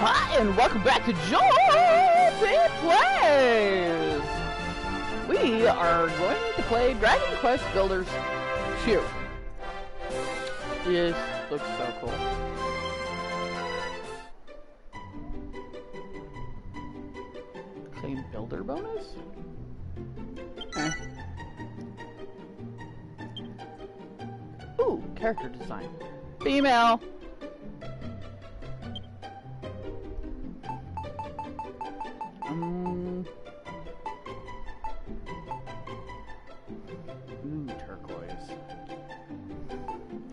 Hi, and welcome back to Jolty Plays! We are going to play Dragon Quest Builders 2. This looks so cool. Claim builder bonus? Ooh, character design. Female! Ooh, turquoise.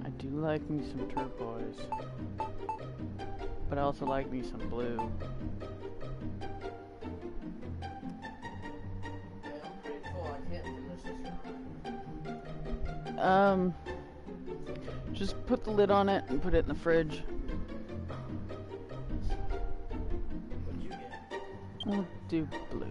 I do like me some turquoise. But I also like me some blue. Yeah, I'm pretty full. I can't finish this Um, just put the lid on it and put it in the fridge. What'd you get? I'll do blue.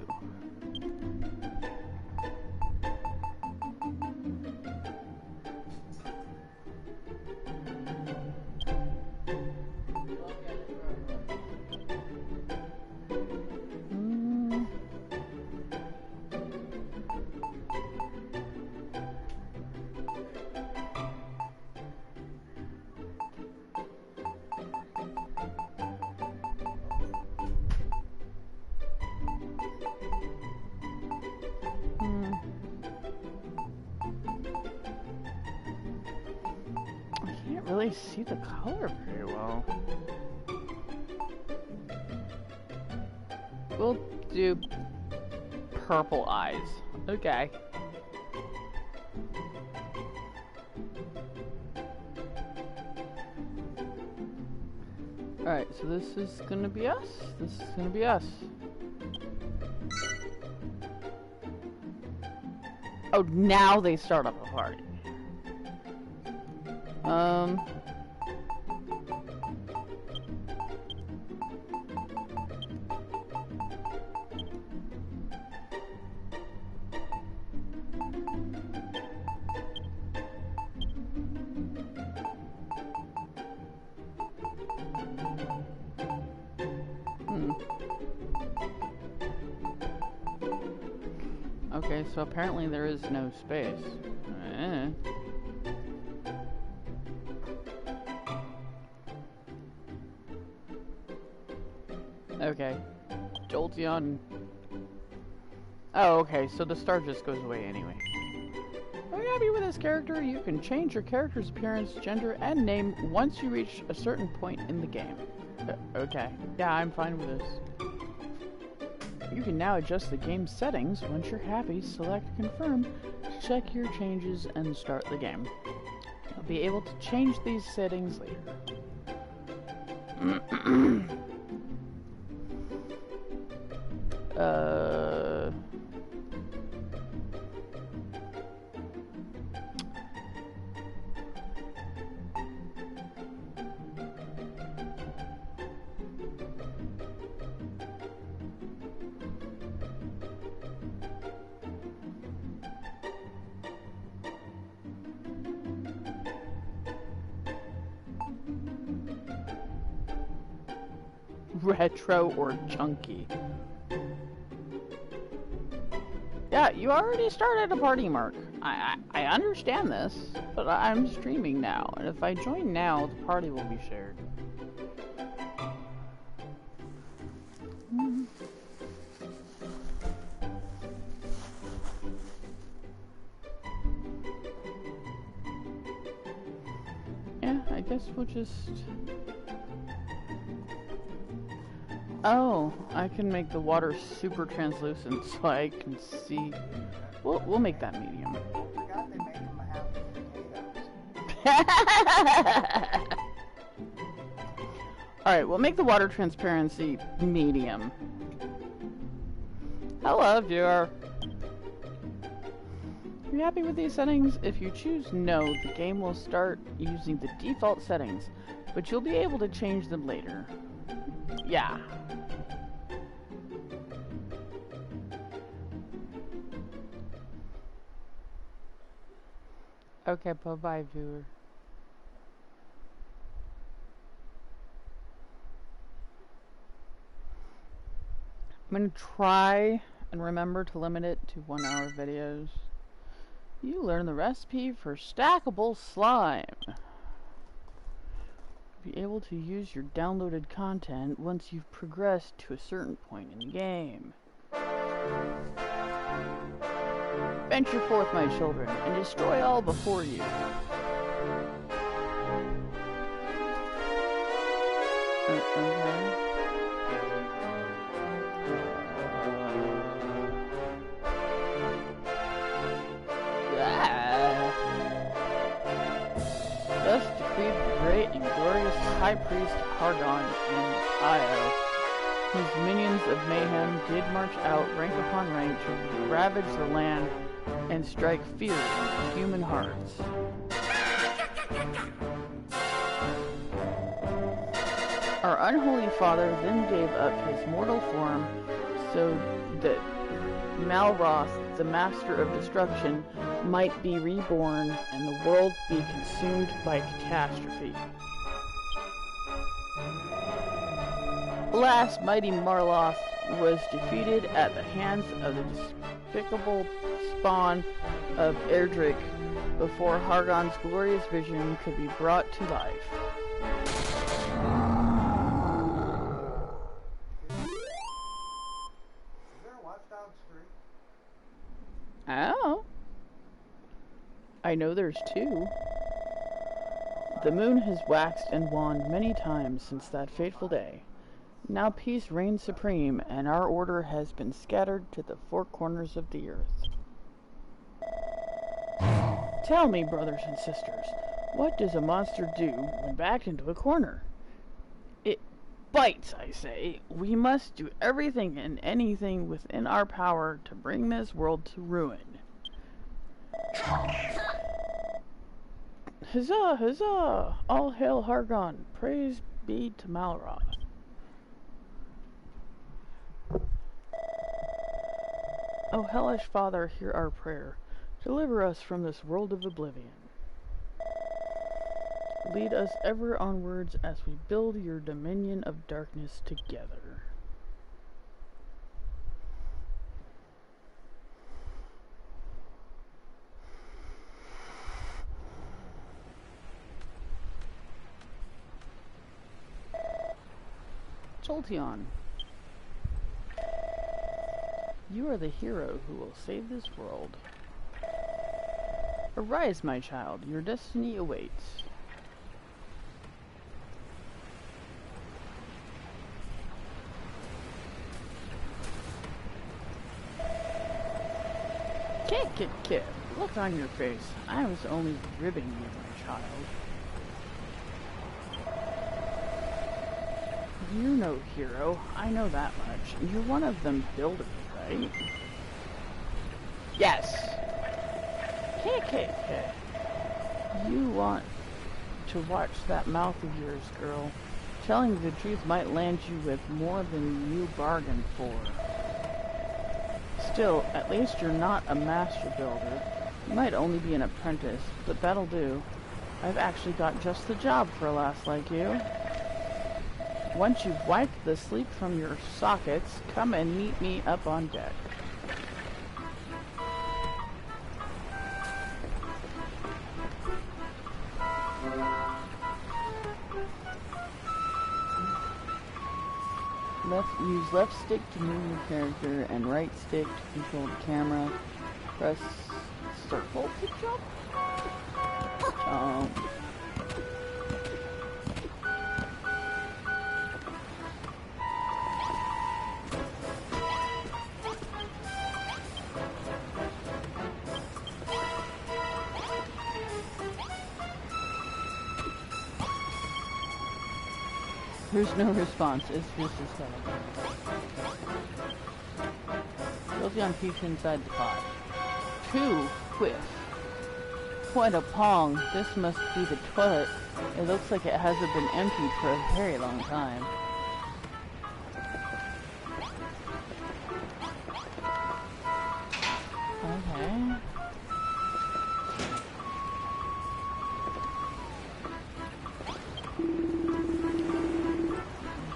I can't really see the color very well. We'll do purple eyes. Okay. Alright, so this is gonna be us. This is gonna be us. Oh, now they start up a party. Okay, so apparently there is no space. Okay. Jolty on. Oh, okay, so the star just goes away anyway. Are you happy with this character? You can change your character's appearance, gender, and name once you reach a certain point in the game. Okay. Yeah, I'm fine with this. You can now adjust the game's settings. Once you're happy, select Confirm, check your changes, and start the game. You'll be able to change these settings later. Retro or chunky? Yeah, you already started a party, Mark. I understand this, but I'm streaming now, and if I join now, the party will be shared. Yeah, I guess we'll just... Oh, I can make the water super translucent so I can see. We'll make that medium. Alright, we'll make the water transparency medium. Hello, viewer. Are you happy with these settings? If you choose no, the game will start using the default settings, but you'll be able to change them later. Yeah. Okay, bye-bye, viewer. I'm gonna try and remember to limit it to 1-hour videos. You learn the recipe for stackable slime. Be able to use your downloaded content once you've progressed to a certain point in the game. Venture forth, my children, and destroy all before you. Okay. Thus decreed the great and glorious High Priest Hargon and Io, whose minions of mayhem did march out rank upon rank to ravage the land and strike fear into human hearts. Our unholy father then gave up his mortal form so that Malroth, the master of destruction, might be reborn and the world be consumed by catastrophe. Alas, mighty Marloth was defeated at the hands of the despicable spawn of Erdrick before Hargon's glorious vision could be brought to life. Oh. I know there's 2. The moon has waxed and waned many times since that fateful day. Now peace reigns supreme, and our order has been scattered to the 4 corners of the earth. Tell me, brothers and sisters, what does a monster do when backed into a corner? It bites, I say. We must do everything and anything within our power to bring this world to ruin. Huzzah, huzzah! All hail Hargon! Praise be to Malroth. O hellish Father, hear our prayer. Deliver us from this world of oblivion. Lead us ever onwards as we build your dominion of darkness together. Jolty, you are the hero who will save this world. Arise, my child, your destiny awaits. Kid, look on your face. I was only ribbing you, my child. You're no hero, I know that much. You're one of them builders, right? Yes! KKK. You want to watch that mouth of yours, girl. Telling the truth might land you with more than you bargained for. Still, at least you're not a master builder. You might only be an apprentice, but that'll do. I've actually got just the job for a lass like you. Once you've wiped the sleep from your sockets, come and meet me up on deck. Use left stick to move your character and right stick to control the camera. Press circle to jump. There's no response, it's just a skeleton. Jolty peeks inside the pot. 2 whiff. What a pong. This must be the toilet. It looks like it hasn't been emptied for a very long time. Okay.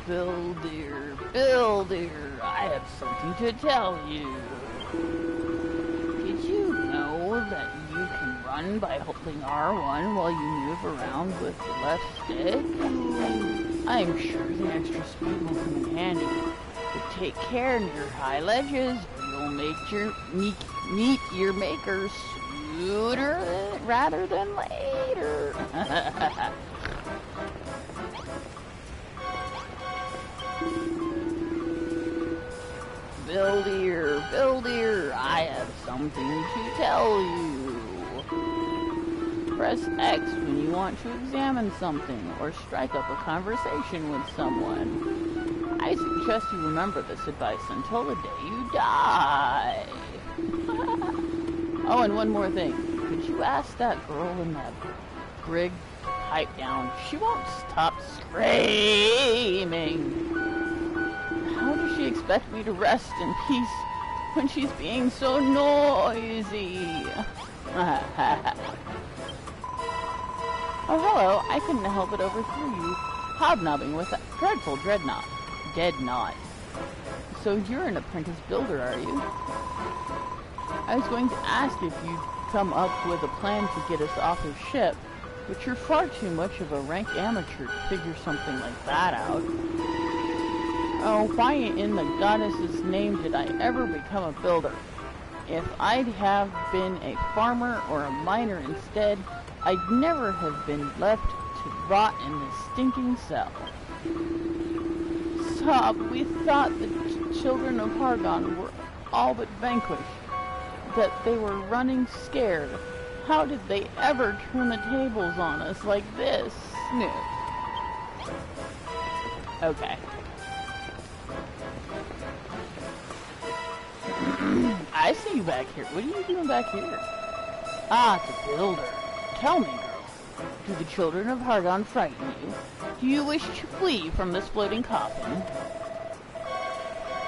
Build your Builder, I have something to tell you. Did you know that you can run by holding R1 while you move around with the left stick? I'm sure the extra speed will come in handy, but take care near high ledges or you'll meet your maker sooner rather than later. Builder, I have something to tell you. Press X when you want to examine something or strike up a conversation with someone. I suggest you remember this advice until the day you die. Oh, and one more thing. Could you ask that girl in that brig to pipe down? She won't stop screaming. How does she expect me to rest in peace when she's being so noisy? Oh, hello. I couldn't help but overhear you hobnobbing with that dreadful dead knot. So you're an apprentice builder, are you? I was going to ask if you'd come up with a plan to get us off the ship, but you're far too much of a rank amateur to figure something like that out. Oh, why in the goddess's name did I ever become a builder? If I'd have been a farmer or a miner instead, I'd never have been left to rot in this stinking cell. Sob, we thought the children of Hargon were all but vanquished, that they were running scared. How did they ever turn the tables on us like this? Snip. Okay. I see you back here. What are you doing back here? Ah, the builder. Tell me, girl, do the children of Hargon frighten you? Do you wish to flee from this floating coffin?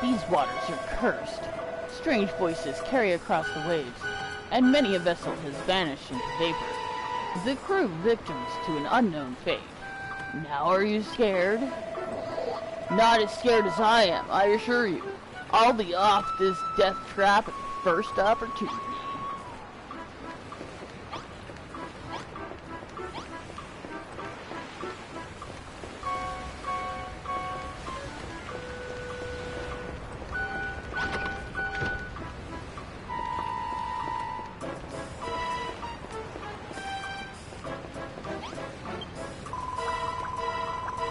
These waters are cursed. Strange voices carry across the waves, and many a vessel has vanished into vapor. The crew victims to an unknown fate. Now are you scared? Not as scared as I am, I assure you. I'll be off this death trap at the first opportunity.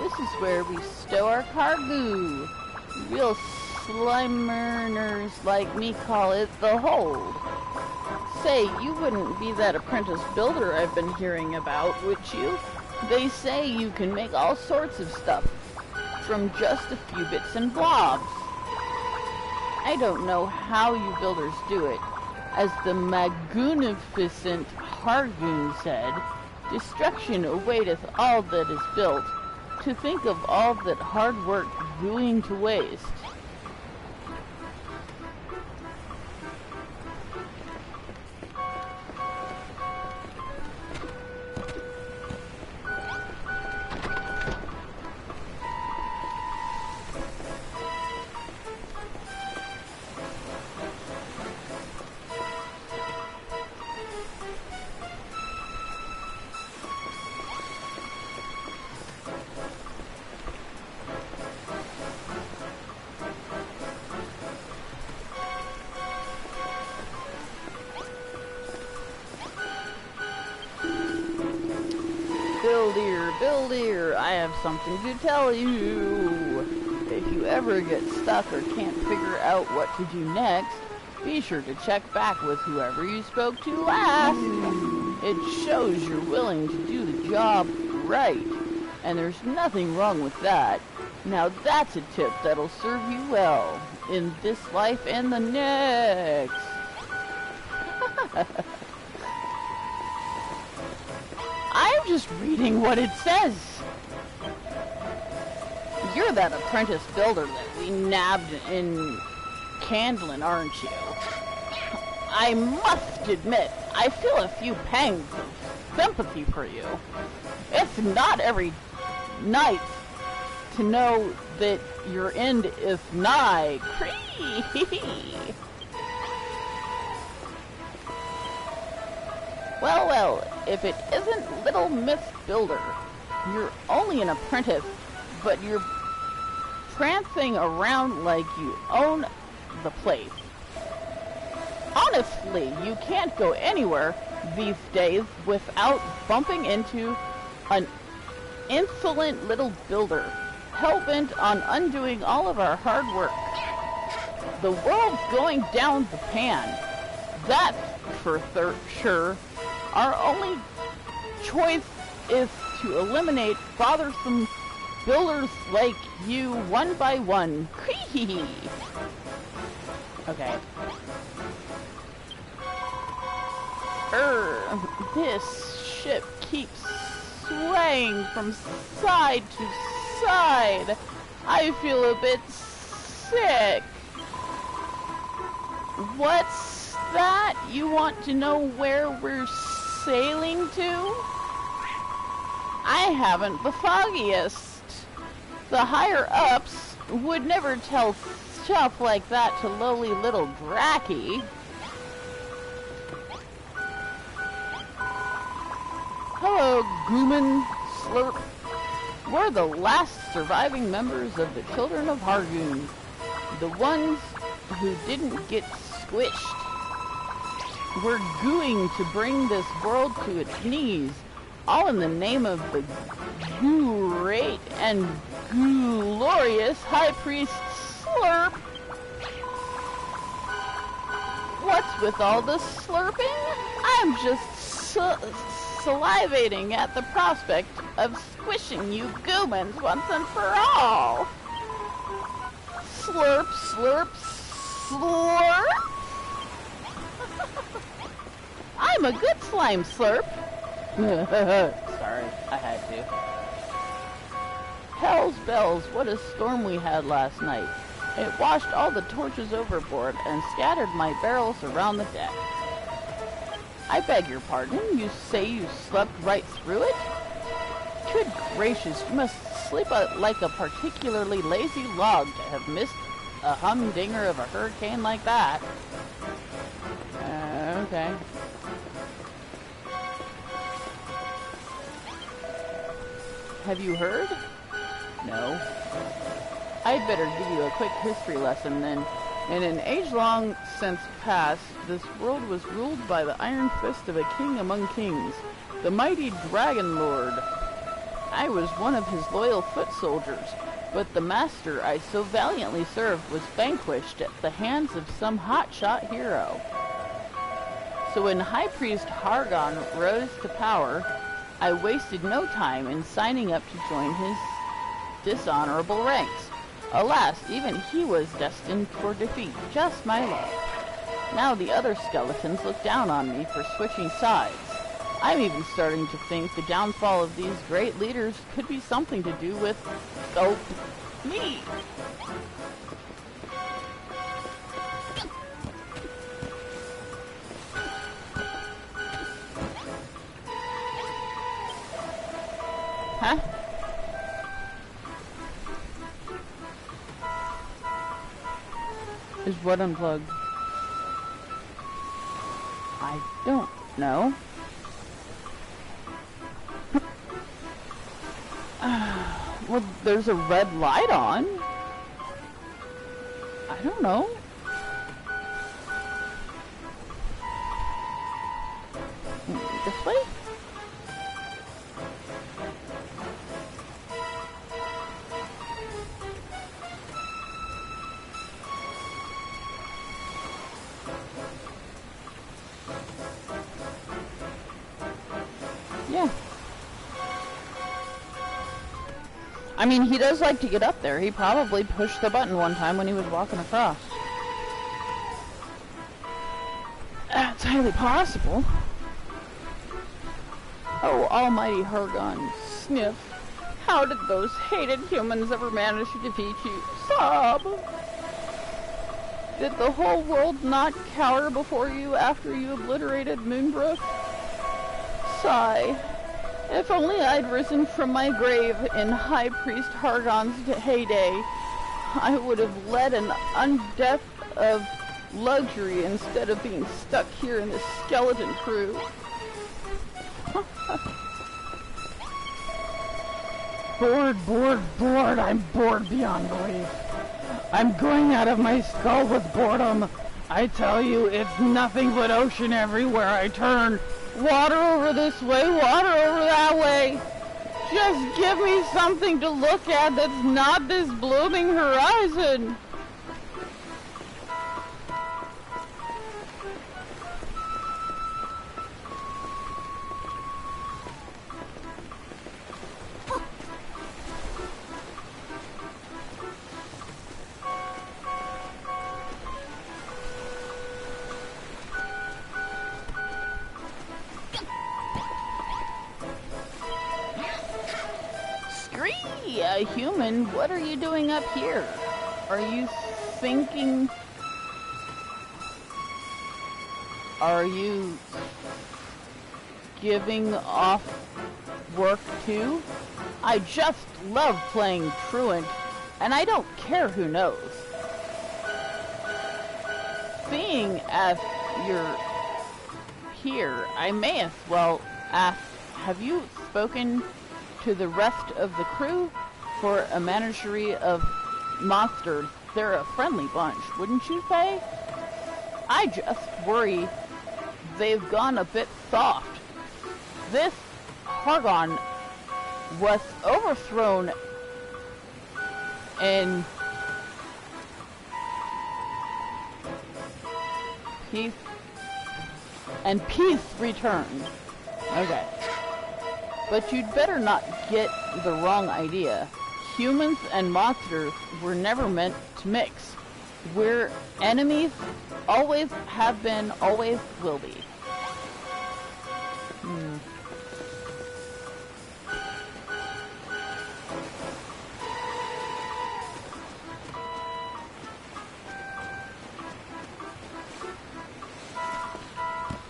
This is where we stow our cargo. Real slimerners like me call it the hold. Say, you wouldn't be that apprentice builder I've been hearing about, would you? They say you can make all sorts of stuff from just a few bits and blobs. I don't know how you builders do it. As the magnificent Hargoon said, destruction awaiteth all that is built. To think of all that hard work going to waste. Builder, I have something to tell you. If you ever get stuck or can't figure out what to do next, be sure to check back with whoever you spoke to last. It shows you're willing to do the job right, and there's nothing wrong with that. Now that's a tip that'll serve you well in this life and the next. I'm just reading what it says. You're that apprentice builder that we nabbed in Candlin, aren't you? I must admit, I feel a few pangs of sympathy for you. It's not every night to know that your end is nigh. Well, well, if it isn't Little Miss Builder, you're only an apprentice, but you're prancing around like you own the place. Honestly, you can't go anywhere these days without bumping into an insolent little builder, hell-bent on undoing all of our hard work. The world's going down the pan. That's for sure. Our only choice is to eliminate bothersome builders like you one by one. Okay. This ship keeps swaying from side to side. I feel a bit sick. What's that? You want to know where we're sailing to? I haven't the foggiest. The higher-ups would never tell stuff like that to lowly little Dracky. Hello, Gooman Slurp. We're the last surviving members of the Children of Hargoon. The ones who didn't get squished. We're gooing to bring this world to its knees, all in the name of the great and glorious High Priest Slurp. What's with all the slurping? I'm just salivating at the prospect of squishing you goomans once and for all. Slurp, slurp, slurp. I'm a good slime slurp. Sorry, I had to. Hell's bells, what a storm we had last night. It washed all the torches overboard and scattered my barrels around the deck. I beg your pardon, you say you slept right through it? Good gracious, you must sleep like a particularly lazy log to have missed a humdinger of a hurricane like that. Okay. Have you heard? No. I'd better give you a quick history lesson then. In an age-long since past, this world was ruled by the iron fist of a king among kings, the mighty Dragon Lord. I was one of his loyal foot soldiers, but the master I so valiantly served was vanquished at the hands of some hotshot hero. So when High Priest Hargon rose to power, I wasted no time in signing up to join his dishonorable ranks. Alas, even he was destined for defeat, just my luck. Now the other skeletons look down on me for switching sides. I'm even starting to think the downfall of these great leaders could be something to do with, me. Huh? Is what unplugged? I don't know. Well, there's a red light on. I don't know. This way? Yeah. I mean, he does like to get up there. He probably pushed the button one time when he was walking across. It's highly possible. Oh, almighty Hargon, sniff. How did those hated humans ever manage to defeat you? Sob. Did the whole world not cower before you after you obliterated Moonbrook? Sigh. If only I'd risen from my grave in High Priest Hargon's heyday, I would have led an undeath of luxury instead of being stuck here in this skeleton crew. Bored. I'm bored beyond belief. I'm going out of my skull with boredom. I tell you, it's nothing but ocean everywhere I turn. Water over this way, water over that way. Just give me something to look at that's not this blooming horizon. Human, what are you doing up here? Are you thinking... Are you giving off work too? I just love playing truant, and I don't care who knows. Seeing as you're here, I may as well ask, have you spoken to the rest of the crew? For a menagerie of monsters, they're a friendly bunch, wouldn't you say? I just worry they've gone a bit soft. This Hargon was overthrown and peace returned. Okay. But you'd better not get the wrong idea. Humans and monsters were never meant to mix. We're enemies, always have been, always will be.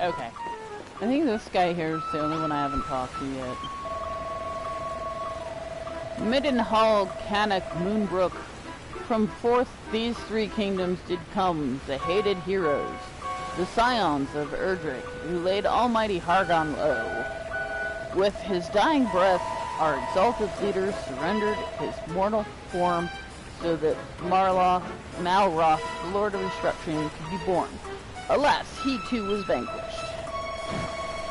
Okay. I think this guy here is the only one I haven't talked to yet. Middenhall, Canuck, Moonbrook. From forth these three kingdoms did come the hated heroes, the scions of Erdrick, who laid almighty Hargon low. With his dying breath, our exalted leader surrendered his mortal form so that Malroth, the Lord of Destruction, could be born. Alas, he too was vanquished.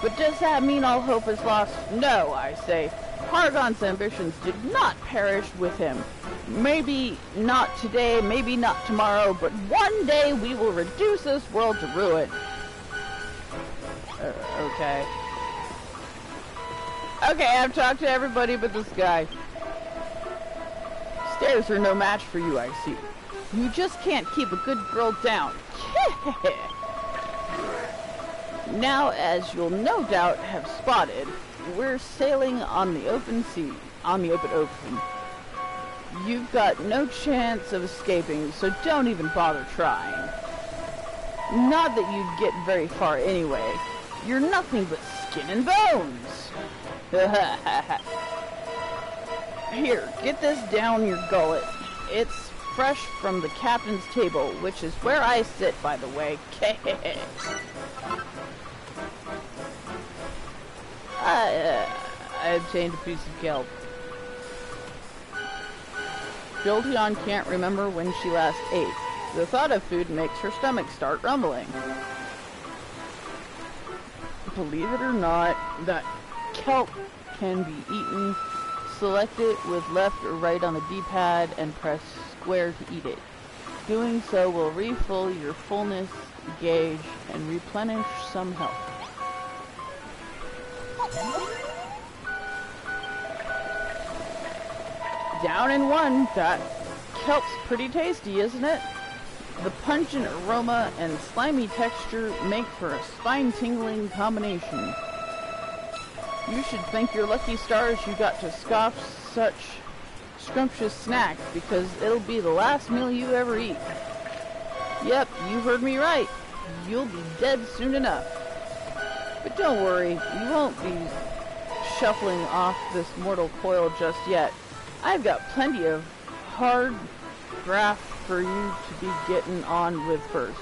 But does that mean all hope is lost? No, I say. Hargon's ambitions did not perish with him. Maybe not today, maybe not tomorrow, but one day we will reduce this world to ruin. Okay. Okay, I've talked to everybody but this guy. Stairs are no match for you, I see. You just can't keep a good girl down. Now, as you'll no doubt have spotted, we're sailing on the open sea, on the open ocean. You've got no chance of escaping, so don't even bother trying. Not that you'd get very far anyway. You're nothing but skin and bones. Here, get this down your gullet. It's fresh from the captain's table, which is where I sit, by the way. I obtained a piece of kelp. Jolty can't remember when she last ate. The thought of food makes her stomach start rumbling. Believe it or not, that kelp can be eaten. Select it with left or right on the D-pad and press square to eat it. Doing so will refill your fullness gauge and replenish some health. Down in one. That kelp's pretty tasty, isn't it? The pungent aroma and slimy texture make for a spine-tingling combination. You should thank your lucky stars you got to scoff such scrumptious snacks, because it'll be the last meal you ever eat. Yep, you heard me right. You'll be dead soon enough. But don't worry, you won't be shuffling off this mortal coil just yet. I've got plenty of hard graft for you to be getting on with first.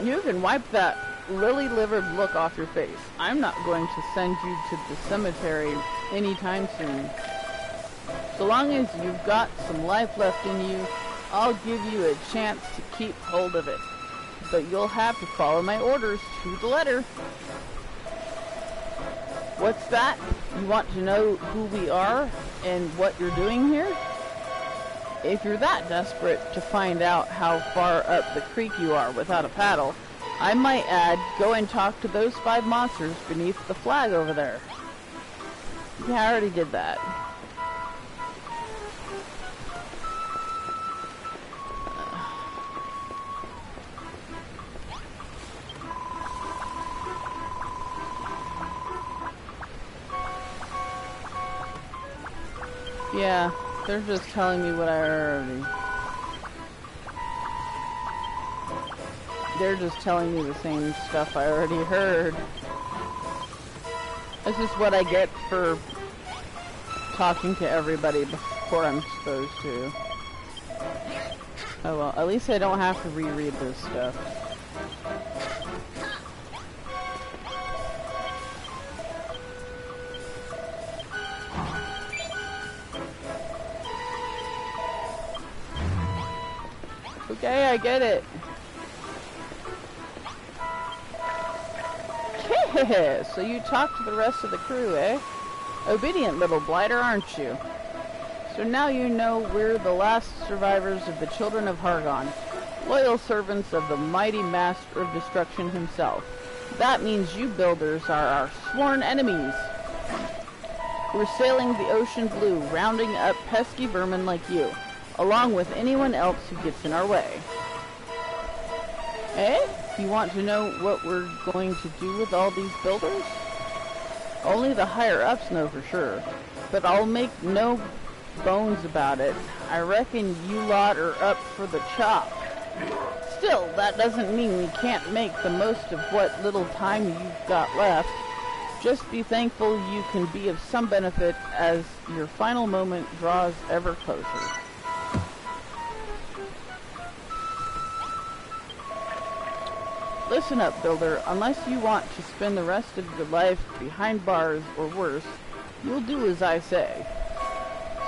You can wipe that lily-livered look off your face. I'm not going to send you to the cemetery anytime soon. So long as you've got some life left in you, I'll give you a chance to keep hold of it. But you'll have to follow my orders to the letter. What's that? You want to know who we are and what you're doing here? If you're that desperate to find out how far up the creek you are without a paddle, I might add, go and talk to those 5 monsters beneath the flag over there. Yeah, I already did that. Yeah, they're just telling me what I already... They're just telling me the same stuff I already heard. This is what I get for talking to everybody before I'm supposed to. Oh well, at least I don't have to reread this stuff. Okay, I get it. So you talked to the rest of the crew, eh? Obedient little blighter, aren't you? So now you know we're the last survivors of the children of Hargon, loyal servants of the mighty master of destruction himself. That means you builders are our sworn enemies. We're sailing the ocean blue, rounding up pesky vermin like you, along with anyone else who gets in our way. Eh? You want to know what we're going to do with all these builders? Only the higher-ups know for sure, but I'll make no bones about it. I reckon you lot are up for the chop. Still, that doesn't mean we can't make the most of what little time you've got left. Just be thankful you can be of some benefit as your final moment draws ever closer. Listen up, Builder. Unless you want to spend the rest of your life behind bars or worse, you'll do as I say.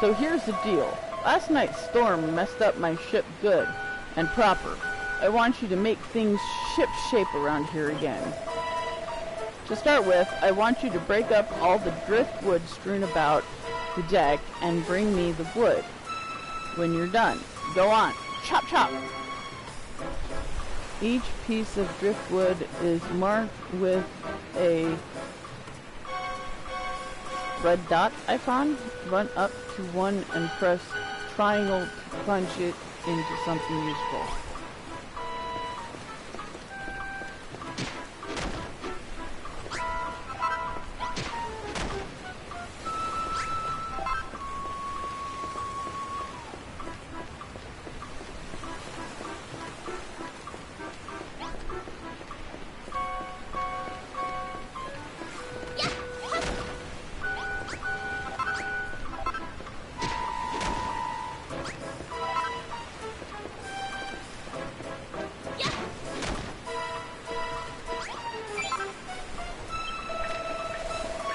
So here's the deal. Last night's storm messed up my ship good and proper. I want you to make things ship-shape around here again. To start with, I want you to break up all the driftwood strewn about the deck and bring me the wood. When you're done, go on. Chop, chop! Each piece of driftwood is marked with a red dot icon. Run up to one and press triangle to plunge it into something useful.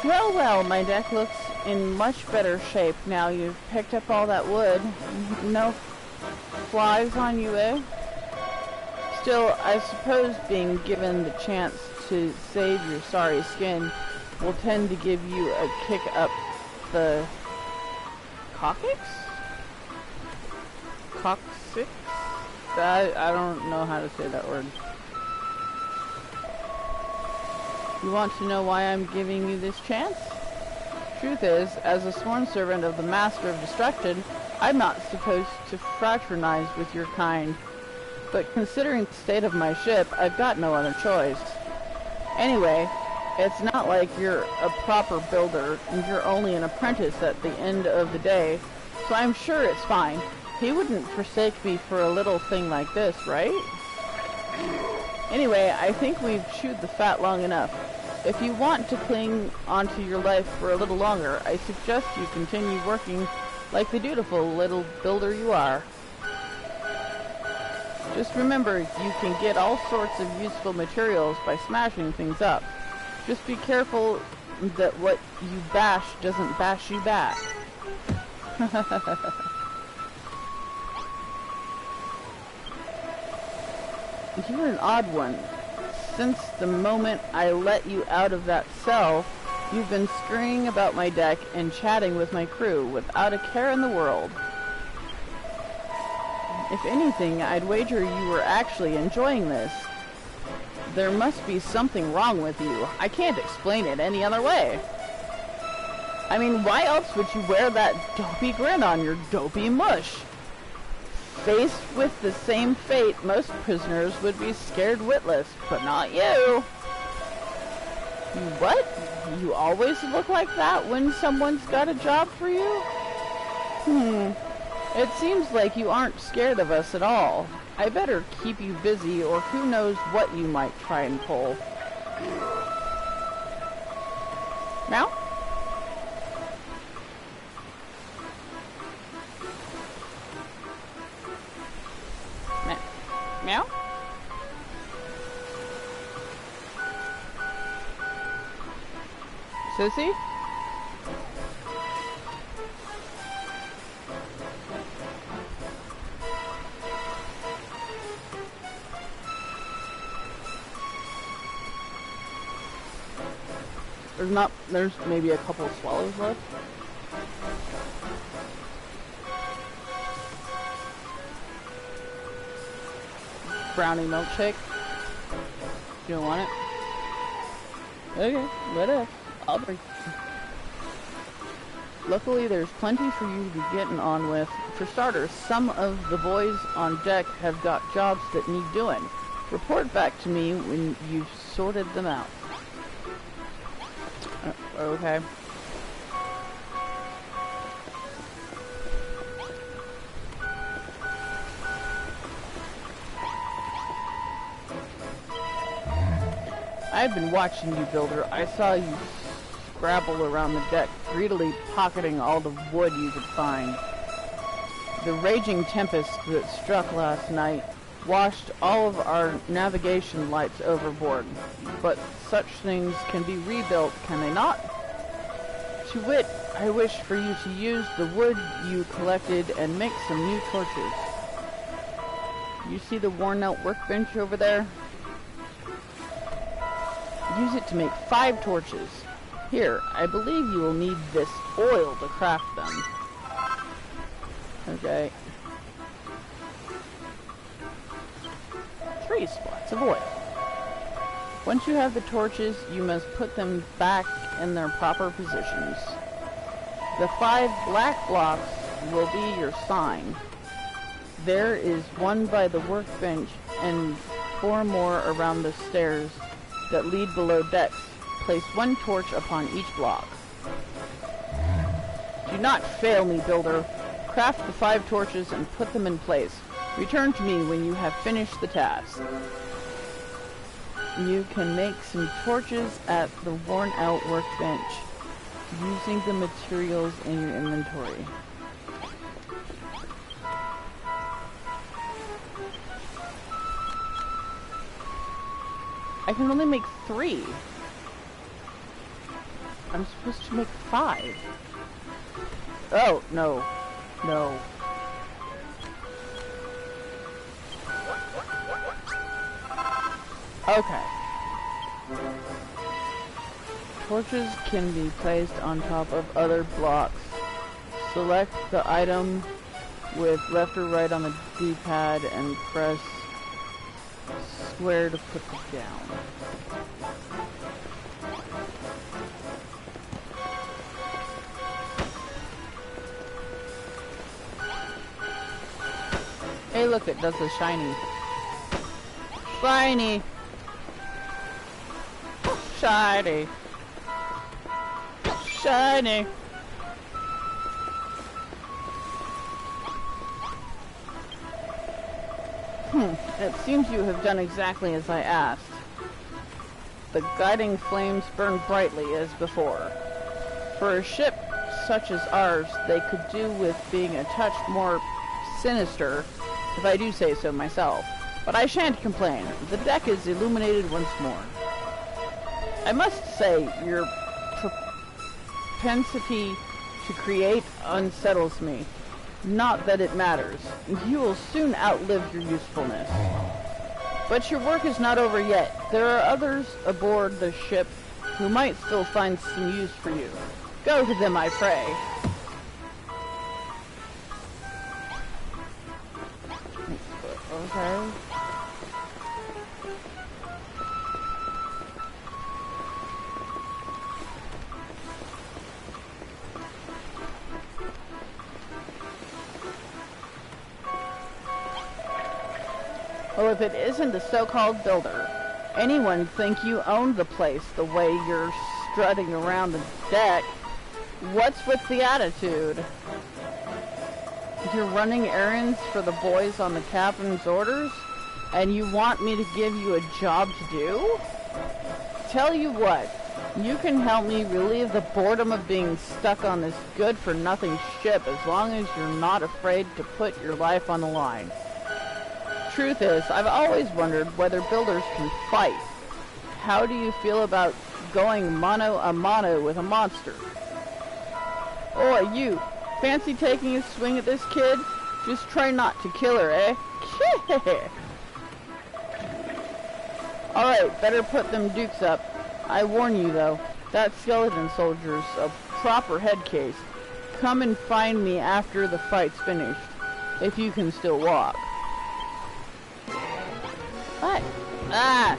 Well, well, my deck looks in much better shape now you've picked up all that wood. No flies on you, eh? Still, I suppose being given the chance to save your sorry skin will tend to give you a kick up the coccyx? Coccyx? I don't know how to say that word. You want to know why I'm giving you this chance? Truth is, as a sworn servant of the Master of Destruction, I'm not supposed to fraternize with your kind. But considering the state of my ship, I've got no other choice. Anyway, It's not like you're a proper builder and you're only an apprentice at the end of the day, so I'm sure it's fine. He wouldn't forsake me for a little thing like this, right? Anyway, I think we've chewed the fat long enough. If you want to cling onto your life for a little longer, I suggest you continue working like the dutiful little builder you are. Just remember, you can get all sorts of useful materials by smashing things up. Just be careful that what you bash doesn't bash you back. You're an odd one. Since the moment I let you out of that cell, you've been scurrying about my deck and chatting with my crew without a care in the world. If anything, I'd wager you were actually enjoying this. There must be something wrong with you. I can't explain it any other way. I mean, why else would you wear that dopey grin on your dopey mush? Faced with the same fate, most prisoners would be scared witless, but not you. What? You always look like that when someone's got a job for you? It seems like you aren't scared of us at all. I better keep you busy, or who knows what you might try and pull. Now? Meow? Sissy? There's maybe a couple of swallows left. Brownie milkshake. You don't want it? Okay, whatever. I'll bring. Luckily, there's plenty for you to be getting on with. For starters, some of the boys on deck have got jobs that need doing. Report back to me when you've sorted them out. Okay. I've been watching you, Builder. I saw you scrabble around the deck, greedily pocketing all the wood you could find. The raging tempest that struck last night washed all of our navigation lights overboard. But such things can be rebuilt, can they not? To wit, I wish for you to use the wood you collected and make some new torches. You see the worn-out workbench over there? Use it to make 5 torches. Here, I believe you will need this oil to craft them. Okay. 3 spots of oil. Once you have the torches, you must put them back in their proper positions. The 5 black blocks will be your sign. There is 1 by the workbench and 4 more around the stairs that lead below decks. Place 1 torch upon each block. Do not fail me, Builder. Craft the 5 torches and put them in place. Return to me when you have finished the task. You can make some torches at the worn-out workbench using the materials in your inventory. I can only make 3. I'm supposed to make 5. Oh, no. No. Okay. Torches can be placed on top of other blocks. Select the item with left or right on the D-pad and press square to put it down. Hey, look, it does the shiny. Shiny! Shiny. Shiny. It seems you have done exactly as I asked. The guiding flames burn brightly as before. For a ship such as ours, they could do with being a touch more sinister, if I do say so myself. But I shan't complain. The deck is illuminated once more. I must say, your propensity to create unsettles me. Not that it matters. You will soon outlive your usefulness. But your work is not over yet. There are others aboard the ship who might still find some use for you. Go to them, I pray. Okay. Well, if it isn't the so-called builder, anyone think you own the place the way you're strutting around the deck? What's with the attitude? You're running errands for the boys on the captain's orders, and you want me to give you a job to do? Tell you what, you can help me relieve the boredom of being stuck on this good-for-nothing ship as long as you're not afraid to put your life on the line. Truth is, I've always wondered whether builders can fight. How do you feel about going mano a mano with a monster? Oh, you, fancy taking a swing at this kid? Just try not to kill her, eh? Alright, better put them dukes up. I warn you though, that skeleton soldier's a proper head case. Come and find me after the fight's finished, if you can still walk. What? Ah!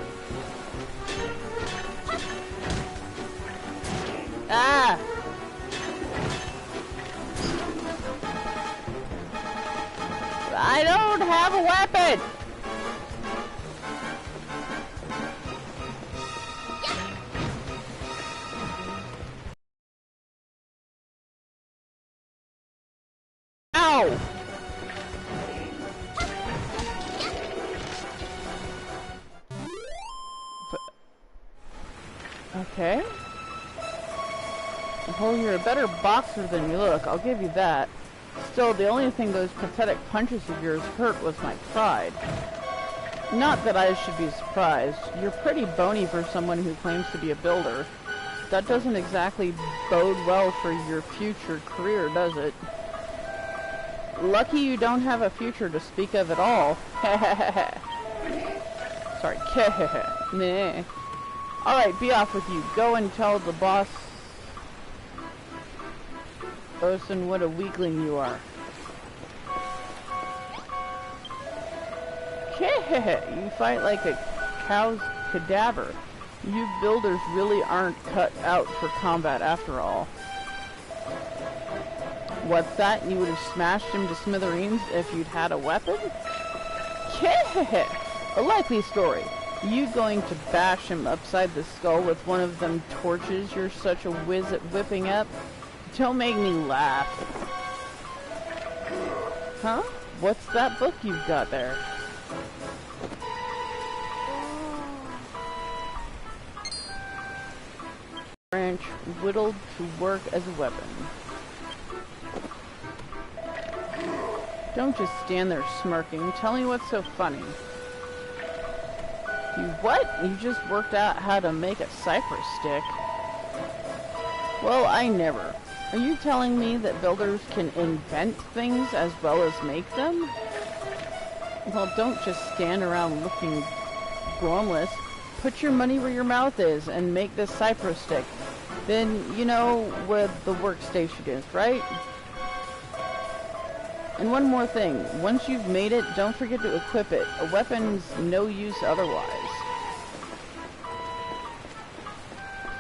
Ah! I don't have a weapon! Ow! Okay. Well, you're a better boxer than you look, I'll give you that. Still, the only thing those pathetic punches of yours hurt was my pride. Not that I should be surprised. You're pretty bony for someone who claims to be a builder. That doesn't exactly bode well for your future career, does it? Lucky you don't have a future to speak of at all. Sorry. Nah. Alright, be off with you. Go and tell the boss Osen what a weakling you are. You fight like a cow's cadaver. You builders really aren't cut out for combat after all. What's that? You would have smashed him to smithereens if you'd had a weapon? A likely story. You going to bash him upside the skull with one of them torches you're such a whiz at whipping up? Don't make me laugh. Huh? What's that book you've got there? Branch whittled to work as a weapon. Don't just stand there smirking. Tell me what's so funny. You what? You just worked out how to make a cypress stick? Well, I never. Are you telling me that builders can invent things as well as make them? Well, don't just stand around looking glumless. Put your money where your mouth is and make this cypress stick. Then you know where the workstation is, right? And one more thing. Once you've made it, don't forget to equip it. A weapon's no use otherwise.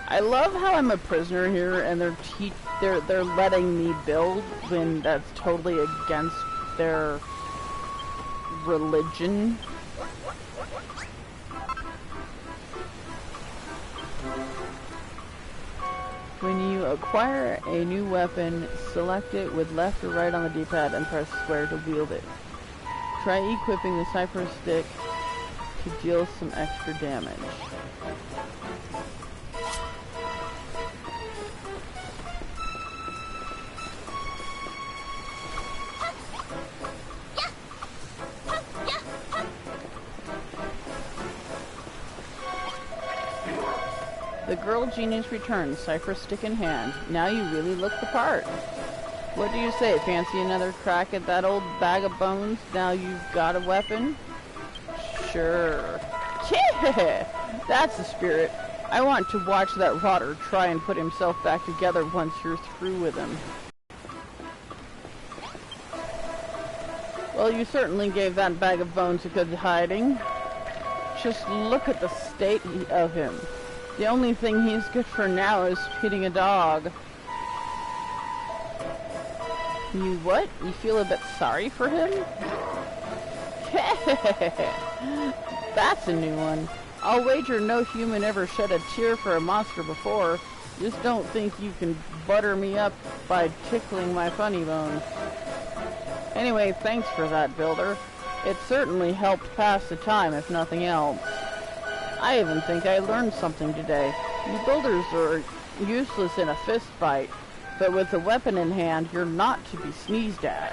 I love how I'm a prisoner here and they're letting me build when that's totally against their religion. When you acquire a new weapon, select it with left or right on the D-pad and press square to wield it. Try equipping the Cypher Stick to deal some extra damage. The girl genius returns, Cypher Stick in hand. Now you really look the part. What do you say? Fancy another crack at that old bag of bones now you've got a weapon? Sure. Yeah, that's the spirit. I want to watch that rotter try and put himself back together once you're through with him. Well, you certainly gave that bag of bones a good hiding. Just look at the state of him. The only thing he's good for now is feeding a dog. You what? You feel a bit sorry for him? That's a new one. I'll wager no human ever shed a tear for a monster before. Just don't think you can butter me up by tickling my funny bone. Anyway, thanks for that, Builder. It certainly helped pass the time, if nothing else. I even think I learned something today. You builders are useless in a fist fight, but with a weapon in hand, you're not to be sneezed at.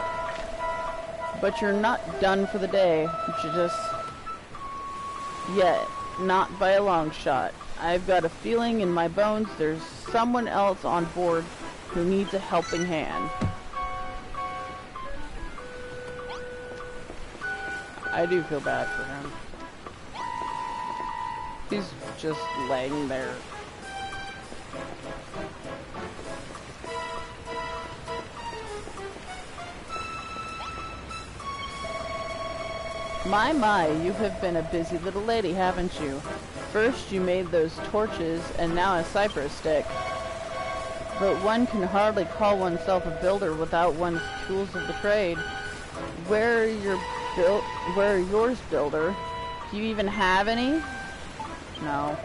But you're not done for the day, just yet. Not by a long shot. I've got a feeling in my bones there's someone else on board who needs a helping hand. I do feel bad for him. He's just laying there. My, you have been a busy little lady, haven't you? First you made those torches, and now a Cypher Stick. But one can hardly call oneself a builder without one's tools of the trade. Where are yours, Builder? Do you even have any? No.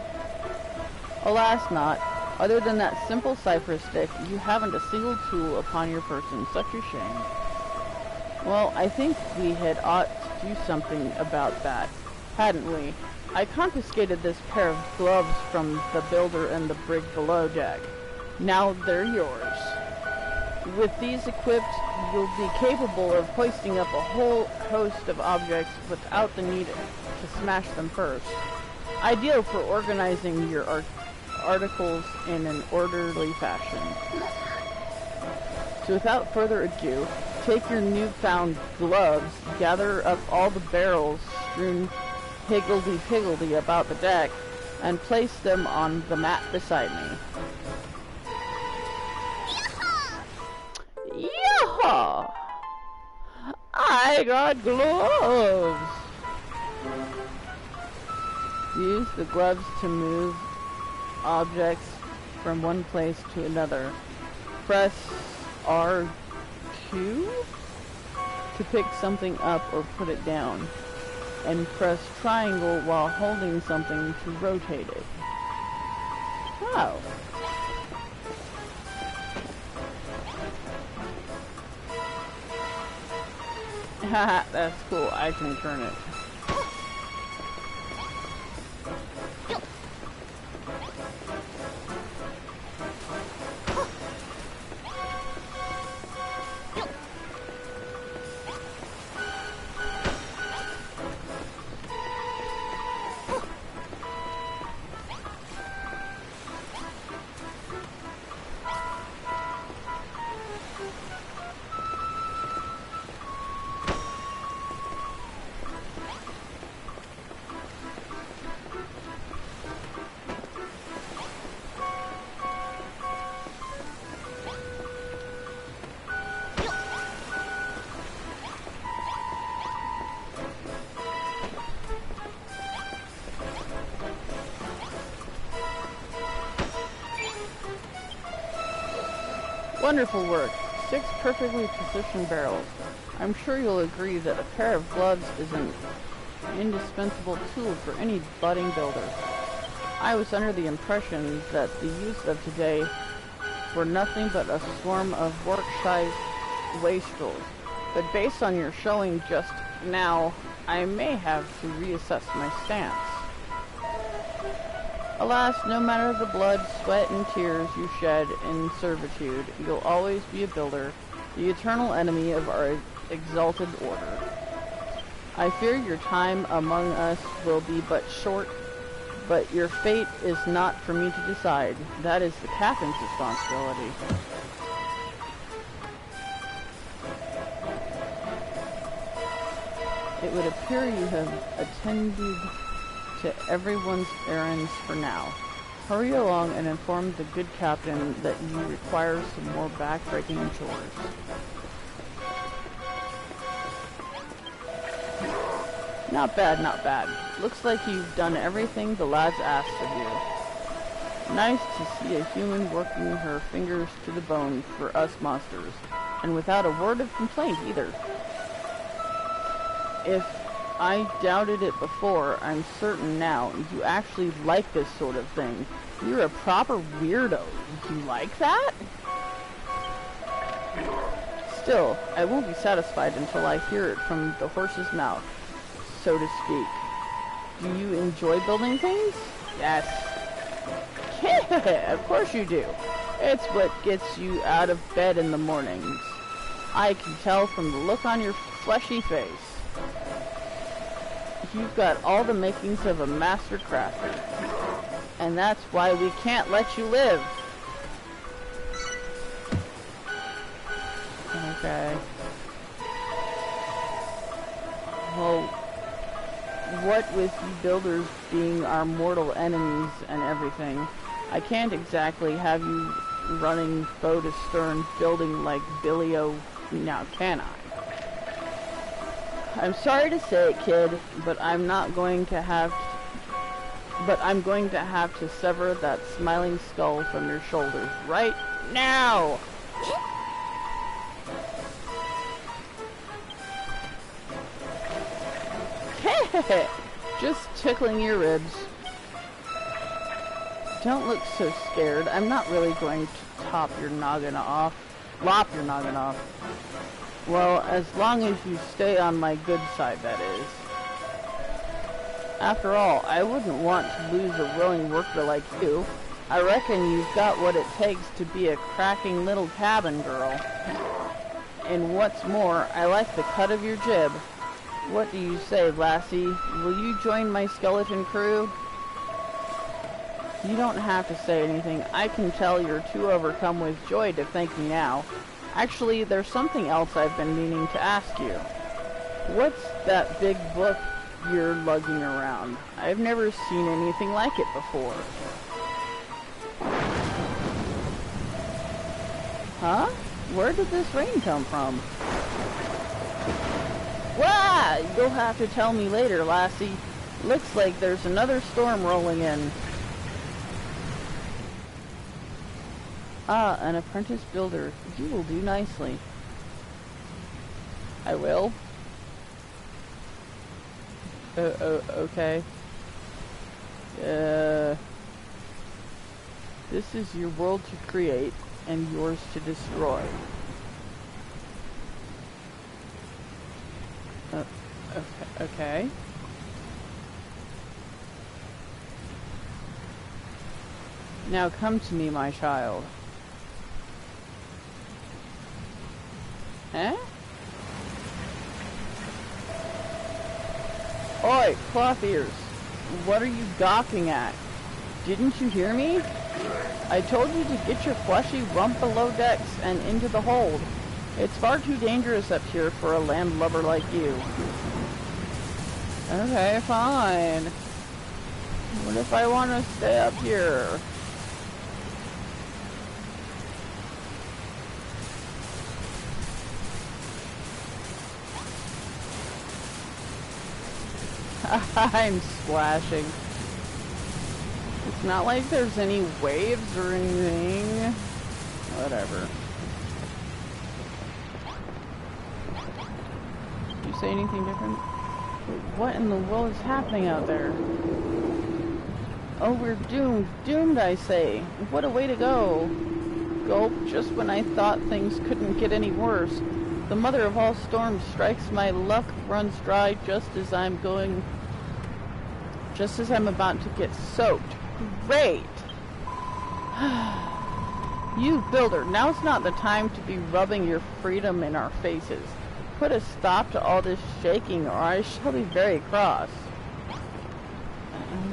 Alas not. Other than that simple Cypher Stick, you haven't a single tool upon your person. Such a shame. Well, I think we had ought to do something about that, hadn't we? I confiscated this pair of gloves from the Builder and the brig below deck. Now they're yours. With these equipped, you'll be capable of hoisting up a whole host of objects without the need to smash them first. Ideal for organizing your articles in an orderly fashion. So without further ado, take your newfound gloves, gather up all the barrels strewn higgledy-piggledy about the deck, and place them on the mat beside me. Yeehaw! I got gloves! Use the gloves to move objects from one place to another. Press R2 to pick something up or put it down, and press triangle while holding something to rotate it. Wow. Haha, that's cool. I can turn it. Wonderful work. 6 perfectly positioned barrels. I'm sure you'll agree that a pair of gloves is an indispensable tool for any budding builder. I was under the impression that the youth of today were nothing but a swarm of work-shy wastrels. But based on your showing just now, I may have to reassess my stance. Alas, no matter the blood, sweat, and tears you shed in servitude, you'll always be a builder, the eternal enemy of our exalted order. I fear your time among us will be but short, but your fate is not for me to decide. That is the captain's responsibility. It would appear you have attended to everyone's errands for now. Hurry along and inform the good captain that you require some more back-breaking chores. Not bad, not bad. Looks like you've done everything the lads asked of you. Nice to see a human working her fingers to the bone for us monsters, and without a word of complaint either. If I doubted it before, I'm certain now. You actually like this sort of thing. You're a proper weirdo. You like that? Still, I won't be satisfied until I hear it from the horse's mouth, so to speak. Do you enjoy building things? Yes. Yeah, of course you do. It's what gets you out of bed in the mornings. I can tell from the look on your fleshy face. You've got all the makings of a master crafter. And that's why we can't let you live. Okay. Well, what with you builders being our mortal enemies and everything, I can't exactly have you running bow to stern building like Billy-O now, can I? I'm sorry to say it, kid, but I'm going to have to sever that smiling skull from your shoulders right now. Just tickling your ribs. Don't look so scared. I'm not really going to lop your noggin off. Well, as long as you stay on my good side, that is. After all, I wouldn't want to lose a willing worker like you. I reckon you've got what it takes to be a cracking little cabin girl. And what's more, I like the cut of your jib. What do you say, lassie? Will you join my skeleton crew? You don't have to say anything. I can tell you're too overcome with joy to thank me now. Actually, there's something else I've been meaning to ask you. What's that big book you're lugging around? I've never seen anything like it before. Huh? Where did this rain come from? Wah! You'll have to tell me later, lassie. Looks like there's another storm rolling in. Ah, an apprentice builder. You will do nicely. I will? Okay. This is your world to create and yours to destroy. Okay. Now come to me, my child. Eh? Oi, cloth ears. What are you gawking at? Didn't you hear me? I told you to get your fleshy rump below decks and into the hold. It's far too dangerous up here for a landlubber like you. Okay, fine. What if I want to stay up here? I'm splashing. It's not like there's any waves or anything. Whatever. Did you say anything different? What in the world is happening out there? Oh, we're doomed. Doomed, I say. What a way to go. Gulp, just when I thought things couldn't get any worse. The mother of all storms strikes, my luck runs dry just as I'm about to get soaked. Great! You builder, now's not the time to be rubbing your freedom in our faces. Put a stop to all this shaking or I shall be very cross.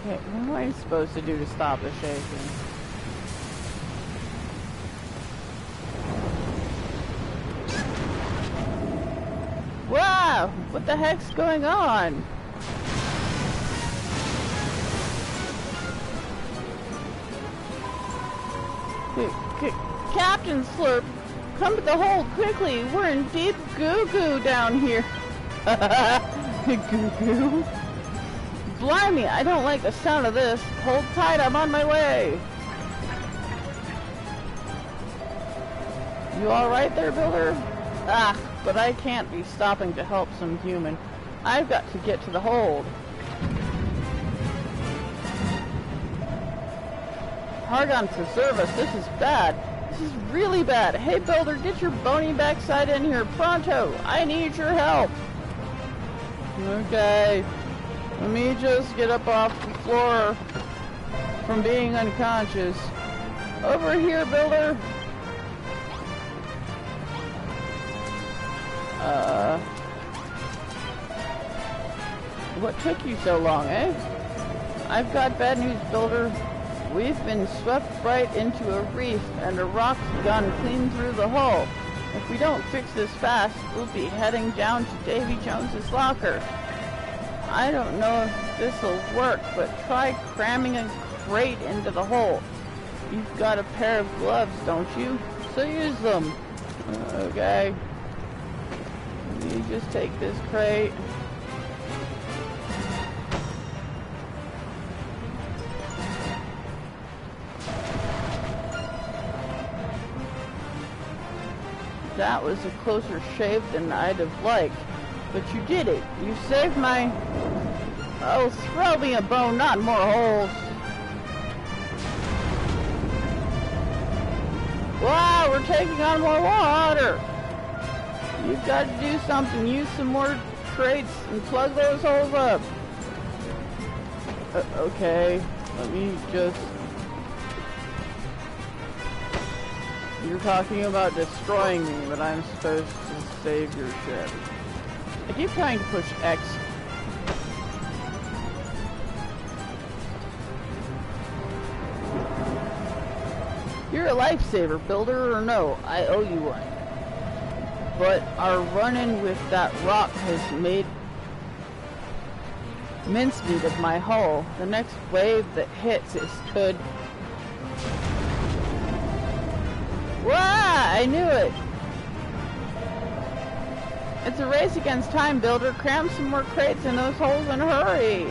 Okay, what am I supposed to do to stop the shaking? Wow! What the heck's going on? Captain Slurp, come to the hold quickly. We're in deep goo-goo down here. Goo-goo? Blimey, I don't like the sound of this. Hold tight, I'm on my way. You alright there, Builder? Ah, but I can't be stopping to help some human. I've got to get to the hold. Hargon, preserve us. This is bad. This is really bad. Hey, Builder, get your bony backside in here. Pronto. I need your help. Okay. Let me just get up off the floor from being unconscious. Over here, Builder. What took you so long, eh? I've got bad news, Builder. We've been swept right into a reef and a rock's gone clean through the hull. If we don't fix this fast, we'll be heading down to Davy Jones's locker. I don't know if this'll work, but try cramming a crate into the hole. You've got a pair of gloves, don't you? So use them. Okay. Let me just take this crate. That was a closer shave than I'd have liked. But you did it. You saved my... Oh, throw me a bone, not more holes. Wow, we're taking on more water. You've got to do something. Use some more crates and plug those holes up. Okay, let me just... You're talking about destroying me, but I'm supposed to save your ship. I keep trying to push X. You're a lifesaver, Builder, or no? I owe you one. But our run-in with that rock has made mincemeat of my hull. The next wave that hits is good. Wah! I knew it! It's a race against time, Builder. Cram some more crates in those holes and hurry!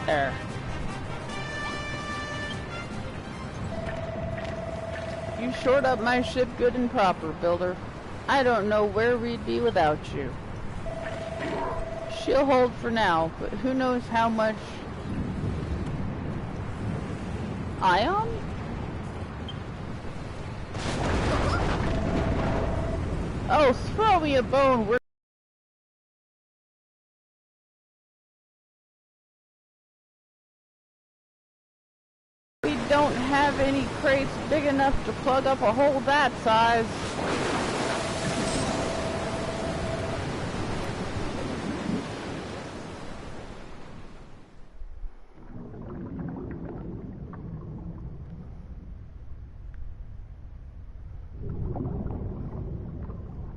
There. You shored up my ship good and proper, Builder. I don't know where we'd be without you. She'll hold for now, but who knows how much... Ion? Oh, throw me a bone. We don't have any crates big enough to plug up a hole that size.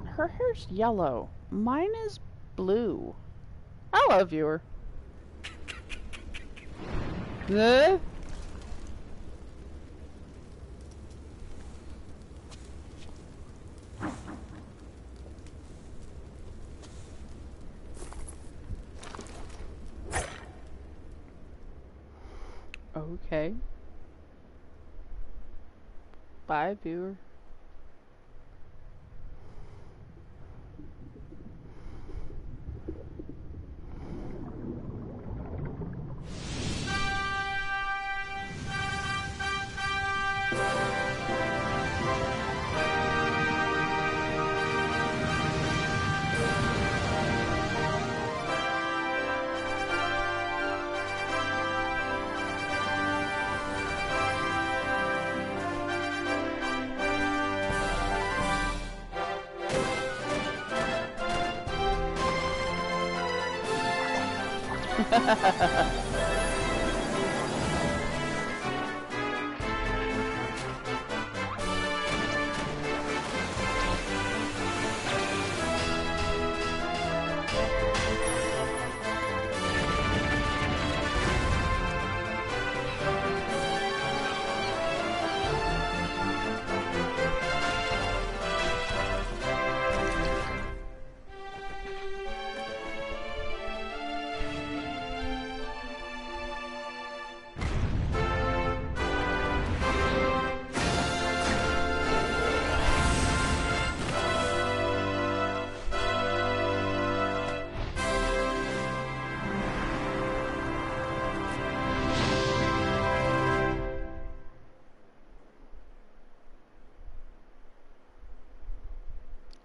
Her hair's yellow. Mine is blue. Hello, viewer. Okay. Bye, viewer.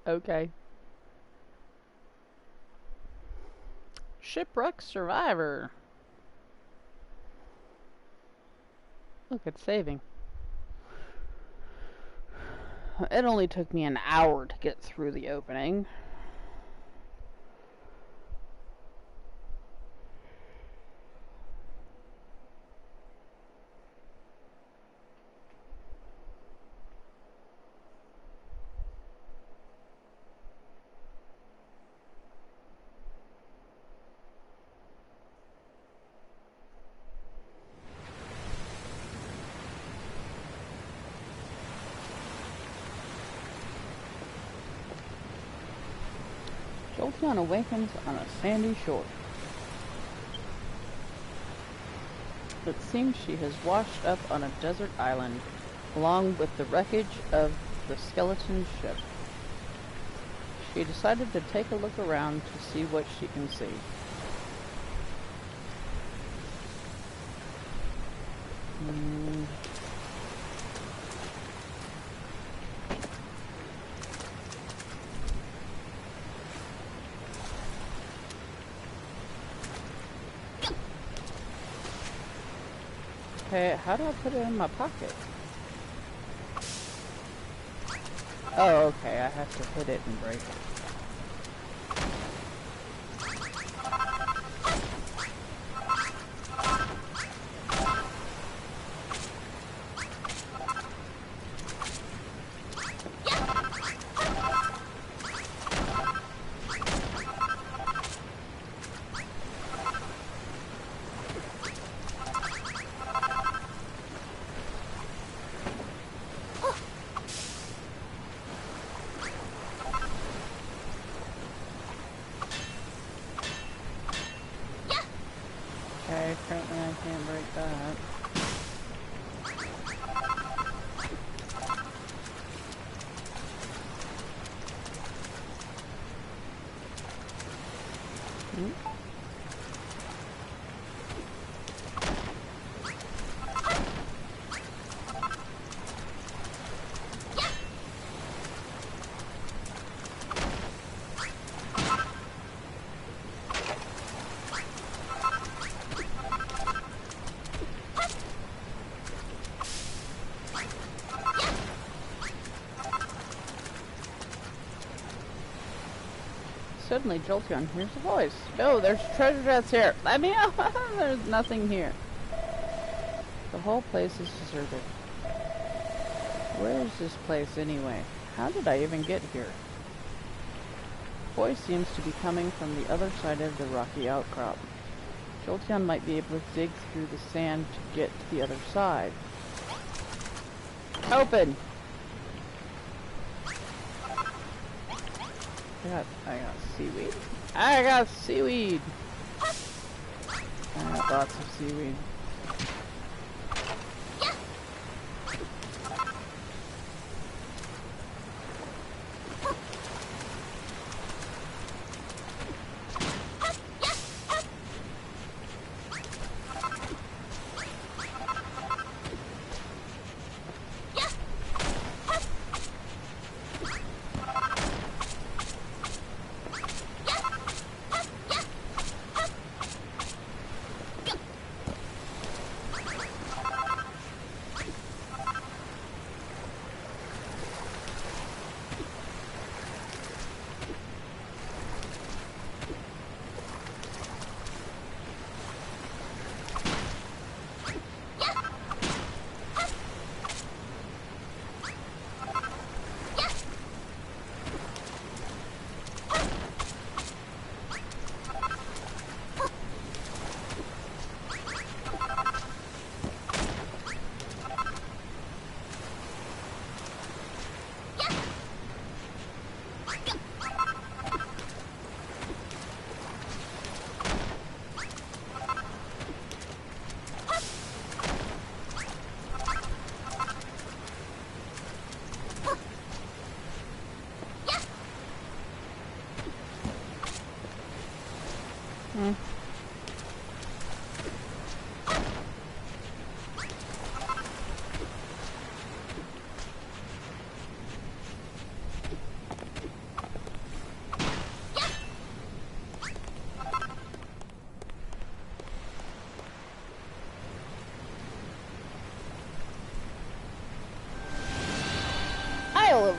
Okay. Shipwreck survivor. Look, it's saving. It only took me an hour to get through the opening. Jolty awakens on a sandy shore. It seems she has washed up on a desert island, along with the wreckage of the skeleton ship. She decided to take a look around to see what she can see. Okay, how do I put it in my pocket? Oh, okay, I have to hit it and break it. Okay, apparently I can't break that. Suddenly, Jolty hears a voice. No, there's treasure chests here. Let me out. There's nothing here. The whole place is deserted. Where is this place anyway? How did I even get here? The voice seems to be coming from the other side of the rocky outcrop. Jolty might be able to dig through the sand to get to the other side. Open! I got seaweed. I got seaweed! I got lots of seaweed.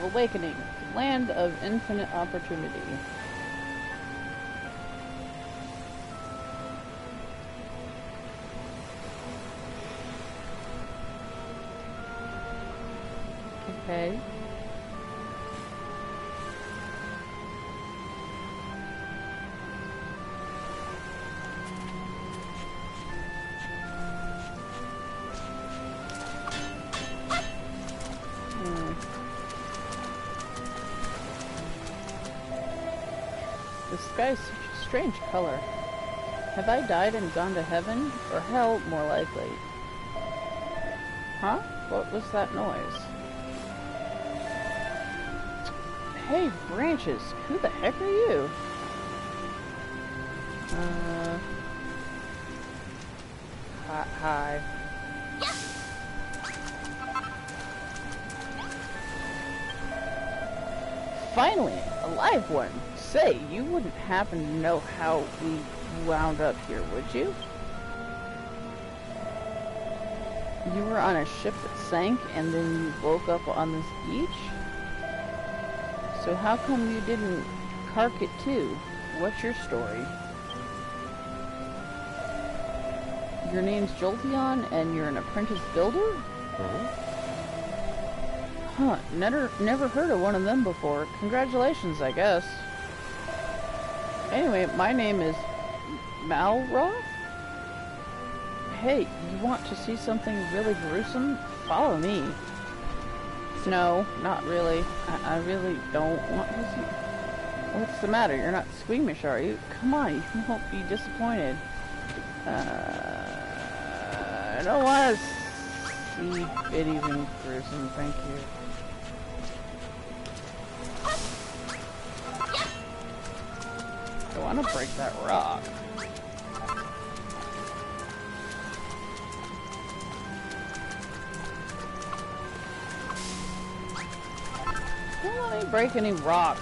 awakening, land of infinite opportunity. Okay. The sky's such a strange color. Have I died and gone to heaven? Or hell, more likely? Huh? What was that noise? Hey, Branches! Who the heck are you? Hi. Finally, a live one! Say, you wouldn't happen to know how we wound up here, would you? You were on a ship that sank, and then you woke up on this beach? So how come you didn't cark it too? What's your story? Your name's Jolty, and you're an apprentice builder? Huh, never heard of one of them before. Congratulations, I guess. Anyway, my name is Malroth? Hey, you want to see something really gruesome? Follow me. No, not really. I really don't want to see... What's the matter? You're not squeamish, are you? Come on, you won't be disappointed. I don't want to see anything gruesome, thank you. I want to break that rock. Don't let me break any rocks.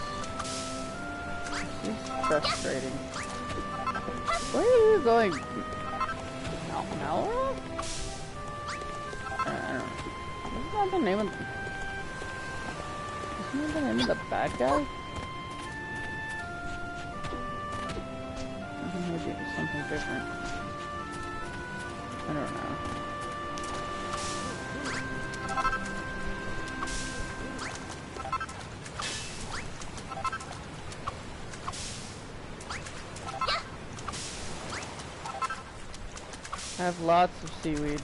This is frustrating. Where are you going? Malroth? I don't know. Isn't that the name of... Isn't that the name of the bad guy? Maybe it was something different. I don't know. I have lots of seaweed.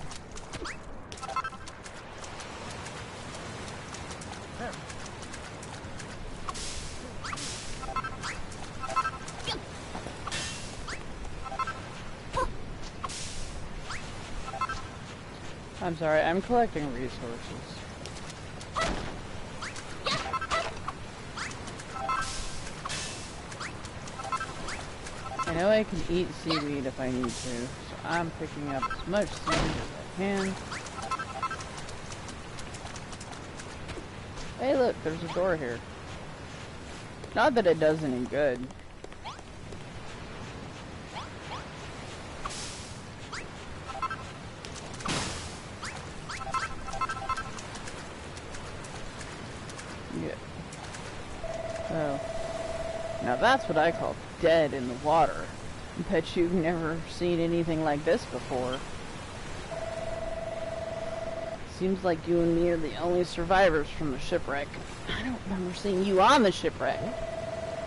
I'm sorry, I'm collecting resources. I know I can eat seaweed if I need to, so I'm picking up as much seaweed as I can. Hey look, there's a door here. Not that it does any good. Oh. Now that's what I call dead in the water. Bet you've never seen anything like this before. Seems like you and me are the only survivors from the shipwreck. I don't remember seeing you on the shipwreck.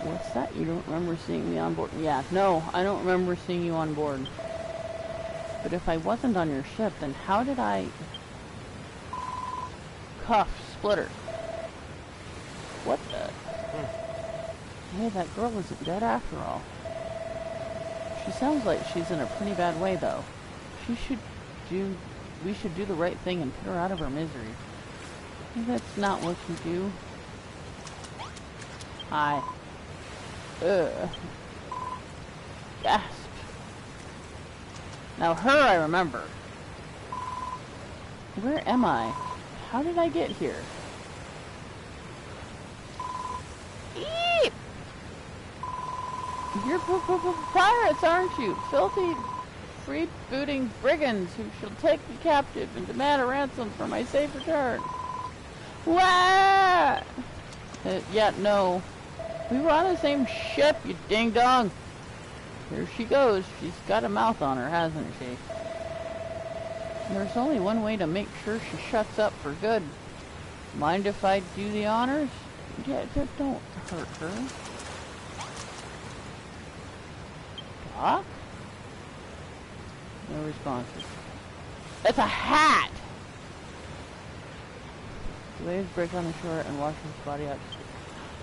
What's that? You don't remember seeing me on board? Yeah, no, I don't remember seeing you on board. But if I wasn't on your ship, then how did I... Cuff, splitter. What the... Hey, that girl isn't dead after all. She sounds like she's in a pretty bad way, though. We should do the right thing and put her out of her misery. That's not what you do. Hi. Ugh. Gasp. Now her I remember. Where am I? How did I get here? Eep! You're pirates, aren't you? Filthy, freebooting brigands who shall take me captive and demand a ransom for my safe return. Wah! Yeah, no. We were on the same ship, you ding-dong. Here she goes. She's got a mouth on her, hasn't she? There's only one way to make sure she shuts up for good. Mind if I do the honors? Yeah, don't hurt her. Doc? No responses. It's a hat! The waves break on the shore and wash his body out.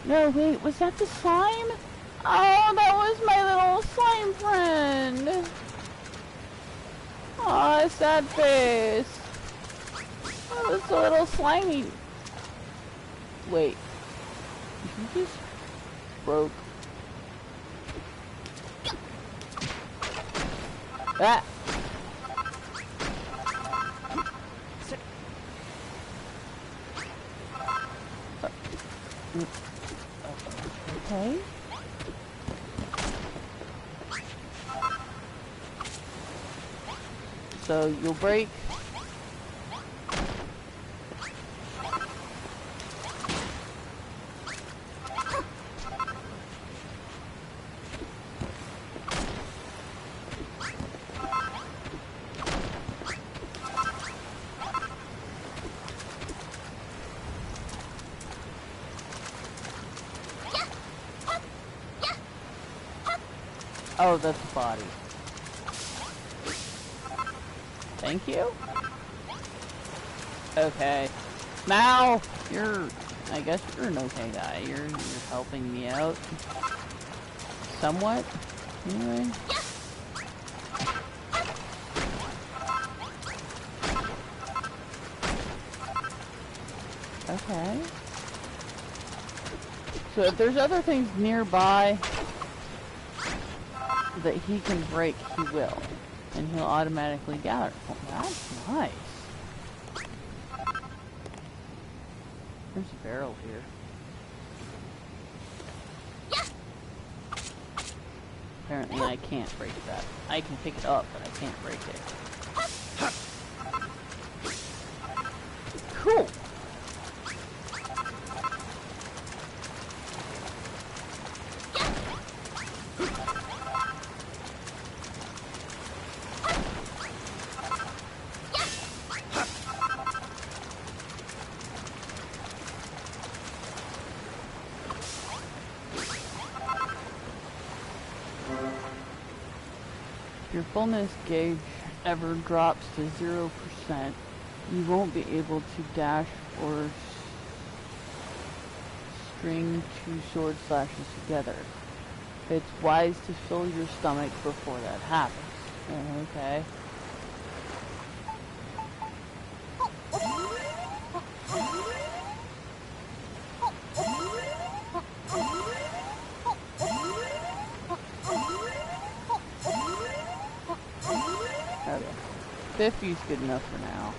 No, wait, was that the slime? Oh, that was my little slime friend! Aw, sad face. That was a little slimy. Wait. You just broke. Ah! Okay. So you'll break. Oh, that's the body. Thank you? Okay. Mal! I guess you're an okay guy. You're helping me out. Somewhat? Anyway. Okay. So if there's other things nearby that he can break, he will. And he'll automatically gather. Oh, that's nice. There's a barrel here. Apparently I can't break that. I can pick it up, but I can't break it. Cool! Your fullness gauge ever drops to 0%, you won't be able to dash or string two sword slashes together. It's wise to fill your stomach before that happens. Okay. Okay. 50's good enough for now.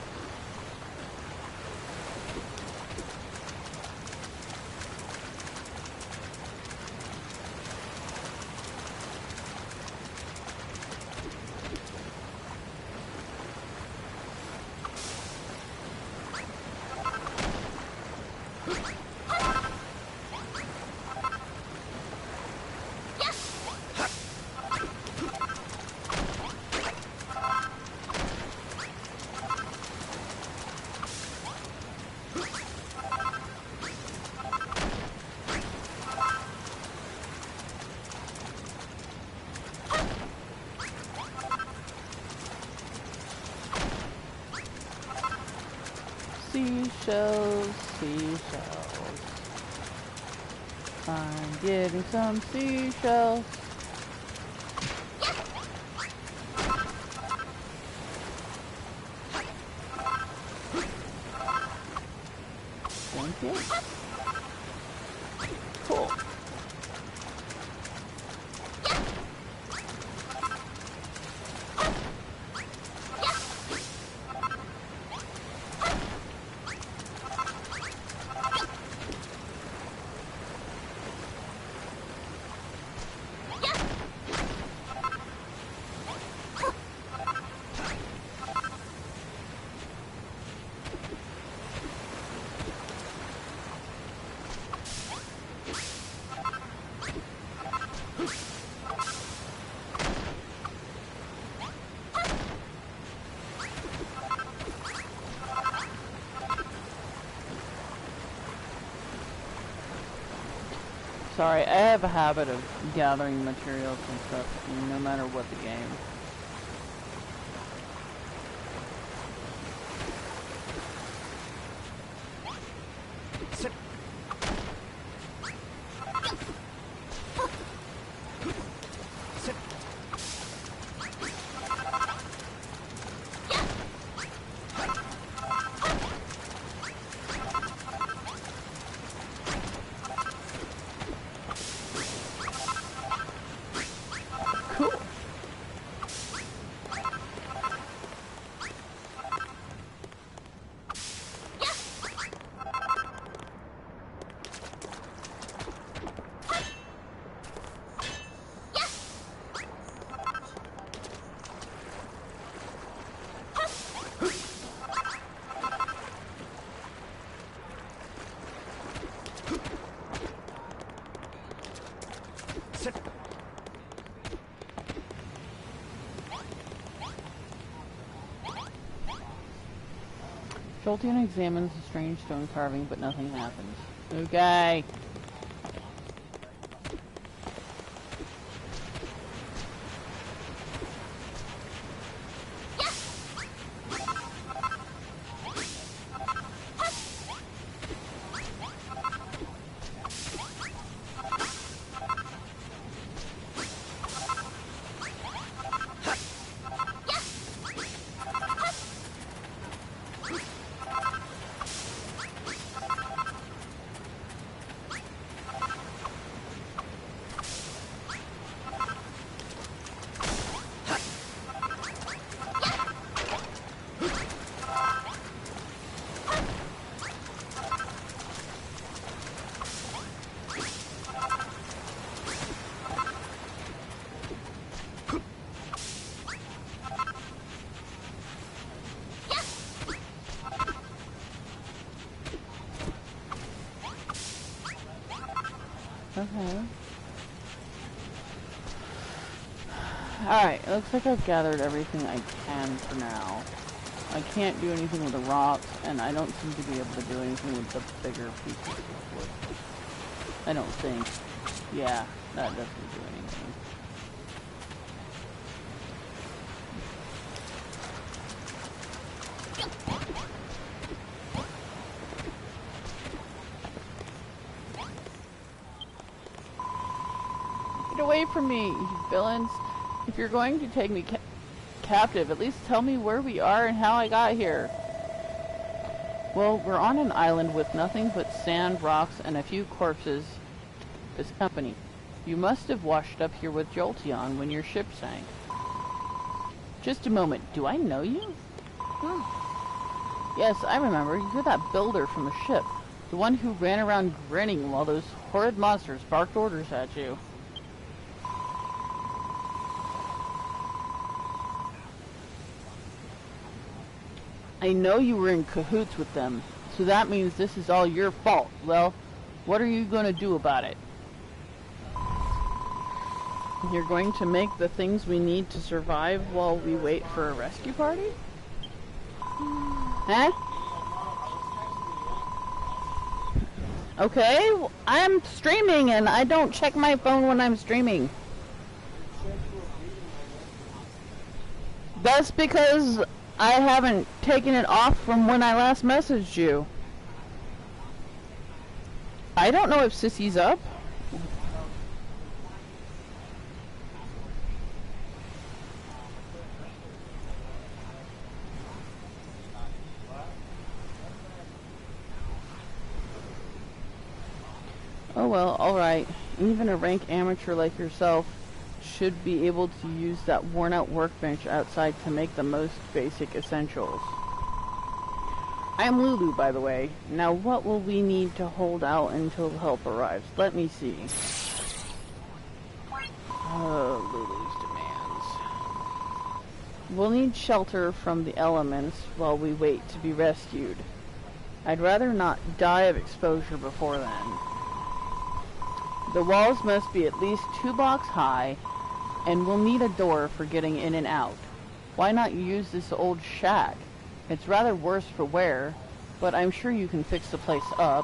Seashells, seashells. I'm getting some seashells. Thank you. Cool. sorry. I have a habit of gathering materials and stuff, no matter what the game. Jolty examines the strange stone carving, but nothing happens. Okay. Okay. Alright, looks like I've gathered everything I can for now. I can't do anything with the rocks, and I don't seem to be able to do anything with the bigger pieces of wood. I don't think. Yeah, that doesn't do anything. Away from me, you villains. If you're going to take me captive, at least tell me where we are and how I got here. Well, we're on an island with nothing but sand, rocks, and a few corpses as company. You must have washed up here with Jolty when your ship sank. Just a moment, do I know you? Yes, I remember. You're that builder from the ship. The one who ran around grinning while those horrid monsters barked orders at you. I know you were in cahoots with them, so that means this is all your fault. Well, what are you going to do about it? You're going to make the things we need to survive while we wait for a rescue party? Huh? Okay, I'm streaming and I don't check my phone when I'm streaming. That's because I haven't taken it off from when I last messaged you. I don't know if Sissy's up. Oh well, alright. Even a rank amateur like yourself should be able to use that worn-out workbench outside to make the most basic essentials. I'm Lulu, by the way. Now what will we need to hold out until help arrives? Let me see. Lulu's demands. We'll need shelter from the elements while we wait to be rescued. I'd rather not die of exposure before then. The walls must be at least 2 blocks high, and we'll need a door for getting in and out. Why not use this old shack? It's rather worse for wear, but I'm sure you can fix the place up.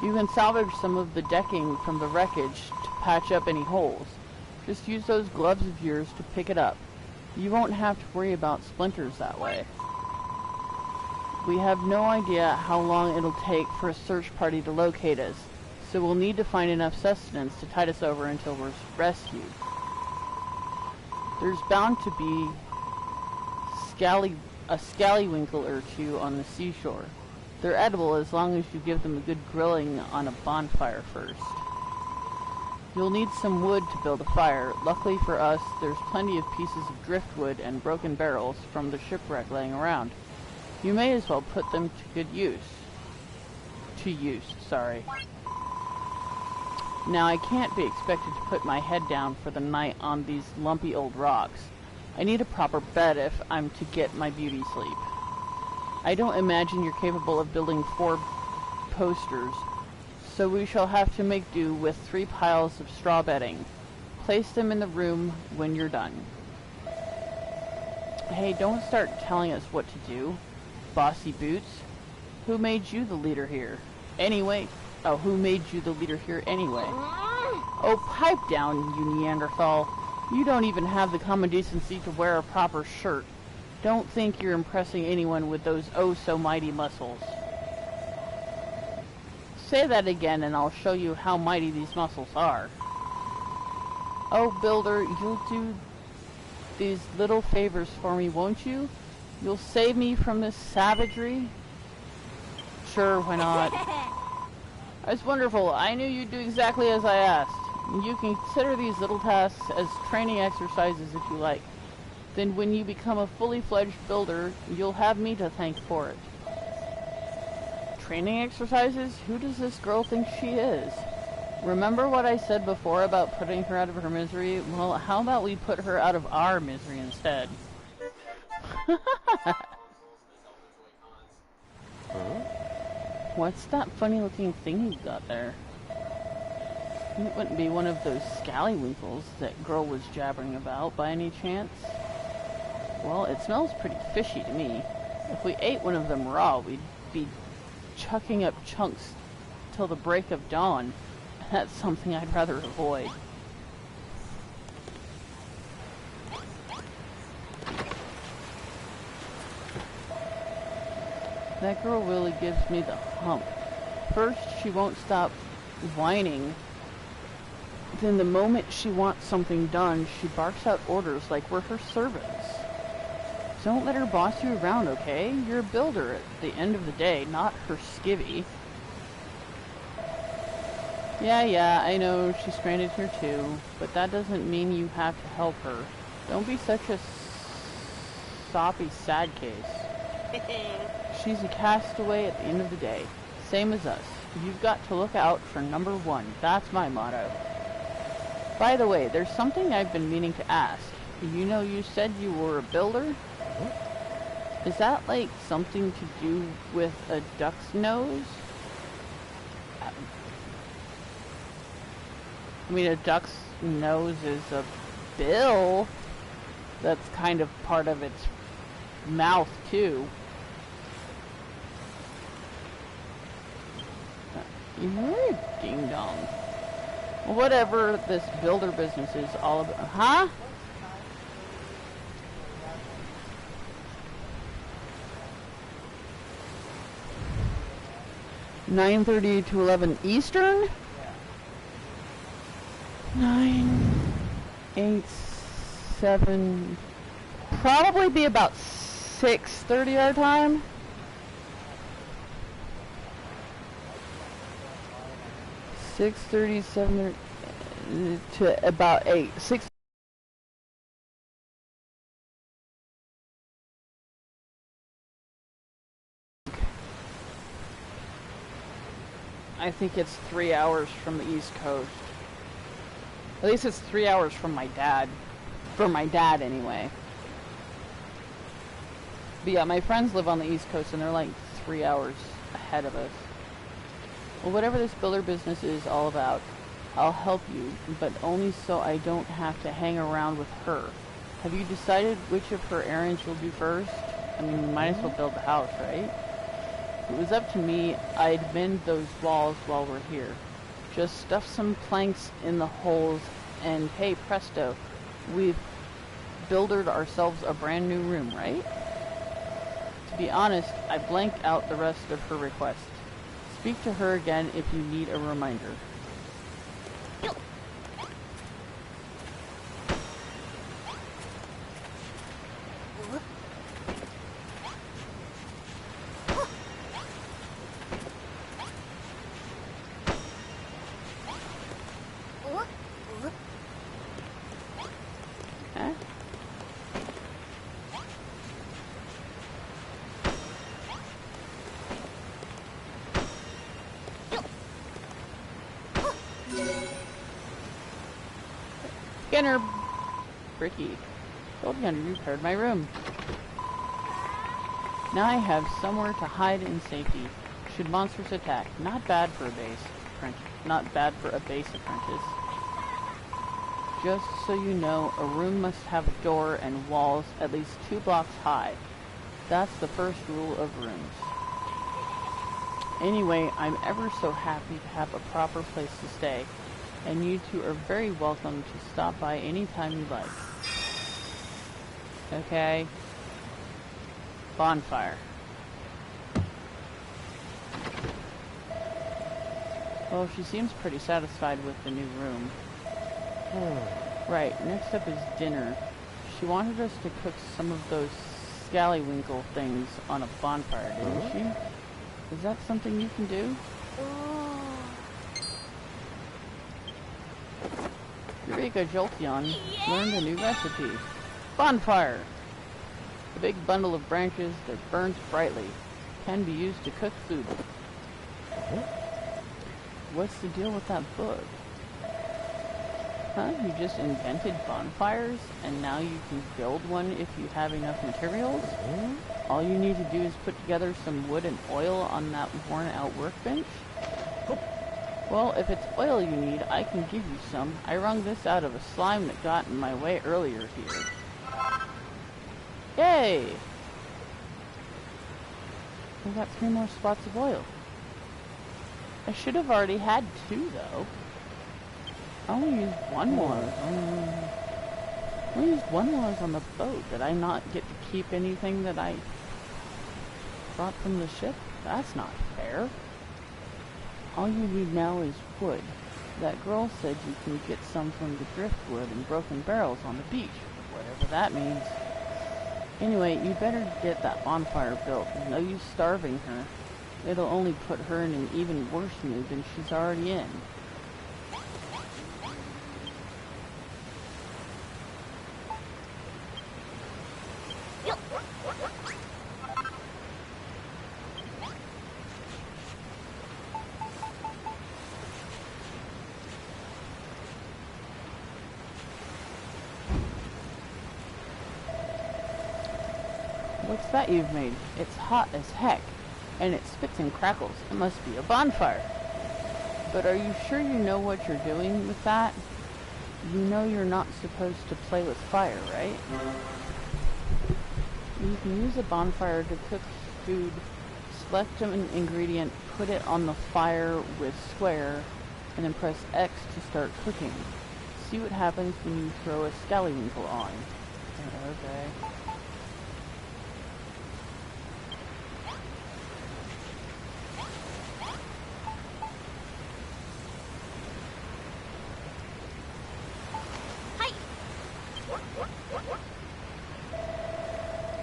You can salvage some of the decking from the wreckage to patch up any holes. Just use those gloves of yours to pick it up. You won't have to worry about splinters that way. We have no idea how long it'll take for a search party to locate us, so we'll need to find enough sustenance to tide us over until we're rescued. There's bound to be a scallywinkle or two on the seashore. They're edible as long as you give them a good grilling on a bonfire first. You'll need some wood to build a fire. Luckily for us, there's plenty of pieces of driftwood and broken barrels from the shipwreck laying around. You may as well put them to good use. Sorry. Now, I can't be expected to put my head down for the night on these lumpy old rocks. I need a proper bed if I'm to get my beauty sleep. I don't imagine you're capable of building 4 posters, so we shall have to make do with 3 piles of straw bedding. Place them in the room when you're done. Hey, don't start telling us what to do, Bossy Boots. Who made you the leader here? Who made you the leader here anyway? Oh, pipe down, you Neanderthal. You don't even have the common decency to wear a proper shirt. Don't think you're impressing anyone with those oh-so-mighty muscles. Say that again and I'll show you how mighty these muscles are. Oh, Builder, you'll do these little favors for me, won't you? You'll save me from this savagery? Sure, why not? That's wonderful. I knew you'd do exactly as I asked. You can consider these little tasks as training exercises if you like. Then when you become a fully fledged builder, you'll have me to thank for it. Training exercises? Who does this girl think she is? Remember what I said before about putting her out of her misery? Well, how about we put her out of our misery instead? What's that funny looking thing you've got there? It wouldn't be one of those scallywinkles that girl was jabbering about by any chance? Well, it smells pretty fishy to me. If we ate one of them raw, we'd be chucking up chunks till the break of dawn. That's something I'd rather avoid. That girl really gives me the hump. First, she won't stop whining. Then the moment she wants something done, she barks out orders like we're her servants. Don't let her boss you around, okay? You're a builder at the end of the day, not her skivvy. Yeah, I know she's stranded here too, but that doesn't mean you have to help her. Don't be such a soppy sad case. She's a castaway at the end of the day, same as us. You've got to look out for number 1. That's my motto. By the way, there's something I've been meaning to ask. You know, you said you were a builder? Is that like something to do with a duck's nose? I mean, a duck's nose is a bill. That's kind of part of its mouth, too. You're a ding-dong. Whatever this builder business is all about. Huh? (9:30 to 11 Eastern? 9, 8, 7... Probably be about 6:30 our time. Six 7 to about 8. 6. I think it's 3 hours from the East Coast. At least it's 3 hours from my dad. For my dad, anyway. But yeah, my friends live on the East Coast, and they're like 3 hours ahead of us. Well, whatever this builder business is all about, I'll help you, but only so I don't have to hang around with her. Have you decided which of her errands you'll do first? I mean, you might as well build the house, right? If it was up to me, I'd mend those walls while we're here. Just stuff some planks in the holes and hey presto, we've buildered ourselves a brand new room, right? To be honest, I blanked out the rest of her request. Speak to her again if you need a reminder. Skinner! Bricky. Jolty repaired my room. Now I have somewhere to hide in safety. Should monsters attack. Not bad for a base apprentice. Just so you know, a room must have a door and walls at least 2 blocks high. That's the first rule of rooms. Anyway, I'm ever so happy to have a proper place to stay. And you two are very welcome to stop by anytime you like. Okay. Bonfire. Well, she seems pretty satisfied with the new room. Right, next up is dinner. She wanted us to cook some of those scallywinkle things on a bonfire, didn't she? Is that something you can do? Eureka, Jolty learned a new recipe. Bonfire! A big bundle of branches that burns brightly. Can be used to cook food. What's the deal with that book? Huh? You just invented bonfires, and now you can build one if you have enough materials? All you need to do is put together some wood and oil on that worn-out workbench? Well, if it's oil you need, I can give you some. I wrung this out of a slime that got in my way earlier here. Yay! We got 3 more spots of oil. I should have already had 2, though. I only used 1 more. I only used 1 more on the boat. Did I not get to keep anything that I brought from the ship? That's not fair. All you need now is wood. That girl said you can get some from the driftwood and broken barrels on the beach, whatever that means. Anyway, you better get that bonfire built. No use starving her. It'll only put her in an even worse mood than she's already in. What's that you've made? It's hot as heck, and it spits and crackles. It must be a bonfire. But are you sure you know what you're doing with that? You know you're not supposed to play with fire, right? You can use a bonfire to cook food. Select an ingredient, put it on the fire with square, and then press X to start cooking. See what happens when you throw a scallywinkle on. Okay.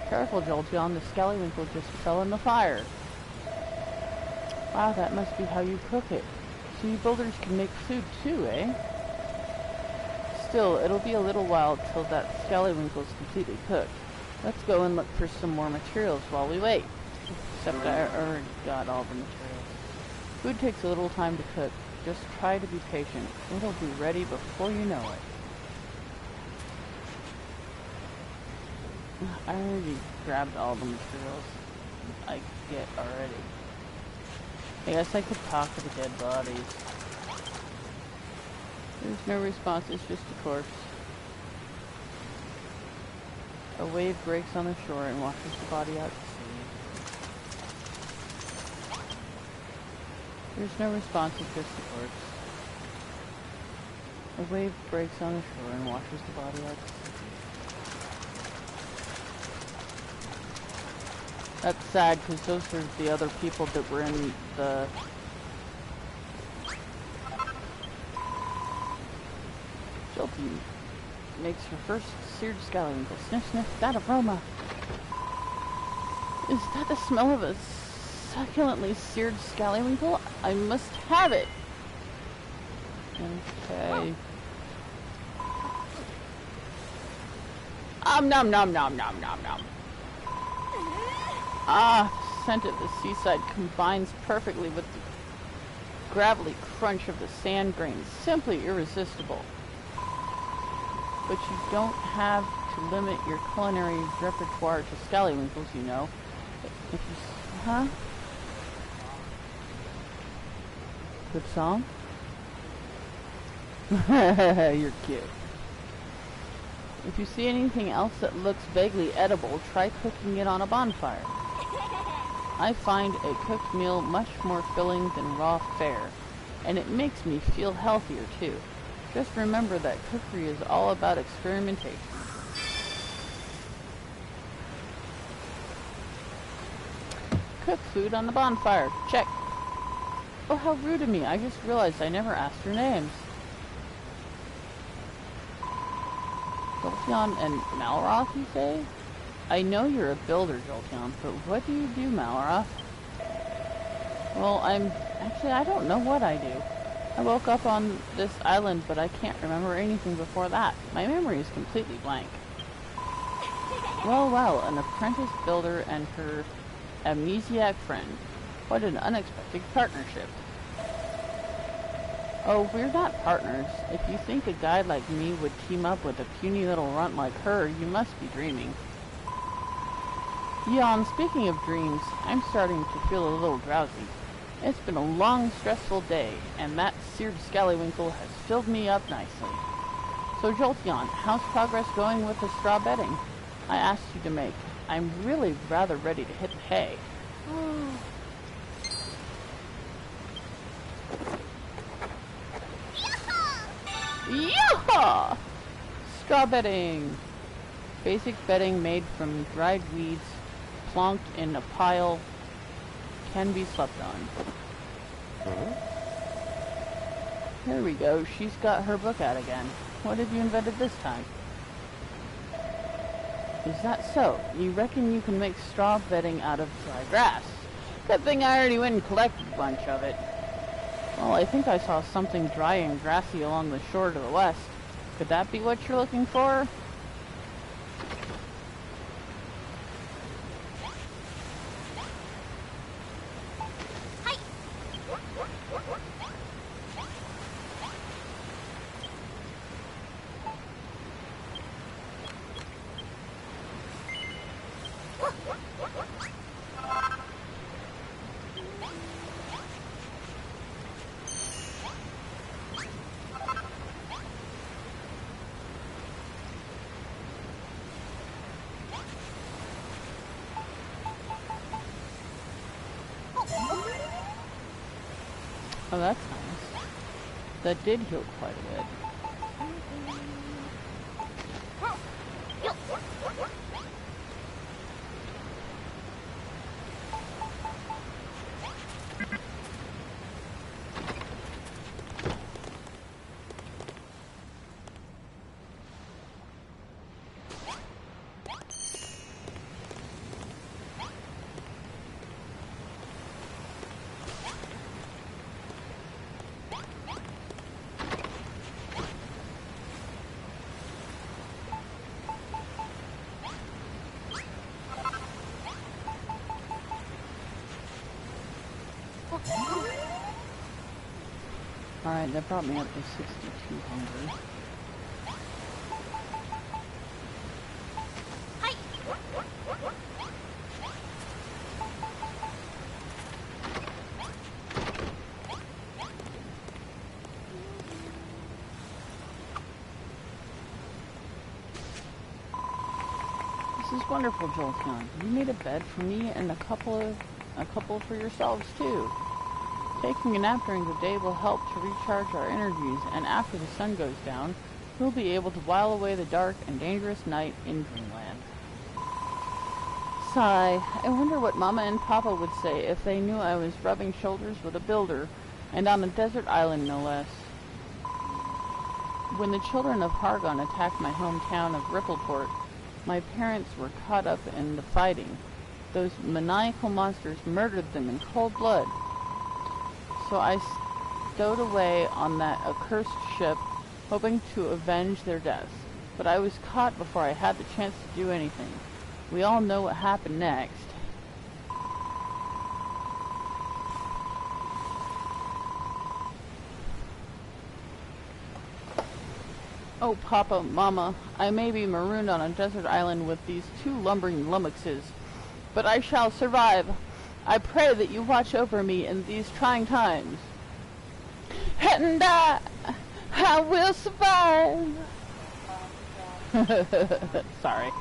Careful, Jolty, the scallywinkle just fell in the fire. Wow, that must be how you cook it. So you builders can make food too, eh? Still, it'll be a little while till that scallywinkle's completely cooked. Let's go and look for some more materials while we wait. Except I already got all the materials. Food takes a little time to cook. Just try to be patient. It'll be ready before you know it. I already grabbed all the materials I could get already. I guess I could talk to the dead bodies. There's no response, it's just a corpse. A wave breaks on the shore and washes the body out to sea. There's no response, it just works. A wave breaks on the shore and washes the body out. That's sad, because those are the other people that were in the... Jolty makes her first seared scallywinkle. Sniff, sniff, that aroma! Is that the smell of a succulently seared scallywinkle? I must have it! Okay. Nom nom nom nom nom nom. Ah, the scent of the seaside combines perfectly with the gravelly crunch of the sand grains. Simply irresistible. But you don't have to limit your culinary repertoire to scallywinkles, you know. If you... Huh? Good song? You're cute. If you see anything else that looks vaguely edible, try cooking it on a bonfire. I find a cooked meal much more filling than raw fare, and it makes me feel healthier too. Just remember that cookery is all about experimentation. Cook food on the bonfire. Check. Oh, how rude of me. I just realized I never asked her names. Jolteon and Malroth, you say? I know you're a builder, Jolteon, but what do you do, Malroth? Well, actually, I don't know what I do. I woke up on this island, but I can't remember anything before that. My memory is completely blank. Well, an apprentice builder and her amnesiac friend. What an unexpected partnership. Oh, we're not partners. If you think a guy like me would team up with a puny little runt like her, you must be dreaming. Yeah, and speaking of dreams, I'm starting to feel a little drowsy. It's been a long, stressful day, and that seared scallywinkle has filled me up nicely. So Jolteon, how's progress going with the straw bedding I asked you to make? I'm really rather ready to hit the hay. Yeehaw! Straw bedding. Basic bedding made from dried weeds, plonked in a pile, can be slept on. Here we go. She's got her book out again. What have you invented this time? Is that so? You reckon you can make straw bedding out of dry grass? Good thing I already went and collected a bunch of it. Well, I think I saw something dry and grassy along the shore to the west. Could that be what you're looking for? Hi. Oh, that's nice. That did heal quite a bit. Alright, that brought me up to 62 hunger. Hi. This is wonderful, Jolteon. You made a bed for me and a couple for yourselves too. Taking a nap during the day will help to recharge our energies, and after the sun goes down, we'll be able to while away the dark and dangerous night in Dreamland. Sigh. I wonder what Mama and Papa would say if they knew I was rubbing shoulders with a builder, and on a desert island no less. When the children of Hargon attacked my hometown of Rippleport, my parents were caught up in the fighting. Those maniacal monsters murdered them in cold blood. So I stowed away on that accursed ship, hoping to avenge their deaths. But I was caught before I had the chance to do anything. We all know what happened next. Oh, Papa, Mama, I may be marooned on a desert island with these two lumbering lummoxes, but I shall survive. I pray that you watch over me in these trying times. And I will survive. Sorry.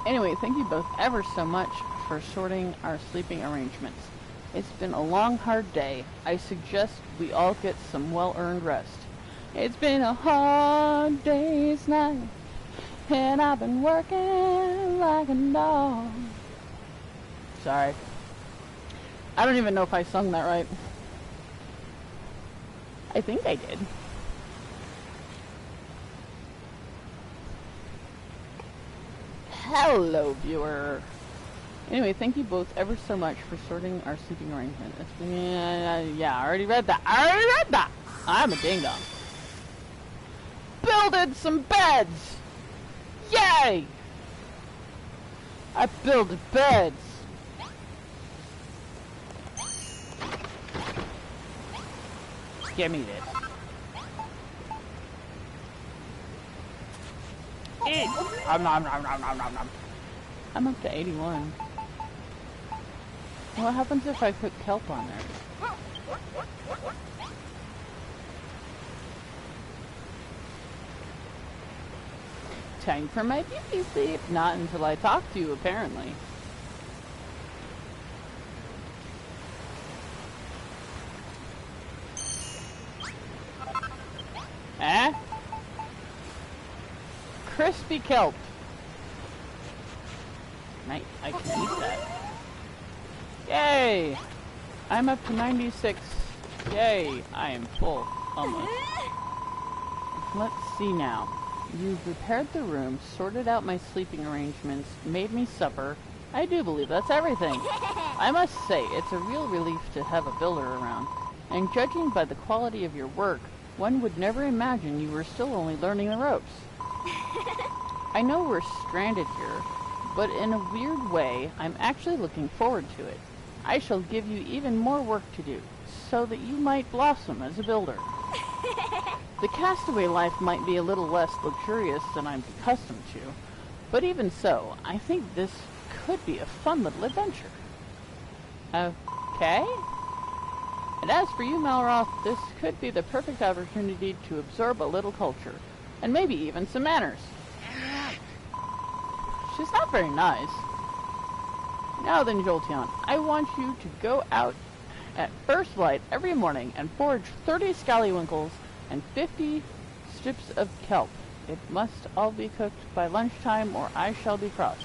Anyway, thank you both ever so much for sorting our sleeping arrangements. It's been a long, hard day. I suggest we all get some well-earned rest. It's been a hard day's night, and I've been working like a dog. Sorry. I don't even know if I sung that right. I think I did. Hello, viewer. Anyway, thank you both ever so much for sorting our sleeping arrangement. Yeah, I already read that. I'm a ding-dong. Builded some beds! Yay! I builded beds. Give me this. Eat! I'm up to 81. What happens if I put kelp on there? Time for my beauty sleep. Not until I talk to you, apparently. Eh? Crispy kelp. Nice. I can eat that. Yay! I'm up to 96. Yay! I am full. Almost. Let's see now. You've repaired the room, sorted out my sleeping arrangements, made me supper. I do believe that's everything. I must say, it's a real relief to have a builder around. And judging by the quality of your work, one would never imagine you were still only learning the ropes. I know we're stranded here, but in a weird way, I'm actually looking forward to it. I shall give you even more work to do, so that you might blossom as a builder. The castaway life might be a little less luxurious than I'm accustomed to, but even so, I think this could be a fun little adventure. Okay? And as for you, Malroth, this could be the perfect opportunity to absorb a little culture, and maybe even some manners. She's not very nice. Now then, Jolty, I want you to go out at first light every morning and forage 30 scallywinkles and 50 strips of kelp. It must all be cooked by lunchtime or I shall be cross.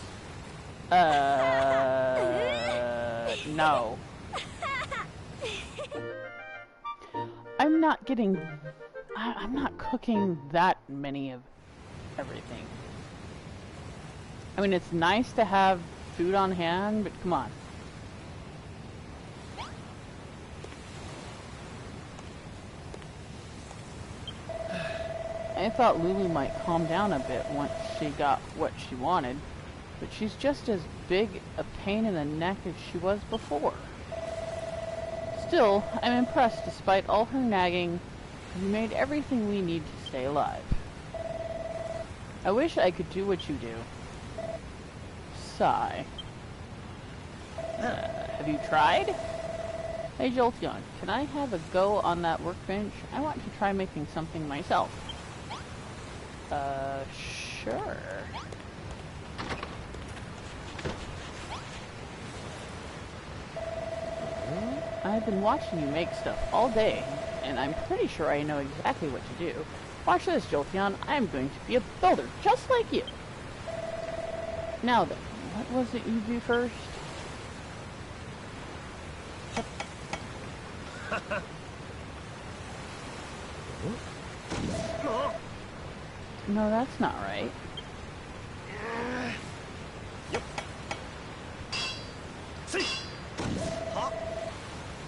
No. I'm not cooking that many of everything. I mean, it's nice to have food on hand, but come on. I thought Lulu might calm down a bit once she got what she wanted, but she's just as big a pain in the neck as she was before. Still, I'm impressed despite all her nagging. You made everything we need to stay alive. I wish I could do what you do. Sigh. Have you tried? Hey Jolty, can I have a go on that workbench? I want to try making something myself. Sure. I've been watching you make stuff all day, and I'm pretty sure I know exactly what to do. Watch this, Jolteon. I'm going to be a builder, just like you. Now then, what was it you do first? No, that's not right.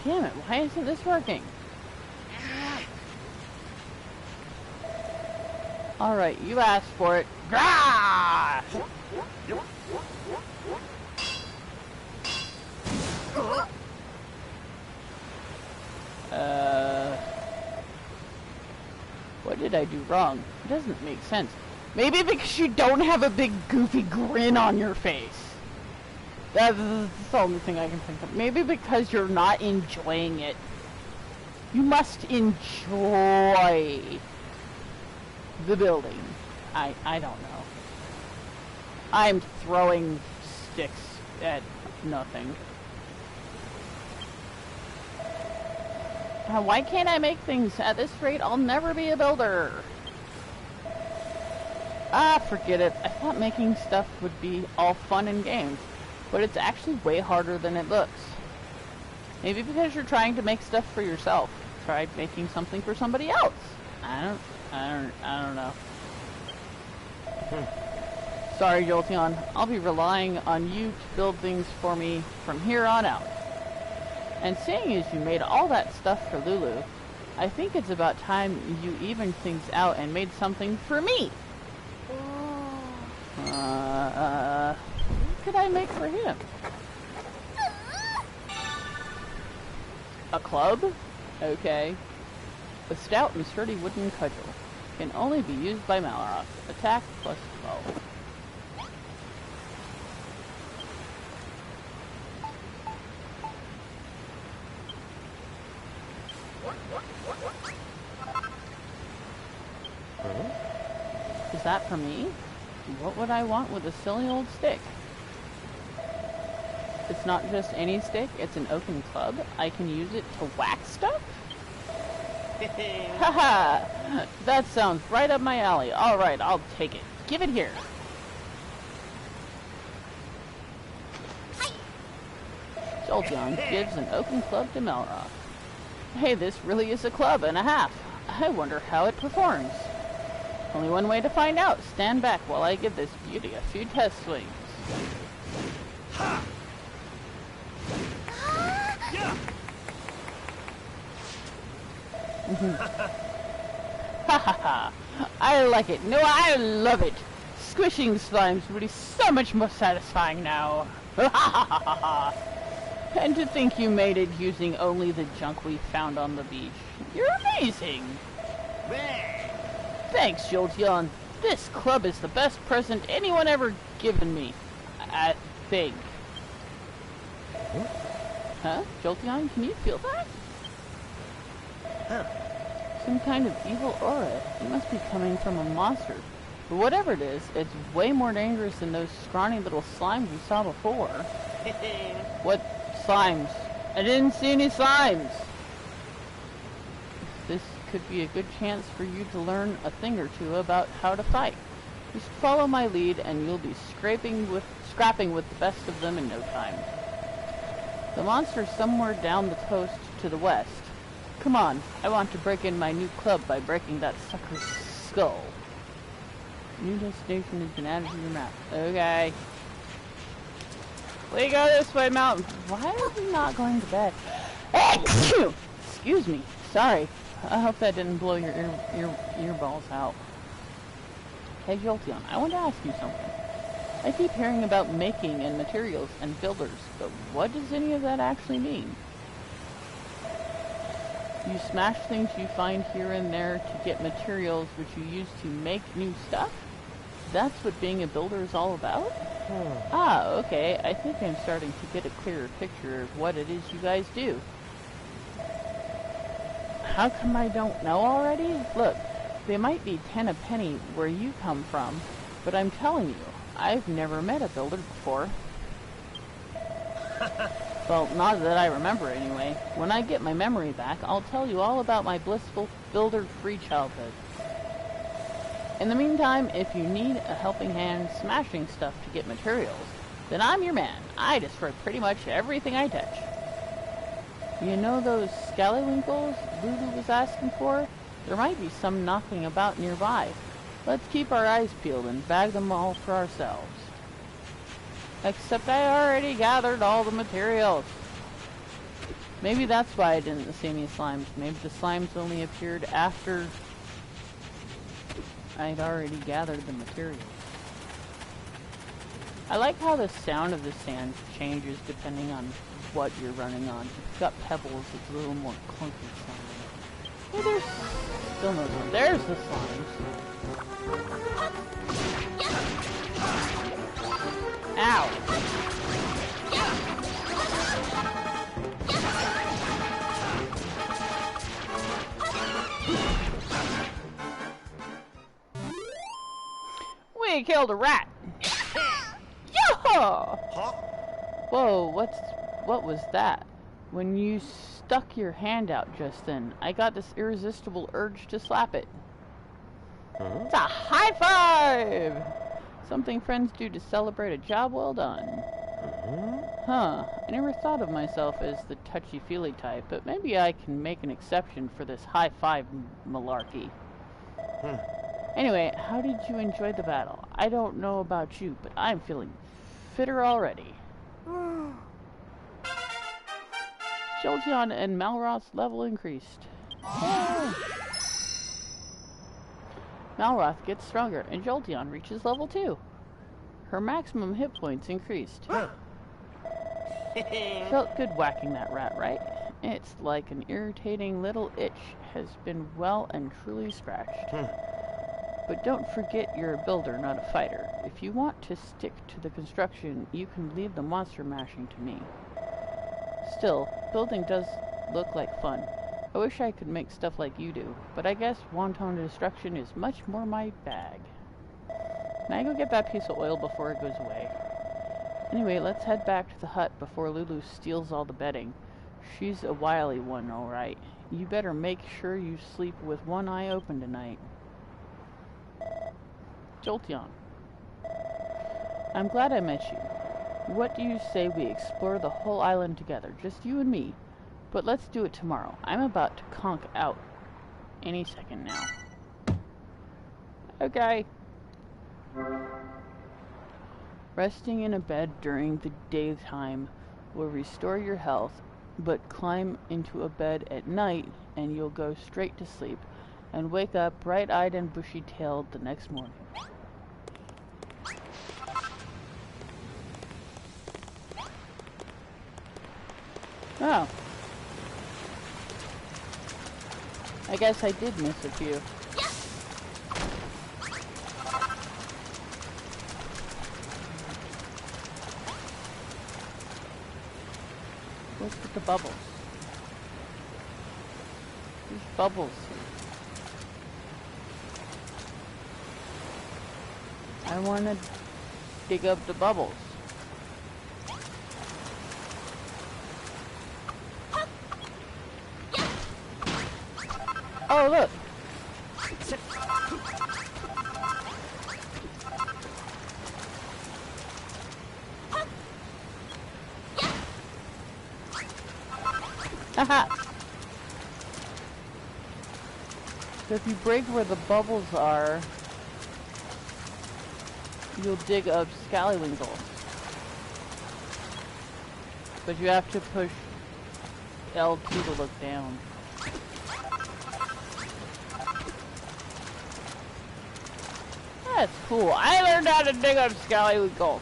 Damn it, why isn't this working? Alright, you asked for it. Grah! What did I do wrong? It doesn't make sense. Maybe because you don't have a big goofy grin on your face. That's the only thing I can think of. Maybe because you're not enjoying it. You must enjoy the building. I don't know. I'm throwing sticks at nothing. Why can't I make things? At this rate, I'll never be a builder. Ah, forget it. I thought making stuff would be all fun and games, but it's actually way harder than it looks. Maybe because you're trying to make stuff for yourself. Try making something for somebody else. I don't know. Sorry, Jolteon. I'll be relying on you to build things for me from here on out. And seeing as you made all that stuff for Lulu, I think it's about time you evened things out and made something for me. What could I make for him? A club? Okay. A stout and sturdy wooden cudgel. Can only be used by Malroth. Attack plus 12. Is that for me? What would I want with a silly old stick? It's not just any stick, it's an oaken club. I can use it to whack stuff? Haha! That sounds right up my alley. Alright, I'll take it. Give it here. Jolteon gives an oaken club to Malroth. Hey, this really is a club and a half. I wonder how it performs. Only one way to find out. Stand back while I give this beauty a few test swings. Ha! Yeah. Ha ha ha! I like it. No, I love it. Squishing slimes will be so much more satisfying now. Ha ha ha ha ha! And to think you made it using only the junk we found on the beach. You're amazing! Thanks, Jolteon. This club is the best present anyone ever given me. I think. Huh? Jolteon, can you feel that? Huh. Some kind of evil aura. It must be coming from a monster. But whatever it is, it's way more dangerous than those scrawny little slimes we saw before. What slimes? I didn't see any slimes! This could be a good chance for you to learn a thing or two about how to fight. Just follow my lead and you'll be scrapping with the best of them in no time. The monster's somewhere down the coast to the west. Come on, I want to break in my new club by breaking that sucker's skull. New destination has been added to your map. Okay. We go this way, mountain. Why are we not going to bed? Excuse me. Sorry. I hope that didn't blow your earballs out. Hey, Jolteon, I want to ask you something. I keep hearing about making and materials and builders, but what does any of that actually mean? You smash things you find here and there to get materials which you use to make new stuff? That's what being a builder is all about? Ah, okay. I think I'm starting to get a clearer picture of what it is you guys do. How come I don't know already? Look, they might be 10 a penny where you come from, but I'm telling you, I've never met a builder before. Well, not that I remember anyway. When I get my memory back, I'll tell you all about my blissful, builder-free childhood. In the meantime, if you need a helping hand smashing stuff to get materials, then I'm your man. I destroy pretty much everything I touch. You know those scallywinkles Lulu was asking for? There might be some knocking about nearby. Let's keep our eyes peeled and bag them all for ourselves. Except I already gathered all the materials. Maybe that's why I didn't see any slimes. Maybe the slimes only appeared after I'd already gathered the materials. I like how the sound of the sand changes depending on what you're running on. If you've got pebbles, it's a little more clunky sounding. Hey, there's still no one. There's the slimes. Ow! We killed a rat! Yo! Whoa, what was that? When you stuck your hand out just then, I got this irresistible urge to slap it. It's a high five! Something friends do to celebrate a job well done. Huh, I never thought of myself as the touchy-feely type, but maybe I can make an exception for this high five malarkey. Anyway, how did you enjoy the battle? I don't know about you, but I'm feeling fitter already. Jolty and Malroth's level increased. Oh. Malroth gets stronger, and Jolteon reaches level 2. Her maximum hit points increased. Felt good whacking that rat, right? It's like an irritating little itch has been well and truly scratched. But don't forget you're a builder, not a fighter. If you want to stick to the construction, you can leave the monster mashing to me. Still, building does look like fun. I wish I could make stuff like you do, but I guess wanton destruction is much more my bag. Can I go get that piece of oil before it goes away? Anyway, let's head back to the hut before Lulu steals all the bedding. She's a wily one, alright. You better make sure you sleep with one eye open tonight. Jolteon. I'm glad I met you. What do you say we explore the whole island together, just you and me? But let's do it tomorrow. I'm about to conk out any second now. Okay. Resting in a bed during the daytime will restore your health, but climb into a bed at night and you'll go straight to sleep and wake up bright-eyed and bushy-tailed the next morning. Oh. I guess I did miss a few. What's with the bubbles? There's bubbles here. I want to dig up the bubbles. Oh, look! Haha! So if you break where the bubbles are, you'll dig up scallywinkles. But you have to push L2 to look down. That's cool. I learned how to dig up scallywinkles.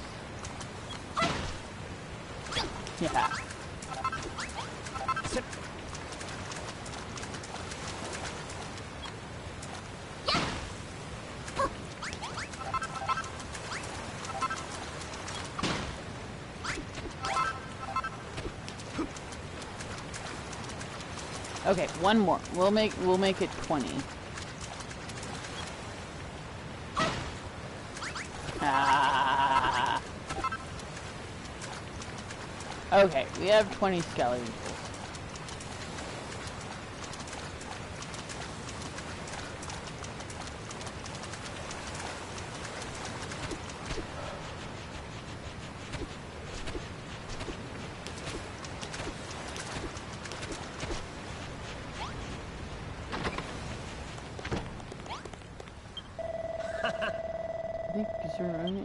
Yeah. Okay, one more. We'll make it 20. Ah. Okay, we have 20 skeletons. I think, is there any...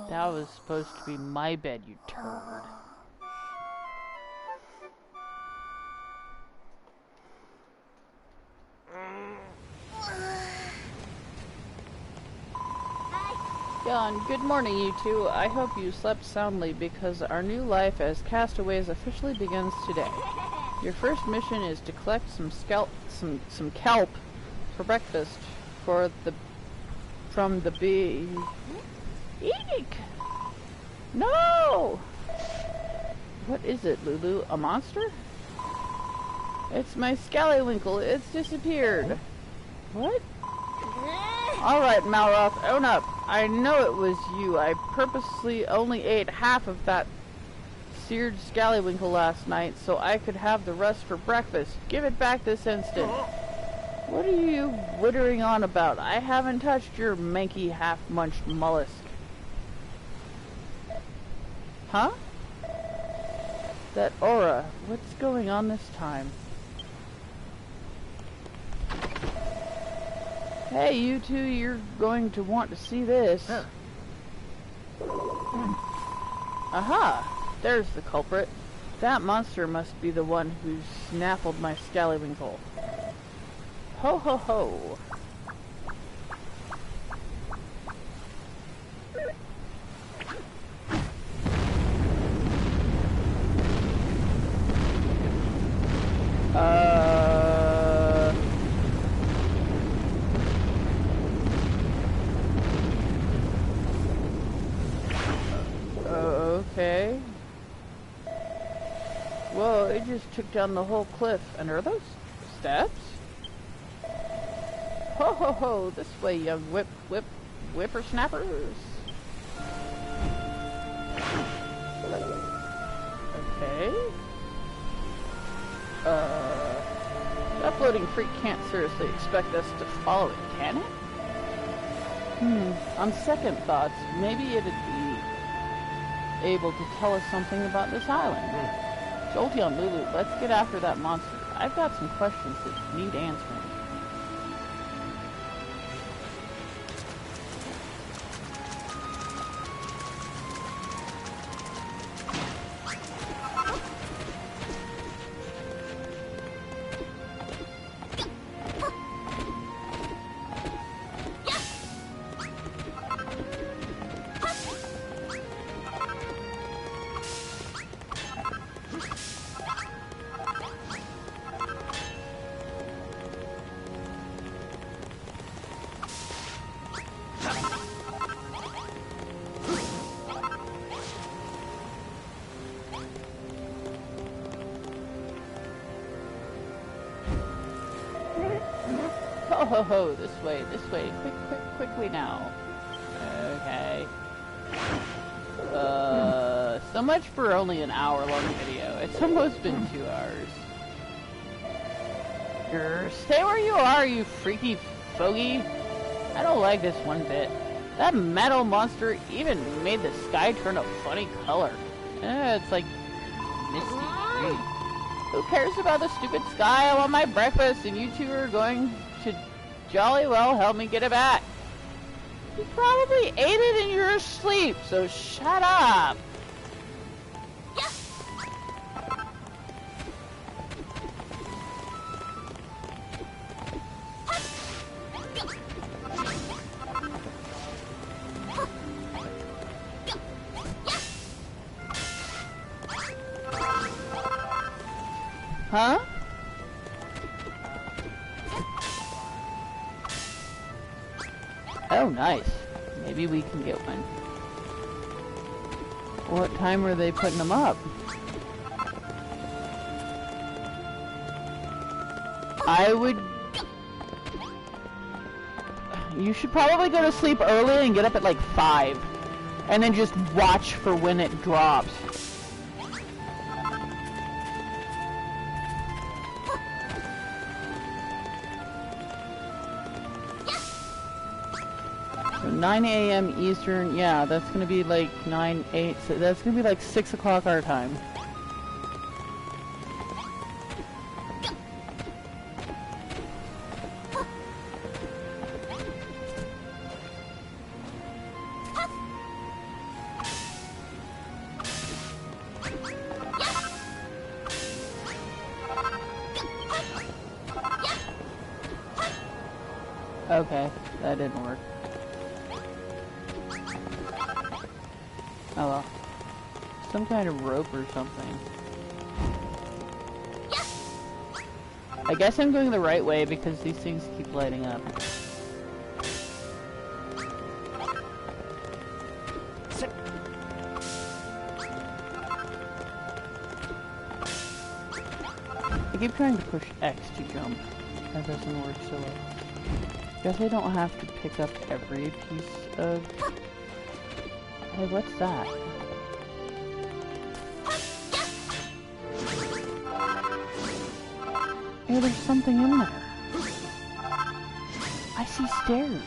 That was supposed to be my bed, you turd. Jan, good morning, you two. I hope you slept soundly because our new life as castaways officially begins today. Your first mission is to collect some kelp for breakfast from the bee. Eek! No! What is it, Lulu? A monster? It's my scallywinkle. It's disappeared. What? Alright, Malroth, own up. I know it was you. I purposely only ate half of that seared scallywinkle last night so I could have the rest for breakfast. Give it back this instant. What are you wittering on about? I haven't touched your manky half-munched mollusk. Huh? That aura. What's going on this time? Hey, you two, you're going to want to see this. Huh. Aha! There's the culprit. That monster must be the one who snaffled my scallywinkle. Ho ho ho! Okay. Whoa, it just took down the whole cliff. And are those steps? Ho ho ho, this way, young whippersnappers. Okay. That floating freak can't seriously expect us to follow it, can it? On second thoughts, maybe it'd be able to tell us something about this island. Jolty on Lulu, let's get after that monster. I've got some questions that need answering. Ho ho ho, this way, quickly now. Okay. So much for only an hour-long video. It's almost been 2 hours. Stay where you are, you freaky fogey. I don't like this one bit. That metal monster even made the sky turn a funny color. It's like misty green. Who cares about the stupid sky? I want my breakfast, and you two are going to jolly well help me get it back. You probably ate it and you're asleep, so shut up. Huh? Oh, nice. Maybe we can get one. What time were they putting them up? You should probably go to sleep early and get up at like 5. And then just watch for when it drops. So 9 a.m. Eastern, yeah, that's gonna be like 9, 8, so that's gonna be like 6 o'clock our time. Okay, that didn't work. Oh well. Some kind of rope or something. I guess I'm going the right way because these things keep lighting up. I keep trying to push X to jump. That doesn't work so well. Guess I don't have to pick up every piece of... Hey, what's that? Hey, there's something in there. I see stairs.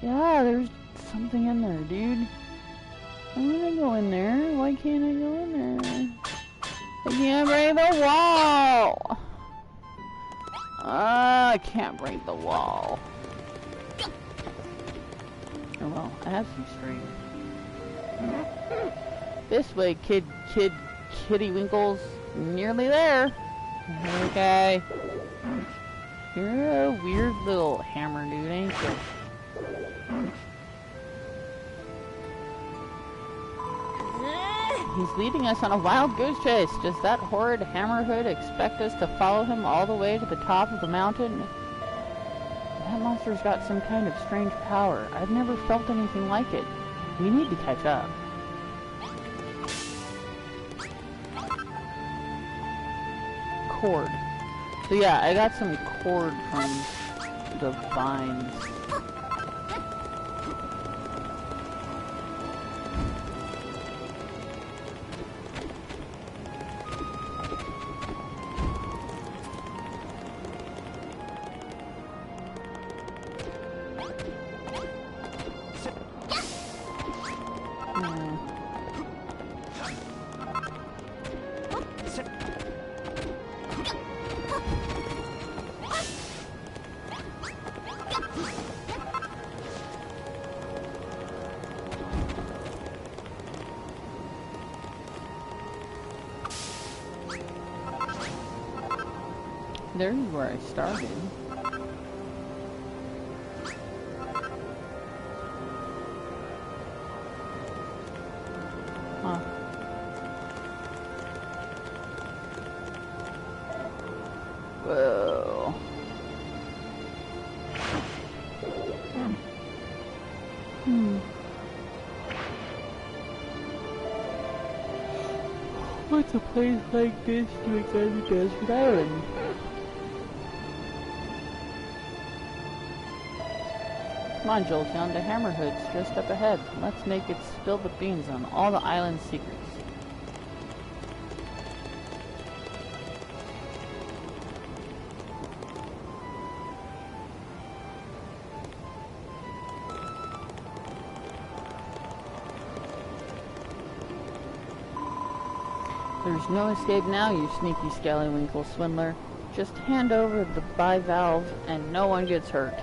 Yeah, there's something in there, dude. I wanna go in there. Why can't I go in there? I can't break the wall! I can't break the wall. Oh well, I have some string. This way, kitty winkles. Nearly there. Okay. You're a weird little hammer dude, ain't you? He's leading us on a wild goose chase. Does that horrid hammerhood expect us to follow him all the way to the top of the mountain? That monster's got some kind of strange power. I've never felt anything like it. We need to catch up. Cord. So yeah, I got some cord from the vines. There's where I started. Huh. Whoa. What's a place like this doing on the desert island? Come on, Jolty, on to Hammerhood's just up ahead. Let's make it spill the beans on all the island's secrets. There's no escape now, you sneaky scallywinkle swindler. Just hand over the bivalve and no one gets hurt.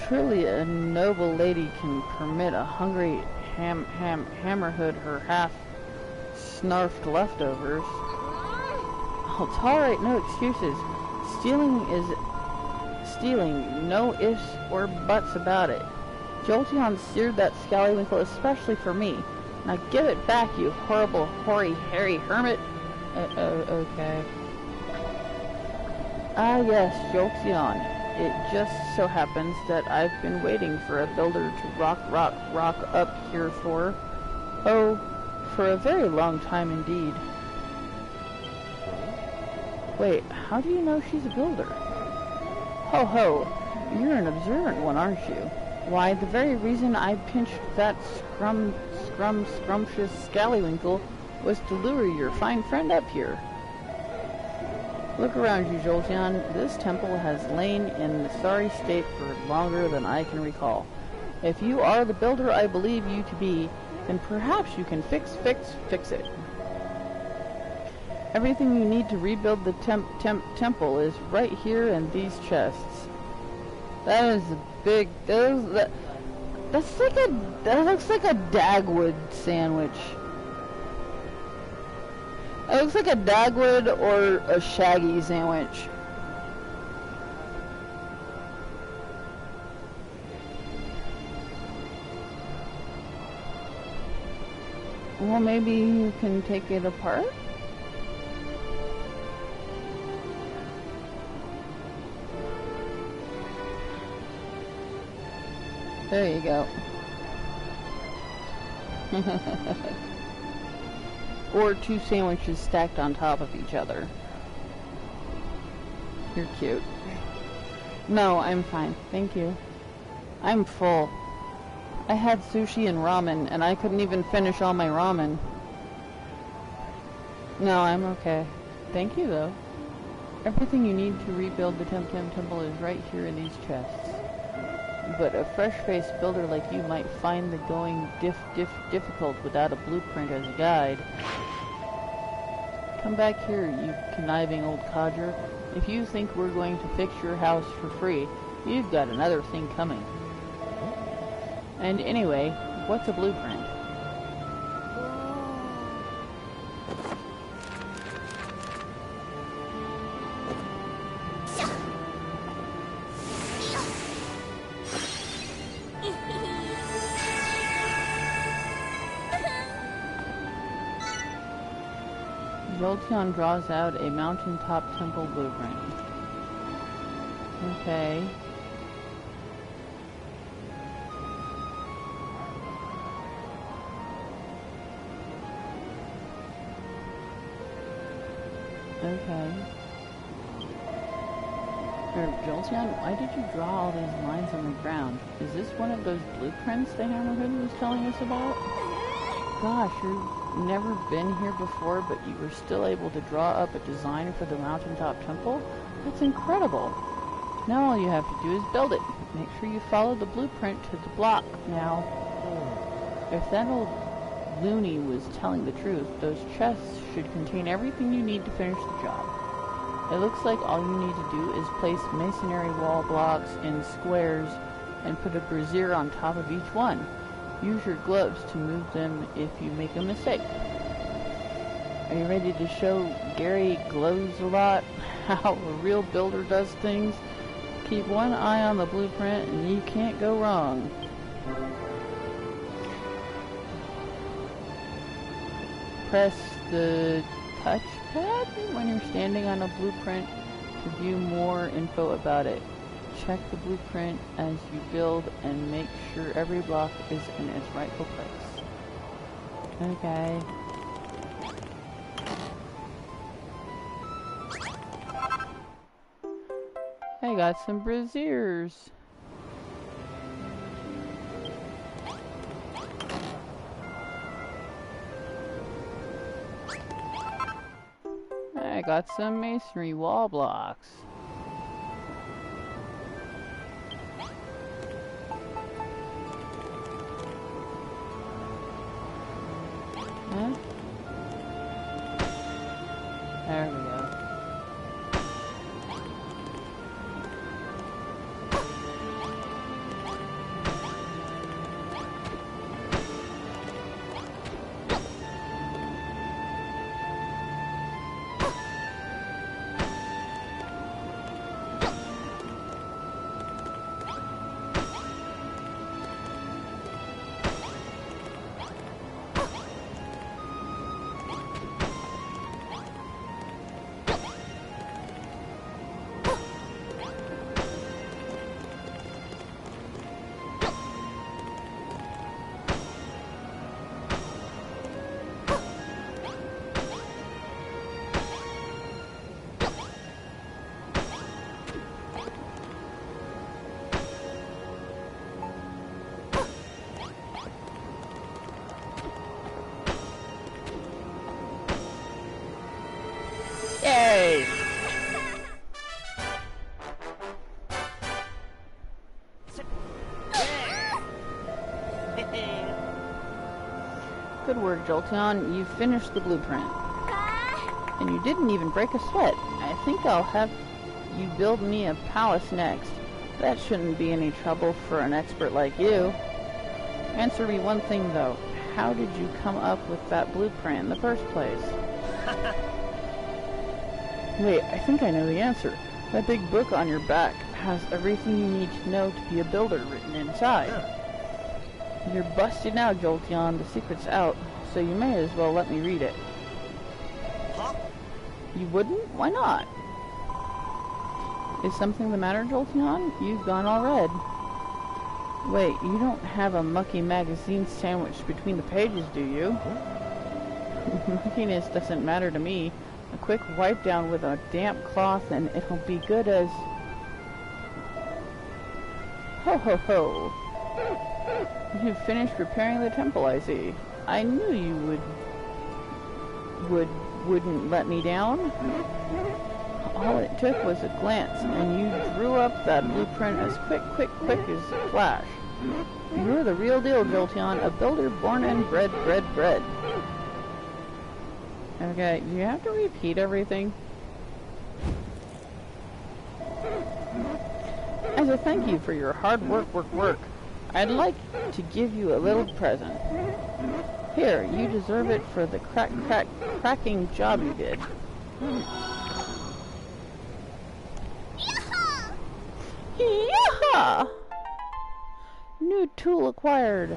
Surely a noble lady can permit a hungry hammerhood her half-snarfed leftovers. I'll tolerate no excuses. Stealing is stealing, no ifs or buts about it. Jolteon seared that scallywinkle especially for me. Now give it back, you horrible, hoary, hairy hermit. Okay. Ah yes, Jolteon. It just so happens that I've been waiting for a builder to rock up here for a very long time indeed. Wait, how do you know she's a builder? Ho ho, you're an observant one, aren't you? Why, the very reason I pinched that scrumptious scallywinkle was to lure your fine friend up here. Look around you, Jolteon. This temple has lain in the sorry state for longer than I can recall. If you are the builder I believe you to be, then perhaps you can fix it. Everything you need to rebuild the temple is right here in these chests. That is a big... that looks like a Dagwood sandwich. It looks like a Dagwood or a Shaggy sandwich. Well, maybe you can take it apart? There you go. Or two sandwiches stacked on top of each other. You're cute. No, I'm fine. Thank you. I'm full. I had sushi and ramen, and I couldn't even finish all my ramen. No, I'm okay. Thank you, though. Everything you need to rebuild the temple is right here in these chests. But a fresh-faced builder like you might find the going difficult without a blueprint as a guide. Come back here, you conniving old codger. If you think we're going to fix your house for free, you've got another thing coming. And anyway, what's a blueprint? Jolteon draws out a mountaintop temple blueprint. Okay. Okay. Jolteon, why did you draw all these lines on the ground? Is this one of those blueprints the Hammerhead was telling us about? Gosh, you've never been here before, but you were still able to draw up a design for the mountaintop temple? That's incredible. Now all you have to do is build it. Make sure you follow the blueprint to the block. Now, if that old loony was telling the truth, those chests should contain everything you need to finish the job. It looks like all you need to do is place masonry wall blocks in squares and put a brazier on top of each one. Use your gloves to move them if you make a mistake. Are you ready to show Gary Glows a lot how a real builder does things? Keep one eye on the blueprint and you can't go wrong. Press the touchpad when you're standing on a blueprint to view more info about it. Check the blueprint as you build and make sure every block is in its rightful place. Okay. I got some braziers. I got some masonry wall blocks. Huh? There we go. Good work, Jolteon. You finished the blueprint. And you didn't even break a sweat. I think I'll have you build me a palace next. That shouldn't be any trouble for an expert like you. Answer me one thing, though. How did you come up with that blueprint in the first place? Wait, I think I know the answer. That big book on your back has everything you need to know to be a builder written inside. You're busted now, Jolteon. The secret's out, so you may as well let me read it. Huh? You wouldn't? Why not? Is something the matter, Jolteon? You've gone all red. Wait, you don't have a mucky magazine sandwiched between the pages, do you? Muckiness doesn't matter to me. A quick wipe down with a damp cloth and it'll be good as... Ho ho ho! You've finished repairing the temple, I see. I knew you wouldn't let me down. All it took was a glance, and you drew up that blueprint as quick as a flash. You're the real deal, Jolteon, a builder born and bred. Okay, do you have to repeat everything? As a thank you for your hard work, I'd like to give you a little present. Here, you deserve it for the cracking job you did. Yeehaw! New tool acquired.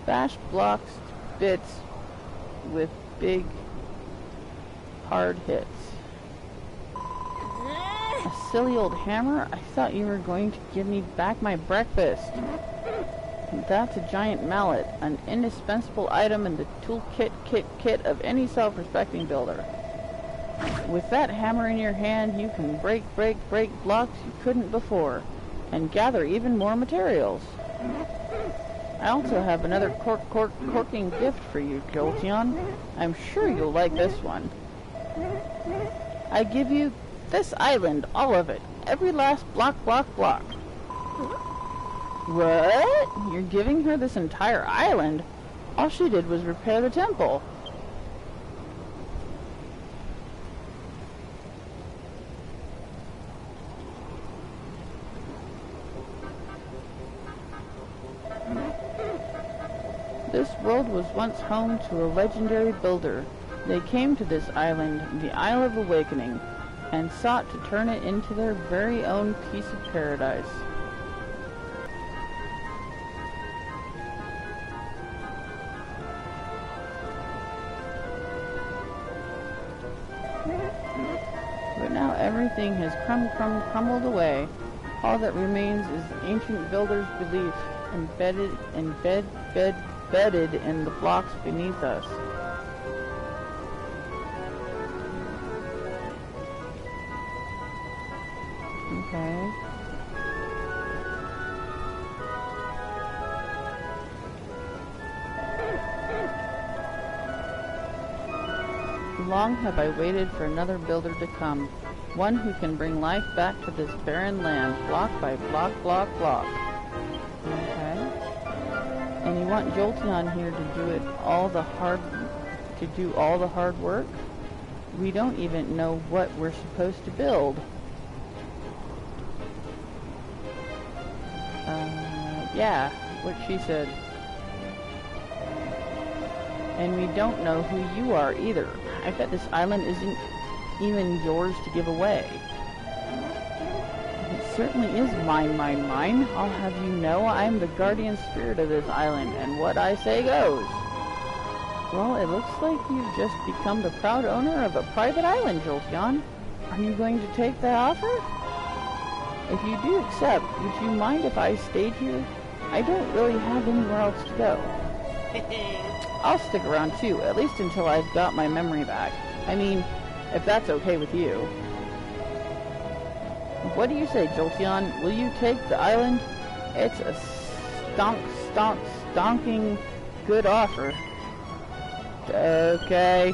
Bash blocks bits with big hard hits. A silly old hammer? I thought you were going to give me back my breakfast. That's a giant mallet, an indispensable item in the toolkit of any self-respecting builder. With that hammer in your hand, you can break blocks you couldn't before, and gather even more materials. I also have another corking gift for you, Jolteon. I'm sure you'll like this one. I give you this island, all of it. Every last block. What? You're giving her this entire island? All she did was repair the temple. This world was once home to a legendary builder. They came to this island, the Isle of Awakening, and sought to turn it into their very own piece of paradise. But now everything has crumbled away. All that remains is the ancient builder's belief, embedded in the blocks beneath us. Okay. Long have I waited for another builder to come, one who can bring life back to this barren land, block by block. Okay. And you want Jolteon here to do all the hard work? We don't even know what we're supposed to build. Yeah, what she said. And we don't know who you are either. I bet this island isn't even yours to give away. It certainly is mine. I'll have you know I'm the guardian spirit of this island, and what I say goes. Well, it looks like you've just become the proud owner of a private island, Jolteon. Are you going to take that offer? If you do accept, would you mind if I stayed here? I don't really have anywhere else to go. I'll stick around too, at least until I've got my memory back. I mean, if that's okay with you. What do you say, Jolteon? Will you take the island? It's a stonking good offer. Okay.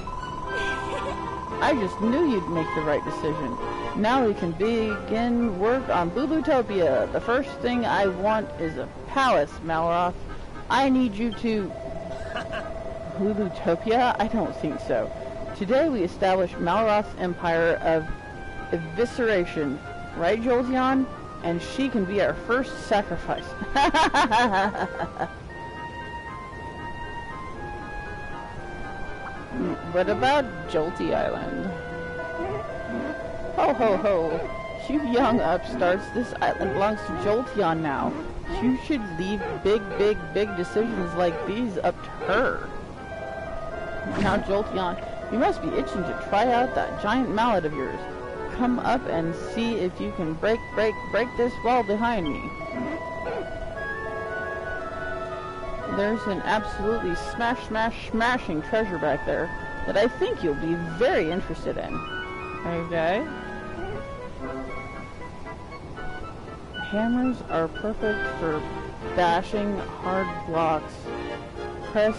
I just knew you'd make the right decision. Now we can begin work on Boo-Bootopia. The first thing I want is a palace, Malroth. I need you to... Lulutopia? I don't think so. Today we establish Malroth's empire of evisceration. Right, Jolteon? And she can be our first sacrifice. What about Jolty Island? Ho ho ho! You young upstarts, this island belongs to Jolteon now. You should leave big decisions like these up to her. Now Jolteon, you must be itching to try out that giant mallet of yours. Come up and see if you can break this wall behind me. There's an absolutely smashing treasure back there that I think you'll be very interested in. Okay. Hammers are perfect for bashing hard blocks. Press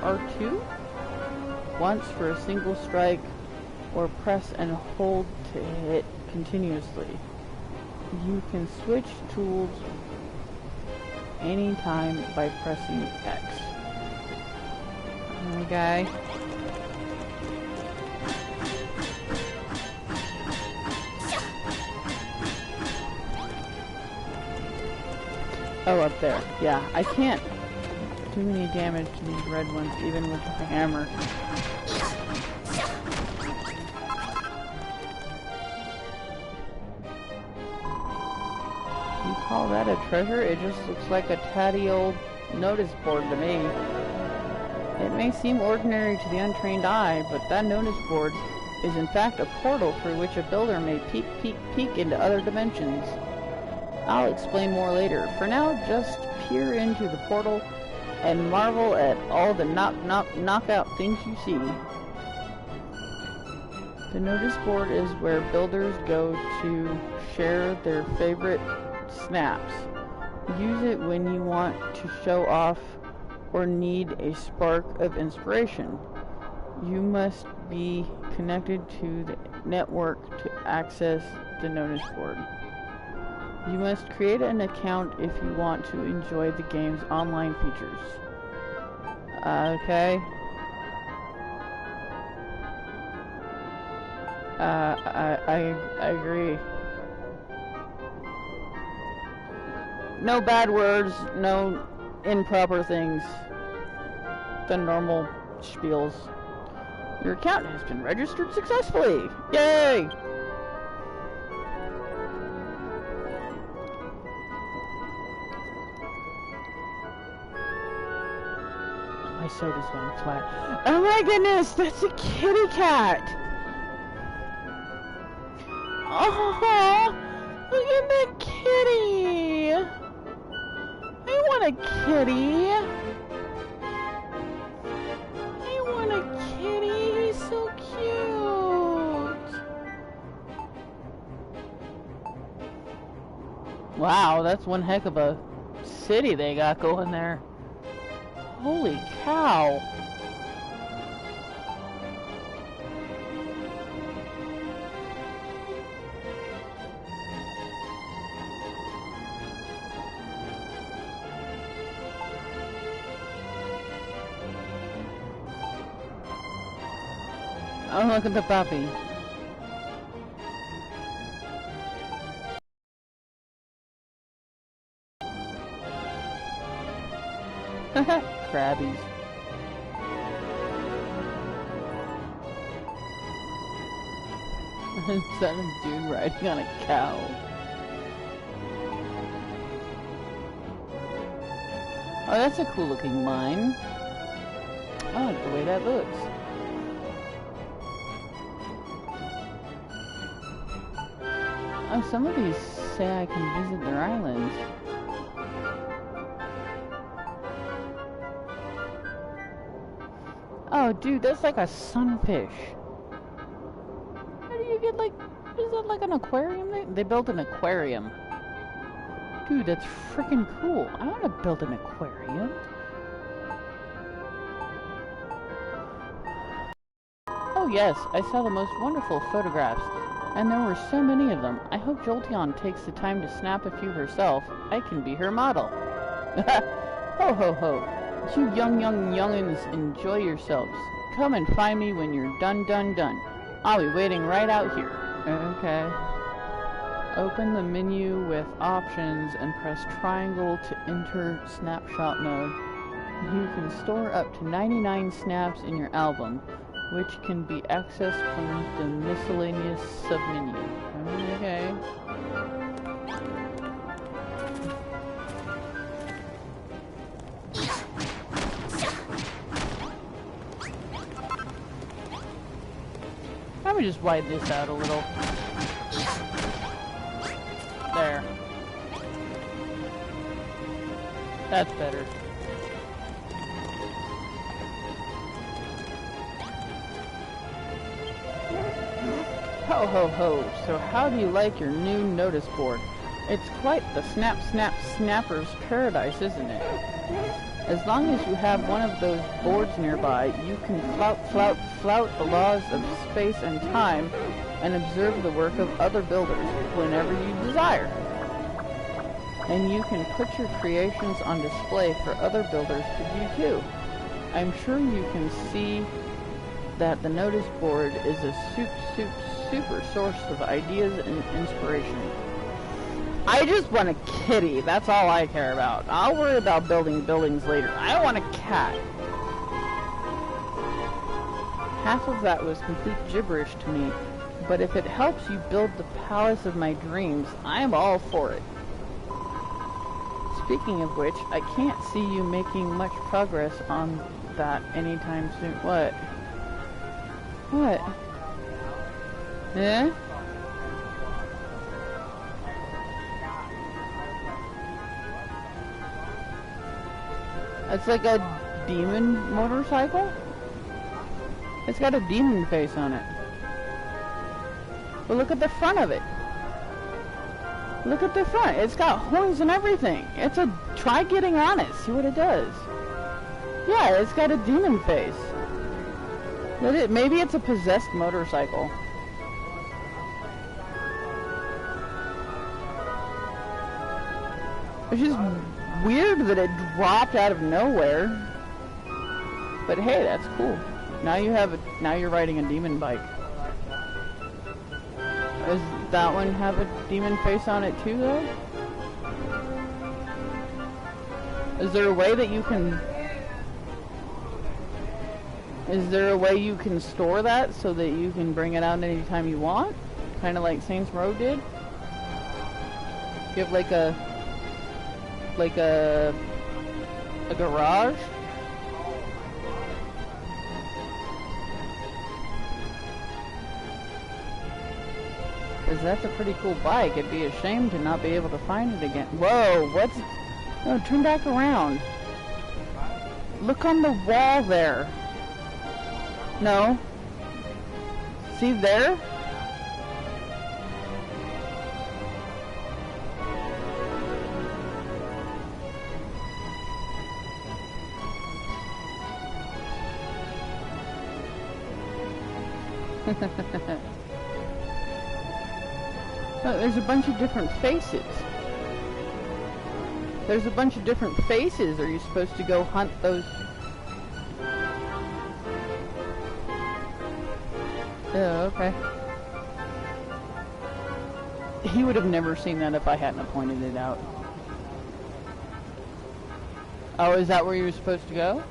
R2 once for a single strike, or press and hold to hit continuously. You can switch tools anytime by pressing X. Okay. Oh, up there. Yeah, I can't do any damage to these red ones, even with the hammer. You call that a treasure? It just looks like a tatty old notice board to me. It may seem ordinary to the untrained eye, but that notice board is in fact a portal through which a builder may peek into other dimensions. I'll explain more later. For now, just peer into the portal and marvel at all the knockout things you see. The notice board is where builders go to share their favorite snaps. Use it when you want to show off or need a spark of inspiration. You must be connected to the network to access the notice board. You must create an account if you want to enjoy the game's online features. Okay. I agree. No bad words, no improper things. The normal spiels. Your account has been registered successfully! Yay! My soda's going flat. Oh my goodness, that's a kitty cat! Oh, look at that kitty! I want a kitty! I want a kitty! He's so cute! Wow, that's one heck of a city they got going there. Holy cow! Oh, look at the puppy. Crabbies. Is that a dude riding on a cow? Oh, that's a cool looking mine. I like the way that looks. Oh, some of these say I can visit their islands. Oh, dude, that's like a sunfish. How do you get, like, is that like an aquarium? They built an aquarium. Dude, that's freaking cool. I want to build an aquarium. Oh yes, I saw the most wonderful photographs, and there were so many of them. I hope Jolteon takes the time to snap a few herself. I can be her model. Ho ho ho. You youngins, enjoy yourselves. Come and find me when you're done. I'll be waiting right out here. Okay. Open the menu with options and press triangle to enter snapshot mode. You can store up to 99 snaps in your album, which can be accessed from the miscellaneous submenu. Okay. Let me just widen this out a little. There. That's better. Ho ho ho, so how do you like your new notice board? It's quite the snapper's paradise, isn't it? As long as you have one of those boards nearby, you can flout the laws of space and time and observe the work of other builders whenever you desire. And you can put your creations on display for other builders to view too. I'm sure you can see that the notice board is a super source of ideas and inspiration. I just want a kitty. That's all I care about. I'll worry about building buildings later. I want a cat. Half of that was complete gibberish to me, but if it helps you build the palace of my dreams, I'm all for it. Speaking of which, I can't see you making much progress on that anytime soon. What? What? Eh? It's like a demon motorcycle? It's got a demon face on it. But look at the front of it. Look at the front. It's got horns and everything. It's a... Try getting on it. See what it does. Yeah, it's got a demon face. Maybe it's a possessed motorcycle. It's just weird that it dropped out of nowhere. But hey, that's cool. Now you're riding a demon bike. Does that one have a demon face on it too, though? Is there a way that you can... Is there a way you can store that so that you can bring it out anytime you want? Kind of like Saints Row did? You have like a garage? Because that's a pretty cool bike. It'd be a shame to not be able to find it again. Whoa, what's... No, turn back around. Look on the wall there. No. See there? Oh, there's a bunch of different faces. There's a bunch of different faces. Are you supposed to go hunt those? Oh, okay. He would have never seen that if I hadn't pointed it out. Oh, is that where you were supposed to go?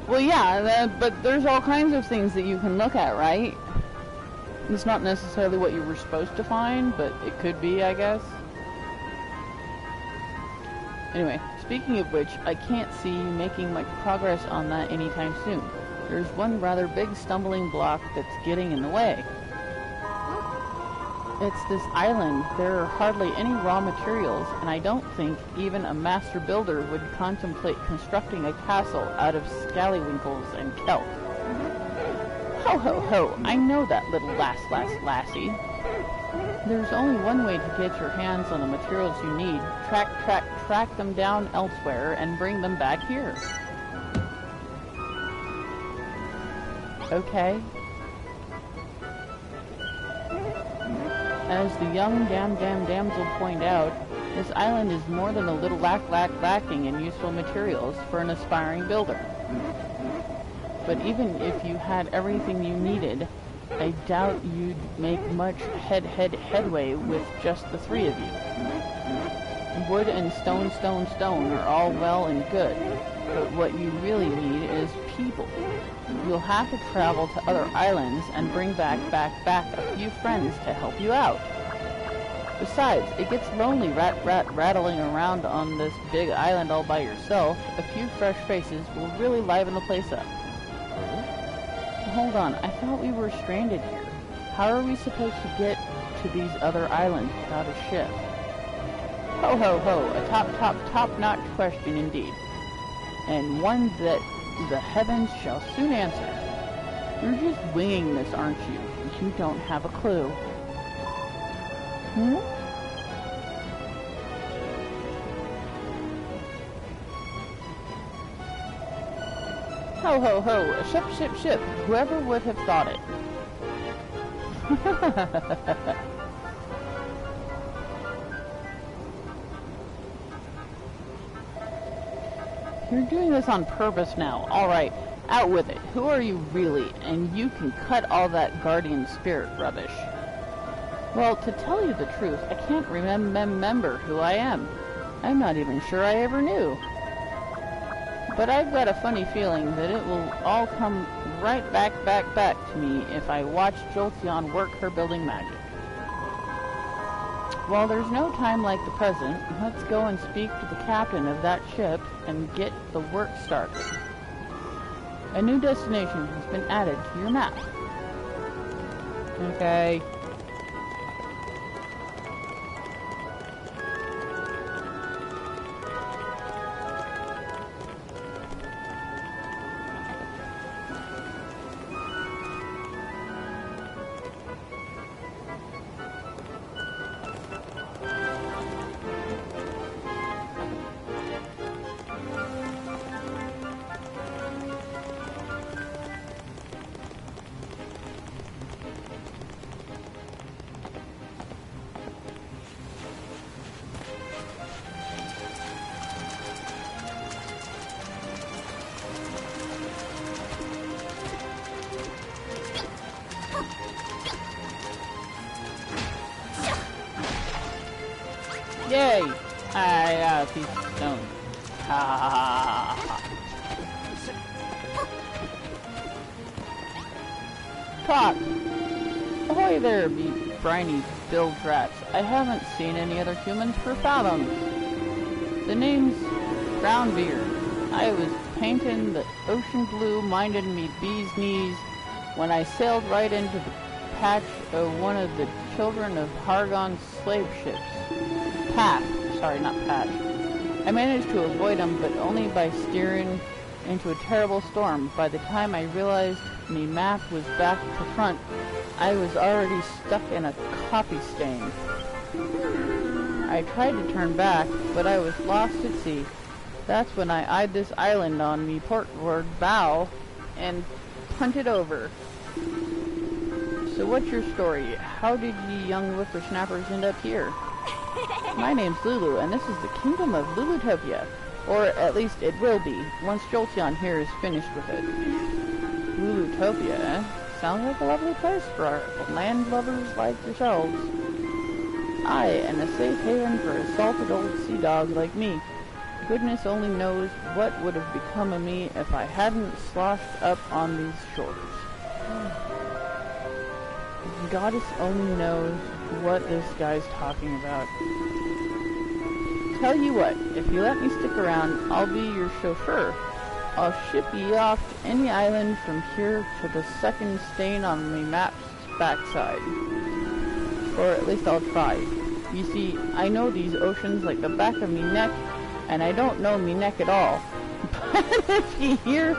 Well, yeah, but there's all kinds of things that you can look at, right? It's not necessarily what you were supposed to find, but it could be, I guess. Anyway, speaking of which, I can't see you making much progress on that anytime soon. There's one rather big stumbling block that's getting in the way. It's this island. There are hardly any raw materials, and I don't think even a master builder would contemplate constructing a castle out of scallywinkles and kelp. Ho ho ho, I know that little lassie. There's only one way to get your hands on the materials you need. Track them down elsewhere and bring them back here. Okay. As the young damsel pointed out, This island is more than a little lacking in useful materials for an aspiring builder. But even if you had everything you needed, I doubt you'd make much headway with just the three of you. Wood and stone are all well and good, but what you really need is people. You'll have to travel to other islands and bring back a few friends to help you out. Besides, it gets lonely rattling around on this big island all by yourself. A few fresh faces will really liven the place up. Hold on, I thought we were stranded here. How are we supposed to get to these other islands without a ship? Ho ho ho, a top-notch question indeed. And one that the heavens shall soon answer. You're just winging this, aren't you? You don't have a clue. Hmm? Ho ho ho, a ship. Whoever would have thought it? You're doing this on purpose now. Alright, out with it. Who are you really? And you can cut all that guardian spirit rubbish. Well, to tell you the truth, I can't remember who I am. I'm not even sure I ever knew. But I've got a funny feeling that it will all come right back to me if I watch Jolty work her building magic. Well, there's no time like the present. Let's go and speak to the captain of that ship and get the work started. A new destination has been added to your map. Okay. Yay! I got a piece of stone. Ha ha ha ha ha. Talk! Ahoy there, briny bilge rats. I haven't seen any other humans for fathoms. The name's Brownbeard. I was painting the ocean blue, minded me bee's knees, when I sailed right into the patch of one of the children of Hargon's slave ships. Path. Sorry, not patch. I managed to avoid him, but only by steering into a terrible storm. By the time I realized me map was back to front, I was already stuck in a coffee stain. I tried to turn back, but I was lost at sea. That's when I eyed this island on me portward bow and punted over. So what's your story? How did ye young whippersnappers end up here? My name's Lulu, and this is the kingdom of Lulutopia. Or at least it will be, once Jolty here is finished with it. Lulutopia, eh? Sounds like a lovely place for our land lovers like yourselves. Aye, and a safe haven for a salted old sea dog like me. Goodness only knows what would have become of me if I hadn't sloshed up on these shores. Goddess only knows what this guy's talking about. Tell you what, if you let me stick around, I'll be your chauffeur. I'll ship ye off to any island from here to the second stain on me map's backside. Or at least I'll try. You see, I know these oceans like the back of me neck, and I don't know me neck at all. But if ye hear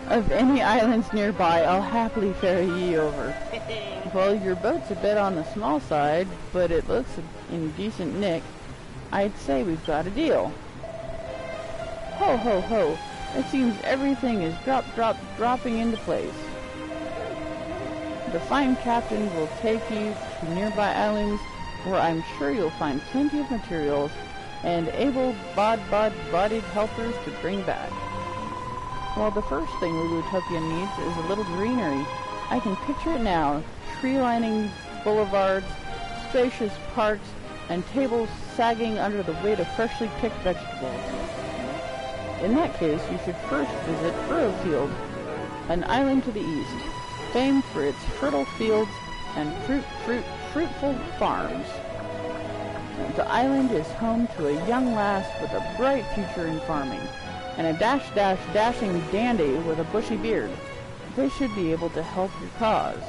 of any islands nearby, I'll happily ferry ye over. Well, your boat's a bit on the small side, but it looks in decent nick. I'd say we've got a deal. Ho ho ho, it seems everything is dropping into place. The fine captain will take you to nearby islands where I'm sure you'll find plenty of materials and able-bodied helpers to bring back. Well, the first thing Lulutopia needs is a little greenery. I can picture it now. Tree-lining boulevards, spacious parks, and tables sagging under the weight of freshly picked vegetables. In that case, you should first visit Furrowfield, an island to the east, famed for its fertile fields and fruitful farms. The island is home to a young lass with a bright future in farming, and a dashing dandy with a bushy beard. They should be able to help your cause.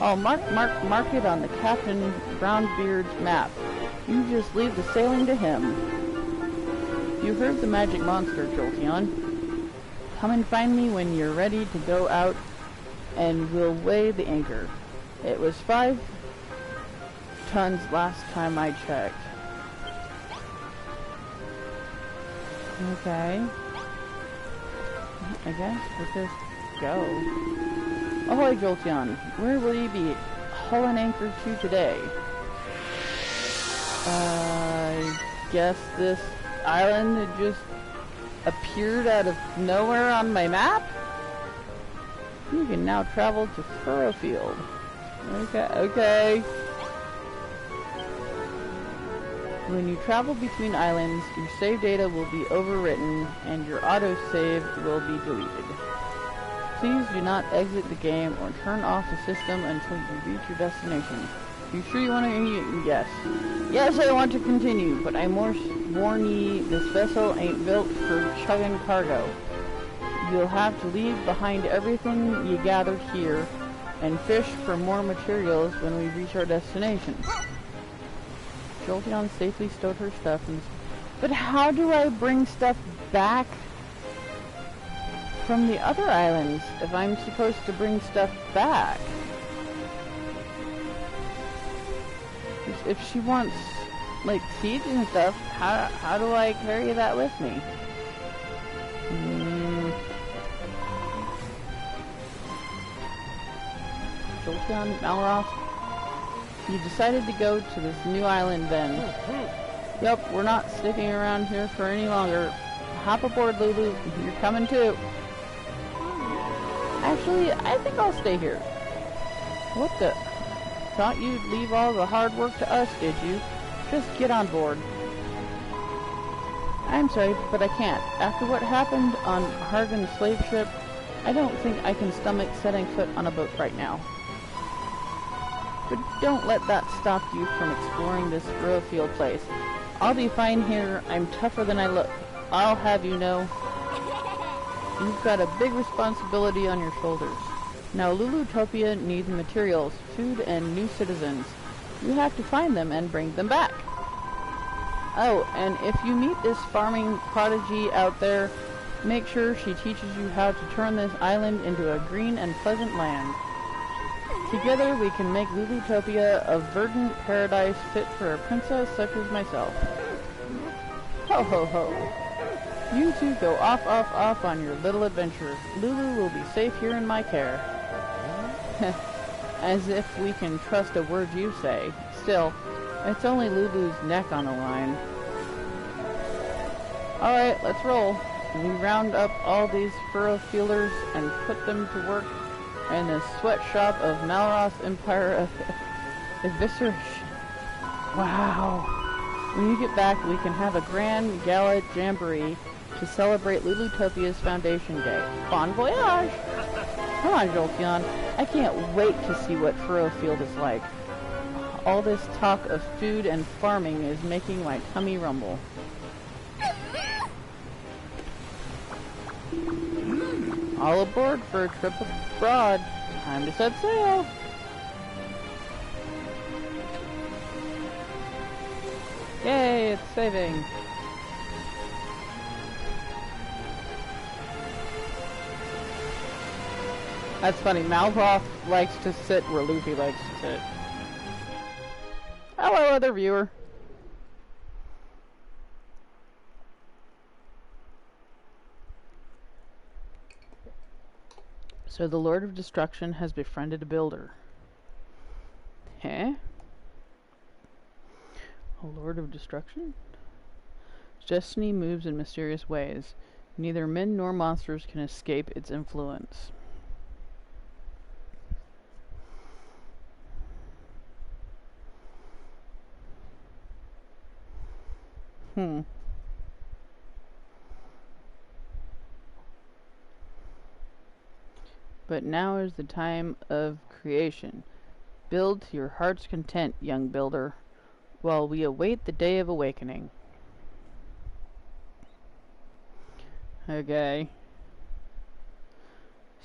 I'll mark it on the Captain Brownbeard's map. You just leave the sailing to him. You heard the magic monster, Jolteon. Come and find me when you're ready to go out, and we'll weigh the anchor. It was 5 tons last time I checked. Okay. I guess we'll just go. Ahoy, Jolteon. Where will you be hauling anchor to today? I guess this island had just appeared out of nowhere on my map? You can now travel to Furrowfield. Okay. When you travel between islands, your save data will be overwritten and your autosave will be deleted. Please do not exit the game or turn off the system until you reach your destination. You sure you want to? Yes. Yes, I want to continue, but I warn ye, this vessel ain't built for chugging cargo. You'll have to leave behind everything you gathered here and fish for more materials when we reach our destination. Jolteon safely stowed her stuff in... But how do I bring stuff back from the other islands if I'm supposed to bring stuff back? If she wants, like, seeds and stuff, how do I carry that with me? Jolteon, Malroth, you decided to go to this new island then. Yep, we're not sticking around here for any longer. Hop aboard, Lulu. You're coming too. Actually, I think I'll stay here. What the... Thought you'd leave all the hard work to us, did you? Just get on board. I'm sorry, but I can't. After what happened on Hargan's slave ship, I don't think I can stomach setting foot on a boat right now. But don't let that stop you from exploring this Furrowfield place. I'll be fine here. I'm tougher than I look. I'll have you know. You've got a big responsibility on your shoulders. Now Lulutopia needs materials, food, and new citizens. You have to find them and bring them back. Oh, and if you meet this farming prodigy out there, make sure she teaches you how to turn this island into a green and pleasant land. Together we can make Lulutopia a verdant paradise fit for a princess such as myself. Ho ho ho. You two go off on your little adventure. Lulu will be safe here in my care. As if we can trust a word you say. Still, it's only Lulu's neck on the line. Alright, let's roll. We round up all these Furrowfielders and put them to work in the sweatshop of Malroth's Empire of Evisceration. Wow. When you get back, we can have a grand gala jamboree to celebrate Lulutopia's Foundation Day. Bon voyage! Come on, Jolteon. I can't wait to see what Furrowfield is like. All this talk of food and farming is making my tummy rumble. All aboard for a trip abroad. Time to set sail. Yay, it's saving. That's funny, Malroth likes to sit where Luffy likes to sit. Hello, other viewer. So the Lord of Destruction has befriended a builder. Huh? A Lord of Destruction? Destiny moves in mysterious ways. Neither men nor monsters can escape its influence. But now is the time of creation. Build to your heart's content, young builder, while we await the day of awakening. Okay.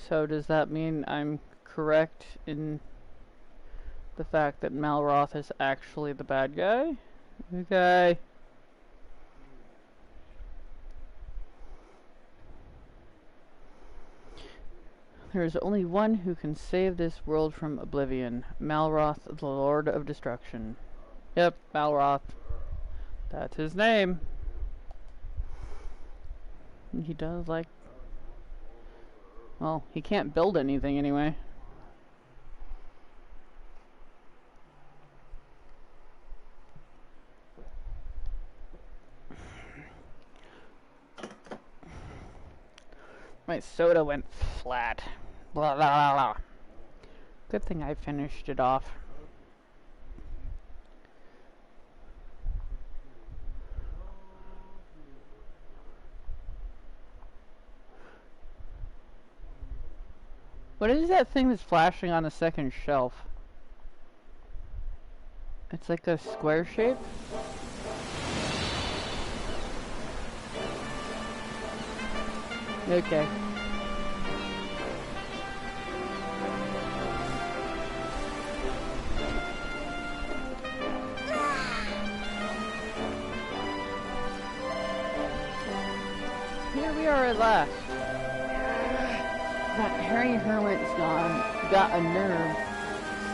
So does that mean I'm correct in the fact that Malroth is actually the bad guy? Okay. There is only one who can save this world from oblivion. Malroth, the Lord of Destruction. Yep, Malroth. That's his name. He does like... Well, he can't build anything anyway. My soda went flat. Blah, blah, blah, blah. Good thing I finished it off. What is that thing that's flashing on the second shelf? It's like a square shape? Okay. Here we are at last. That hairy hermit's got a nerve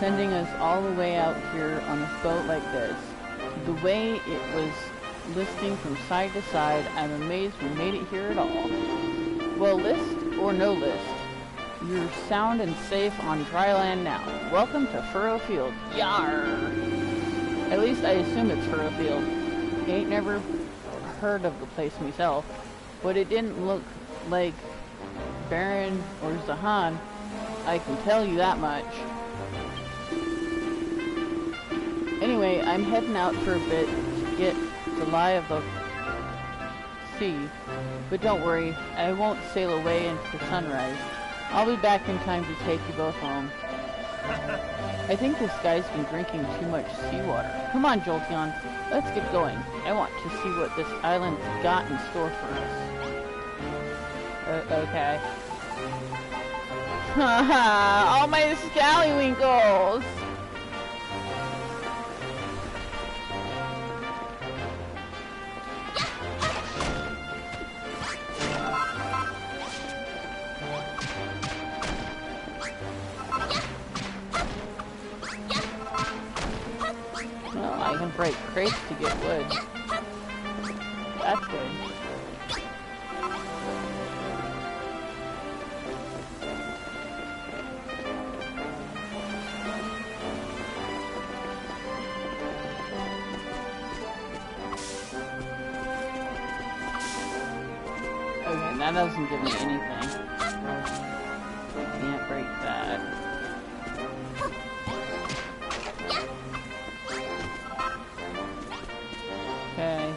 sending us all the way out here on a boat like this. The way it was listing from side to side, I'm amazed we made it here at all. Well, list or no list, you're sound and safe on dry land now. Welcome to Furrow Field. Yar! At least I assume it's Furrow Field. Ain't never heard of the place myself, but it didn't look like Baron or Zahan, I can tell you that much. Anyway, I'm heading out for a bit to get the lie of the sea, but don't worry, I won't sail away into the sunrise. I'll be back in time to take you both home. I think this guy's been drinking too much seawater. Come on, Jolteon, let's get going. I want to see what this island's got in store for us. Okay. Haha, all my scallywinkles! Well, I can break crates to get wood. That's good. That doesn't give me anything. Can't break that. Okay.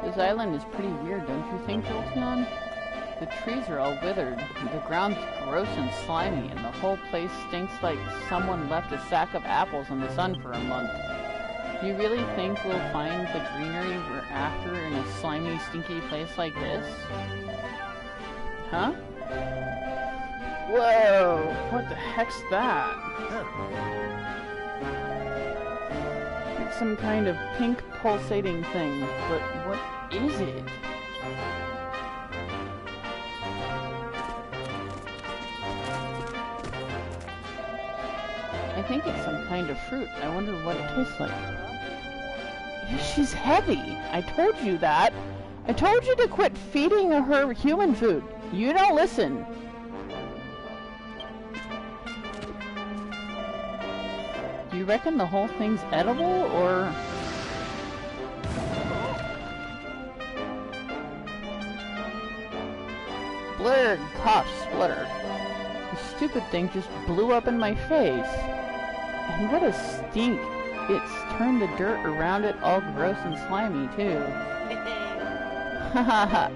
This island is pretty weird, don't you think, Jolteon? The trees are all withered, the ground's gross and slimy, and the whole place stinks like someone left a sack of apples in the sun for a month. Do you really think we'll find the greenery we're after in a slimy, stinky place like this? Huh? Whoa! What the heck's that? It's some kind of pink pulsating thing, but what is it? I think it's some kind of fruit. I wonder what it tastes like. She's heavy. I told you that. I told you to quit feeding her human food. You don't listen. Do you reckon the whole thing's edible, or... Blurg, cough, splutter. The stupid thing just blew up in my face. And what a stink. It's turned the dirt around it all gross and slimy, too. Hahaha.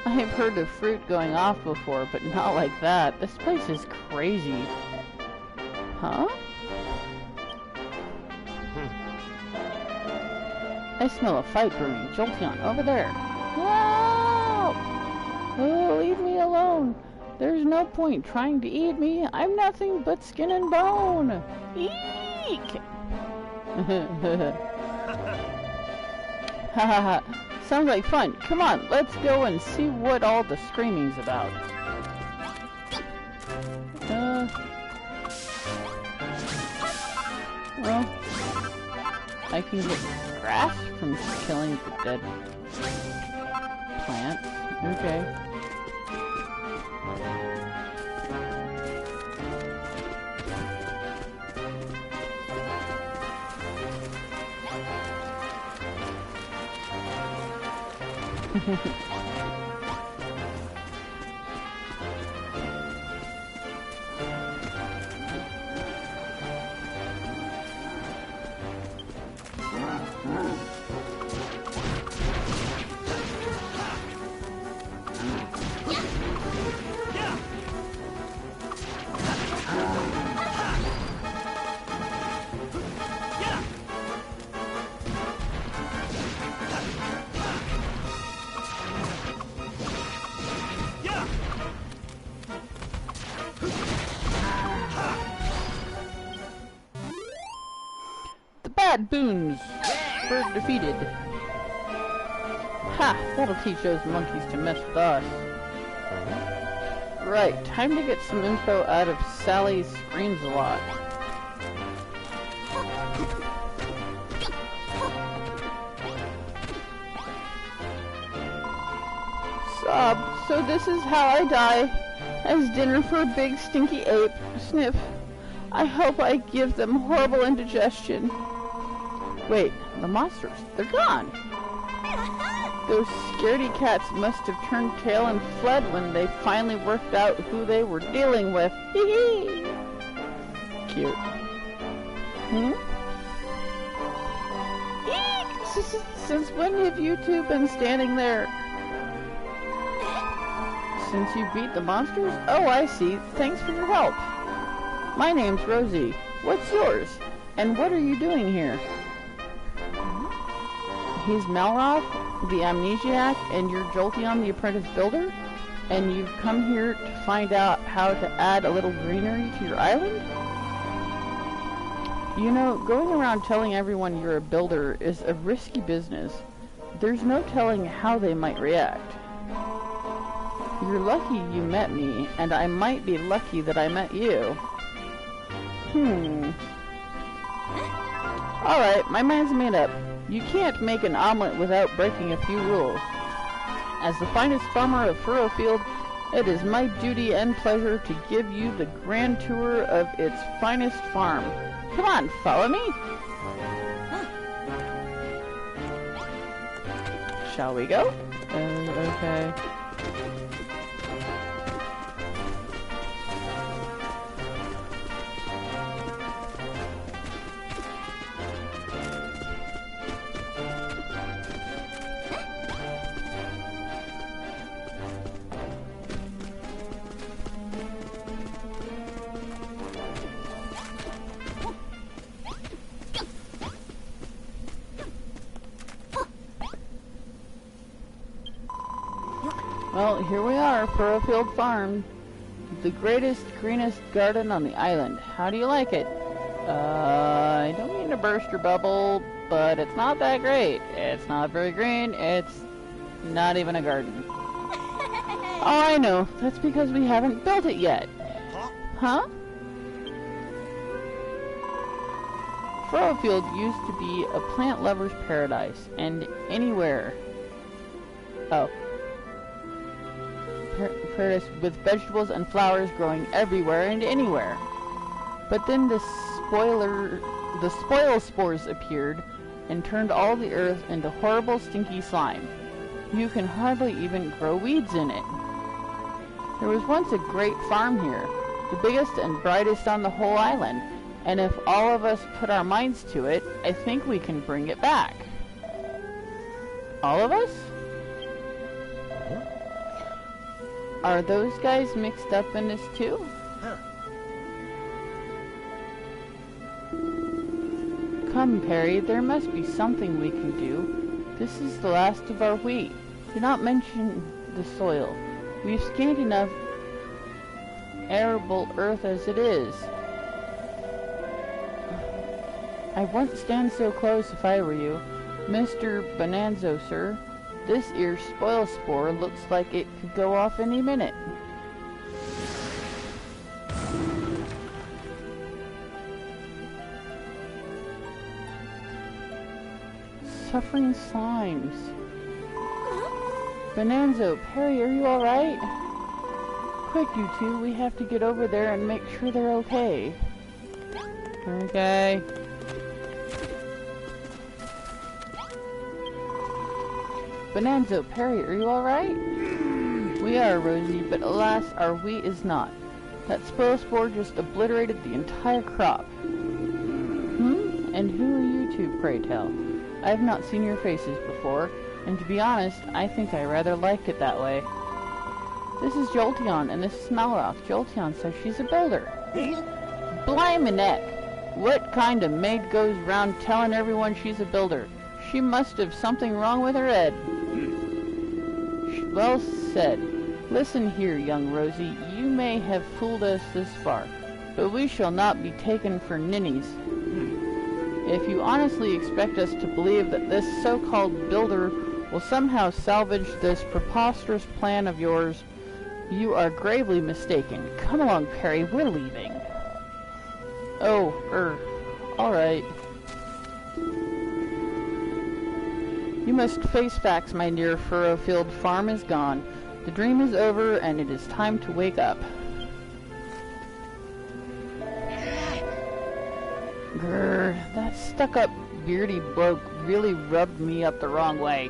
I've heard of fruit going off before, but not like that. This place is crazy. Huh? I smell a fight brewing. Jolty, over there. Help! Oh, leave me alone. There's no point trying to eat me. I'm nothing but skin and bone. Eek! Hahaha. Sounds like fun. Come on, let's go and see what all the screaming's about. Well, I can get grass from killing the dead plants. Okay. Bad boons were defeated. Ha! That'll teach those monkeys to mess with us. Right, time to get some info out of Sally Screams a Lot. Sob, so this is how I die, as dinner for a big stinky ape. Sniff. I hope I give them horrible indigestion. Wait, the monsters, they're gone! Those scaredy cats must have turned tail and fled when they finally worked out who they were dealing with. Hee hee! Cute. Eek! Since when have you two been standing there? Since you beat the monsters? Oh, I see. Thanks for your help. My name's Rosie. What's yours? And what are you doing here? He's Malroth, the Amnesiac, and you're Jolty, the Apprentice Builder? And you've come here to find out how to add a little greenery to your island? You know, going around telling everyone you're a builder is a risky business. There's no telling how they might react. You're lucky you met me, and I might be lucky that I met you. Alright, my mind's made up. You can't make an omelet without breaking a few rules. As the finest farmer of Furrowfield, it is my duty and pleasure to give you the grand tour of its finest farm. Come on, follow me! Shall we go? Okay. Well, here we are, Furrowfield Farm. The greatest, greenest garden on the island. How do you like it? I don't mean to burst your bubble, but it's not that great. It's not very green. It's not even a garden. Oh, I know. That's because we haven't built it yet. Huh? Furrowfield used to be a plant lover's paradise, and anywhere. Oh. Paradise with vegetables and flowers growing everywhere and anywhere. But then the spoil spores appeared and turned all the earth into horrible stinky slime. You can hardly even grow weeds in it. There was once a great farm here, the biggest and brightest on the whole island, and if all of us put our minds to it, I think we can bring it back. All of us? Are those guys mixed up in this too? Come, Perry, there must be something we can do. This is the last of our wheat. Do not mention the soil. We've scanned enough arable earth as it is. I wouldn't stand so close if I were you. Mr. Bonanzo, sir. This 'ere spoil spore looks like it could go off any minute. Suffering slimes. Bonanzo, Perry, are you alright? Quick, you two, we have to get over there and make sure they're okay. Okay. Bonanzo, Perry, are you alright? We are, Rosie, but alas, our wheat is not. That spoil spore just obliterated the entire crop. And who are you two, pray tell? I have not seen your faces before, and to be honest, I think I rather like it that way. This is Jolteon, and this is Malroth. Jolteon says she's a builder. Blimey neck! What kind of maid goes round telling everyone she's a builder? She must have something wrong with her head. Well said. Listen here, young Rosie, you may have fooled us this far, but we shall not be taken for ninnies. If you honestly expect us to believe that this so-called builder will somehow salvage this preposterous plan of yours, you are gravely mistaken. Come along, Perry, we're leaving. Oh, alright. You must face facts, my dear. Furrowfield Farm is gone. The dream is over, and it is time to wake up. Grr, that stuck-up beardy bloke really rubbed me up the wrong way.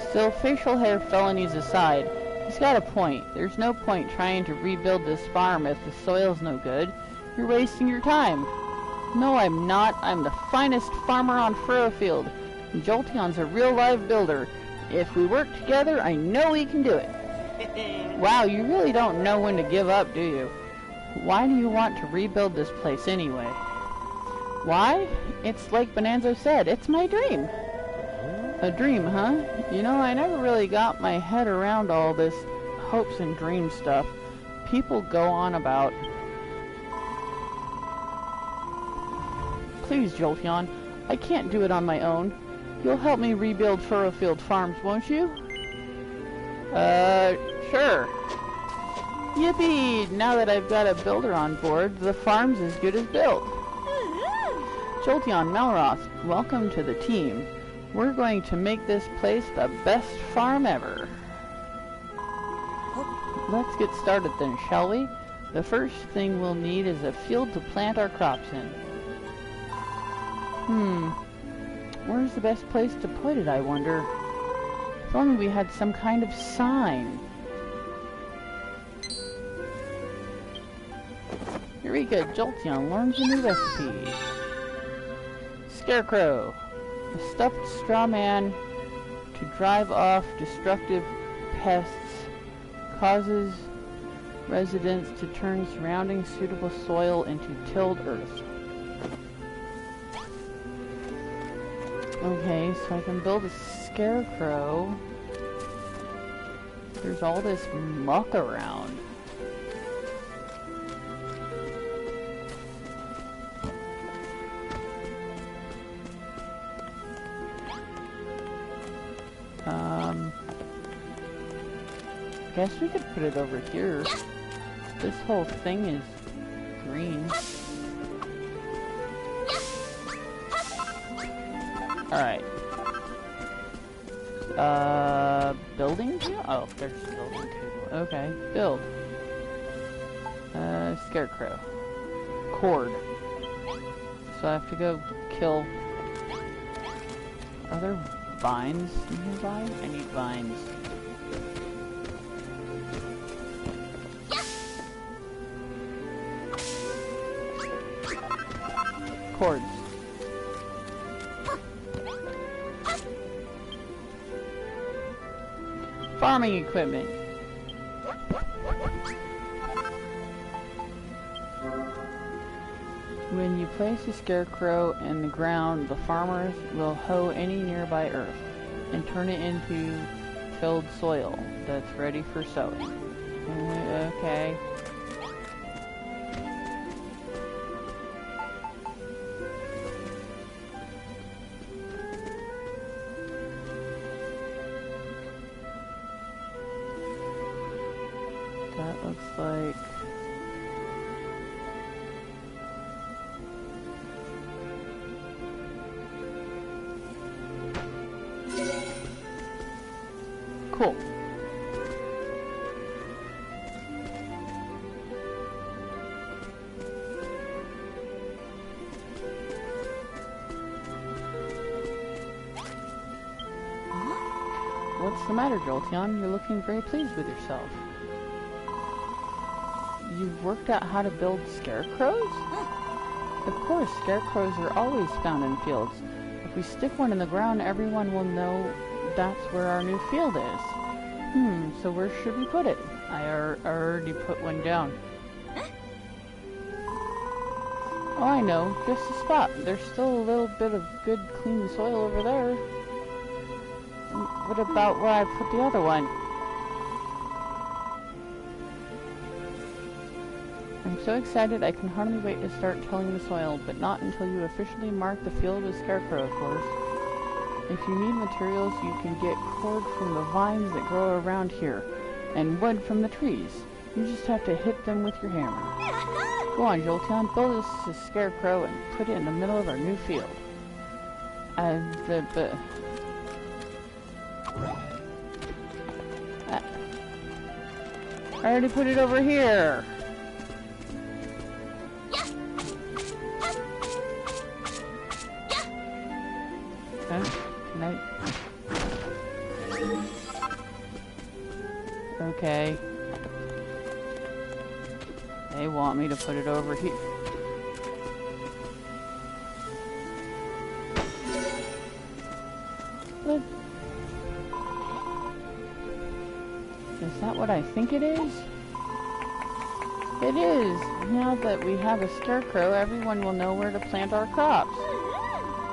Still, facial hair felonies aside, he's got a point. There's no point trying to rebuild this farm if the soil's no good. You're wasting your time. No, I'm not. I'm the finest farmer on Furrowfield. Jolteon's a real live builder. If we work together, I know we can do it. Wow, you really don't know when to give up, do you? Why do you want to rebuild this place anyway? Why? It's like Bonanzo said, it's my dream. A dream, huh? You know, I never really got my head around all this hopes and dreams stuff people go on about. Please, Jolteon, I can't do it on my own. You'll help me rebuild Furrowfield Farms, won't you? Sure. Yippee! Now that I've got a builder on board, the farm's as good as built. Jolteon, Malroth, welcome to the team. We're going to make this place the best farm ever. Let's get started then, shall we? The first thing we'll need is a field to plant our crops in. Where's the best place to put it, I wonder? If only we had some kind of sign. Eureka! Jolteon learns a new recipe. Scarecrow. A stuffed straw man to drive off destructive pests, causes residents to turn surrounding suitable soil into tilled earth. Okay, so I can build a scarecrow. There's all this muck around. Guess we could put it over here. This whole thing is green. Alright. Building table? Oh, there's a building table. Okay, build. Scarecrow. Cord. So I have to go kill... Are there vines nearby? I need vines. Cords. Farming equipment. When you place a scarecrow in the ground, the farmers will hoe any nearby earth and turn it into tilled soil that's ready for sowing. Okay. That looks like... Cool. What's the matter, Jolteon? You're looking very pleased with yourself. You've worked out how to build scarecrows? Of course, scarecrows are always found in fields. If we stick one in the ground, everyone will know that's where our new field is. So where should we put it? I already put one down. Oh, I know. Just a spot. There's still a little bit of good, clean soil over there. What about where I put the other one? I'm so excited I can hardly wait to start tilling the soil, but not until you officially mark the field with Scarecrow, of course. If you need materials, you can get cord from the vines that grow around here, and wood from the trees. You just have to hit them with your hammer. Go on, Jolteon, build us a scarecrow and put it in the middle of our new field. I already put it over here. Okay. They want me to put it over here. What? Is that what I think it is? It is! Now that we have a scarecrow, everyone will know where to plant our crops.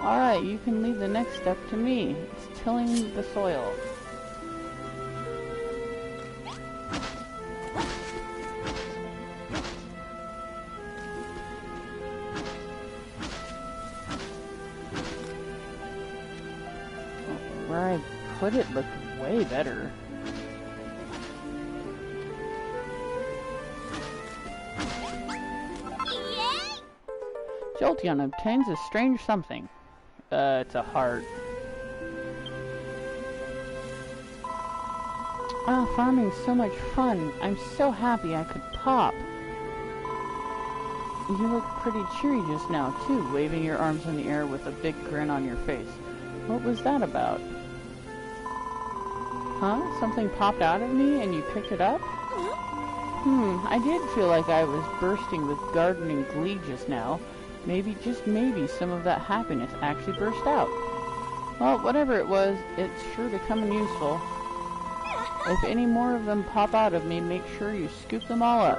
Alright, you can leave the next step to me. It's tilling the soil. Where I put it looked way better. Jolteon obtains a strange something. It's a heart. Ah, farming's so much fun. I'm so happy I could pop. You look pretty cheery just now, too, waving your arms in the air with a big grin on your face. What was that about? Huh? Something popped out of me and you picked it up? I did feel like I was bursting with gardening glee just now. Maybe, just maybe, some of that happiness actually burst out. Well, whatever it was, it's sure to come in useful. If any more of them pop out of me, make sure you scoop them all up.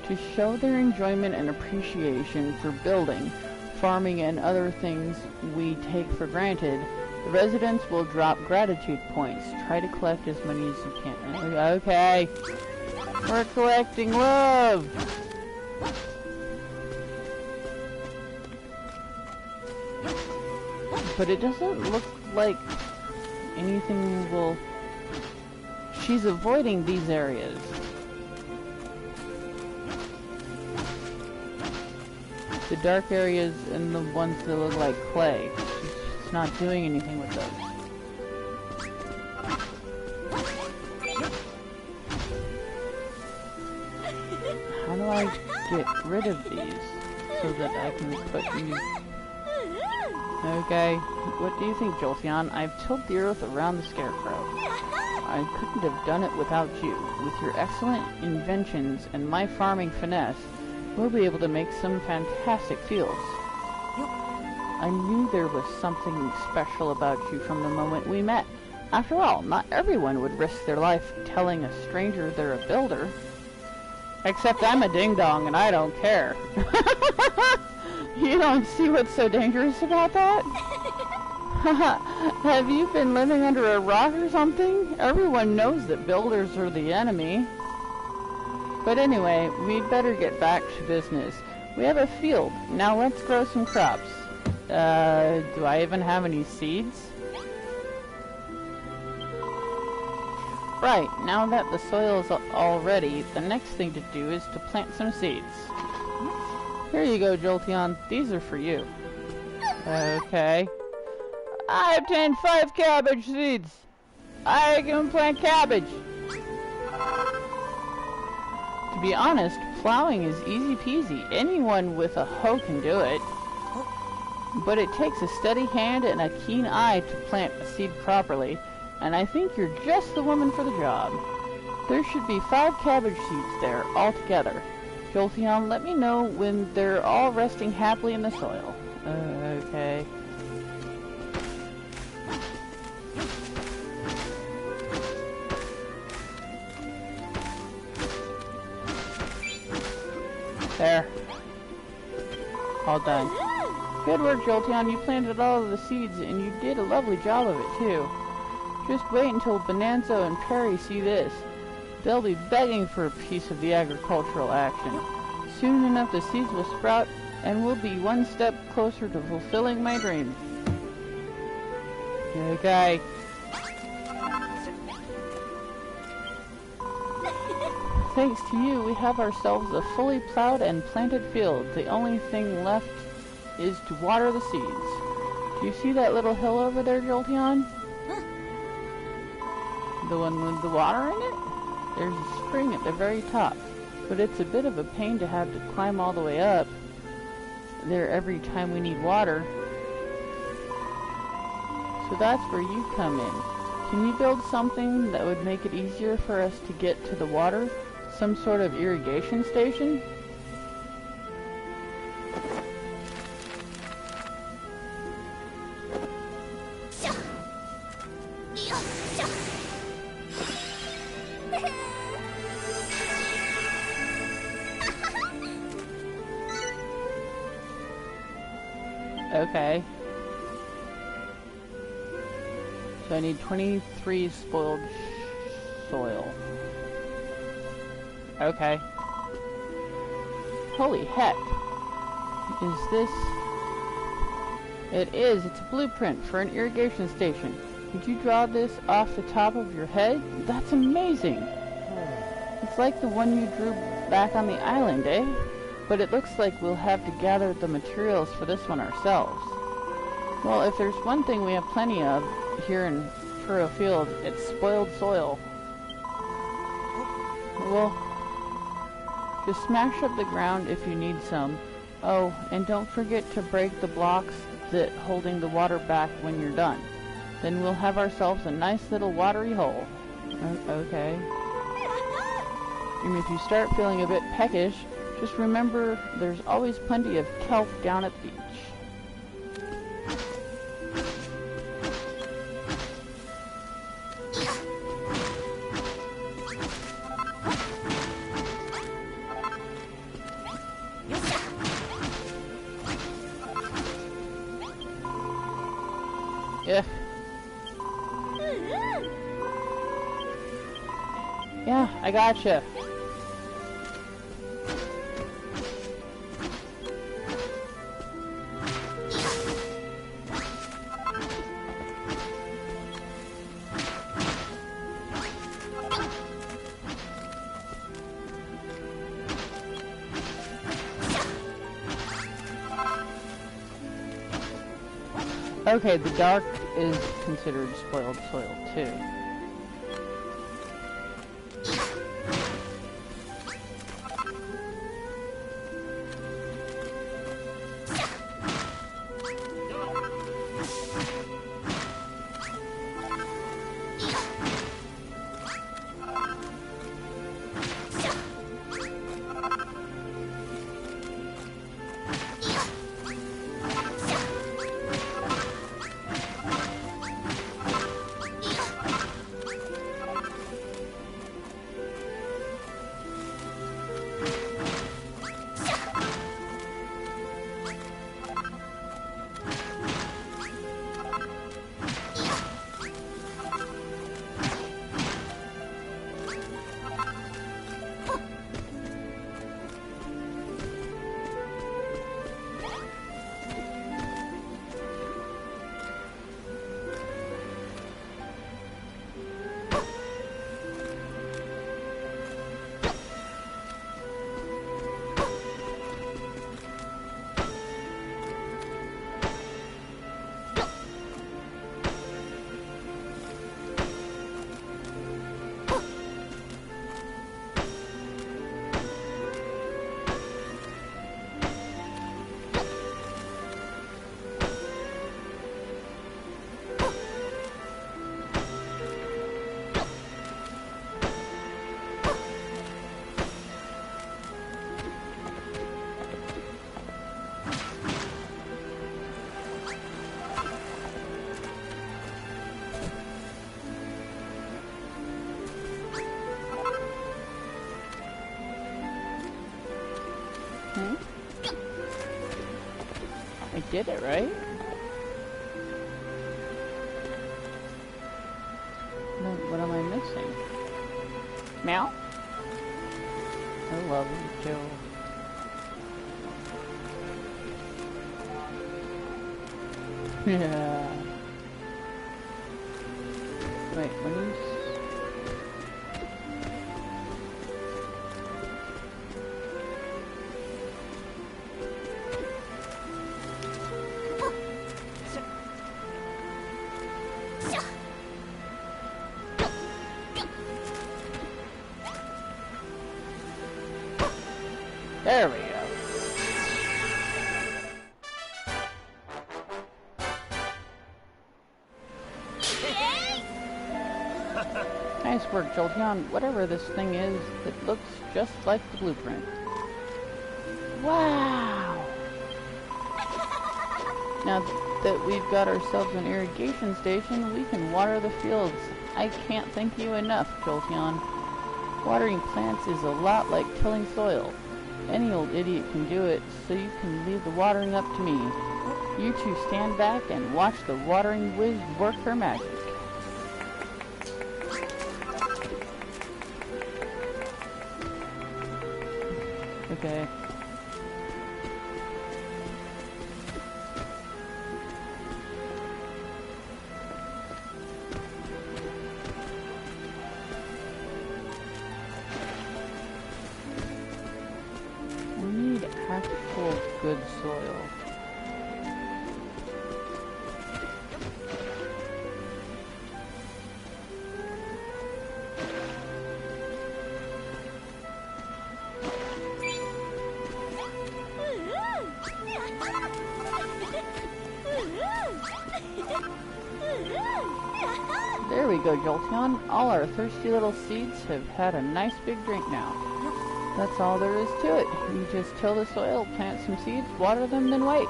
To show their enjoyment and appreciation for building, farming, and other things we take for granted, the residents will drop gratitude points. Try to collect as many as you can. Okay. We're collecting love! But it doesn't look like anything will... She's avoiding these areas. The dark areas and the ones that look like clay. It's not doing anything with those. How do I get rid of these so that I can put these? Okay, what do you think, Jolteon? I've tilled the earth around the scarecrow. I couldn't have done it without you. With your excellent inventions and my farming finesse, we'll be able to make some fantastic fields. I knew there was something special about you from the moment we met. After all, not everyone would risk their life telling a stranger they're a builder. Except I'm a ding-dong and I don't care. You don't see what's so dangerous about that? Have you been living under a rock or something? Everyone knows that builders are the enemy. But anyway, we'd better get back to business. We have a field. Now let's grow some crops. Do I even have any seeds? Right, now that the soil is all ready, the next thing to do is to plant some seeds. Here you go, Jolteon. These are for you. Okay. I obtained 5 cabbage seeds. I can plant cabbage. To be honest, plowing is easy peasy. Anyone with a hoe can do it. But it takes a steady hand and a keen eye to plant a seed properly, and I think you're just the woman for the job. There should be 5 cabbage seeds there altogether. Jolteon, let me know when they're all resting happily in the soil. Okay. There. All done. Good work, Jolteon. You planted all of the seeds, and you did a lovely job of it, too. Just wait until Bonanza and Perry see this. They'll be begging for a piece of the agricultural action. Soon enough, the seeds will sprout, and we'll be one step closer to fulfilling my dream. Okay. Thanks to you, we have ourselves a fully plowed and planted field. The only thing left is to water the seeds. Do you see that little hill over there, Jolteon? The one with the water in it? There's a spring at the very top, but it's a bit of a pain to have to climb all the way up there every time we need water. So that's where you come in. Can you build something that would make it easier for us to get to the water? Some sort of irrigation station? Okay. So I need 23 spoiled soil. Okay. Holy heck. Is this... It is. It's a blueprint for an irrigation station. Did you draw this off the top of your head? That's amazing. It's like the one you drew back on the island, eh? But it looks like we'll have to gather the materials for this one ourselves. Well, if there's one thing we have plenty of here in Furrow Field, it's spoiled soil. Well, just smash up the ground if you need some. Oh, and don't forget to break the blocks that holding the water back when you're done. Then we'll have ourselves a nice little watery hole. Okay. And if you start feeling a bit peckish, just remember there's always plenty of kelp down at the beach. Yeah, I gotcha. Okay, the dark is considered spoiled soil too. I did it, right? No, what am I missing? Meow? I love you, Joe. Yeah. Wait, what is... There we go. Nice work, Jolty. On whatever this thing is, it looks just like the blueprint. Wow! Now that we've got ourselves an irrigation station, we can water the fields. I can't thank you enough, Jolteon. Watering plants is a lot like tilling soil. Any old idiot can do it, so you can leave the watering up to me. You two stand back and watch the watering whiz work her magic. Okay. We need actual good soil. There we go, Jolteon. All our thirsty little seeds have had a nice big drink now. That's all there is to it. You just till the soil, plant some seeds, water them, then wait.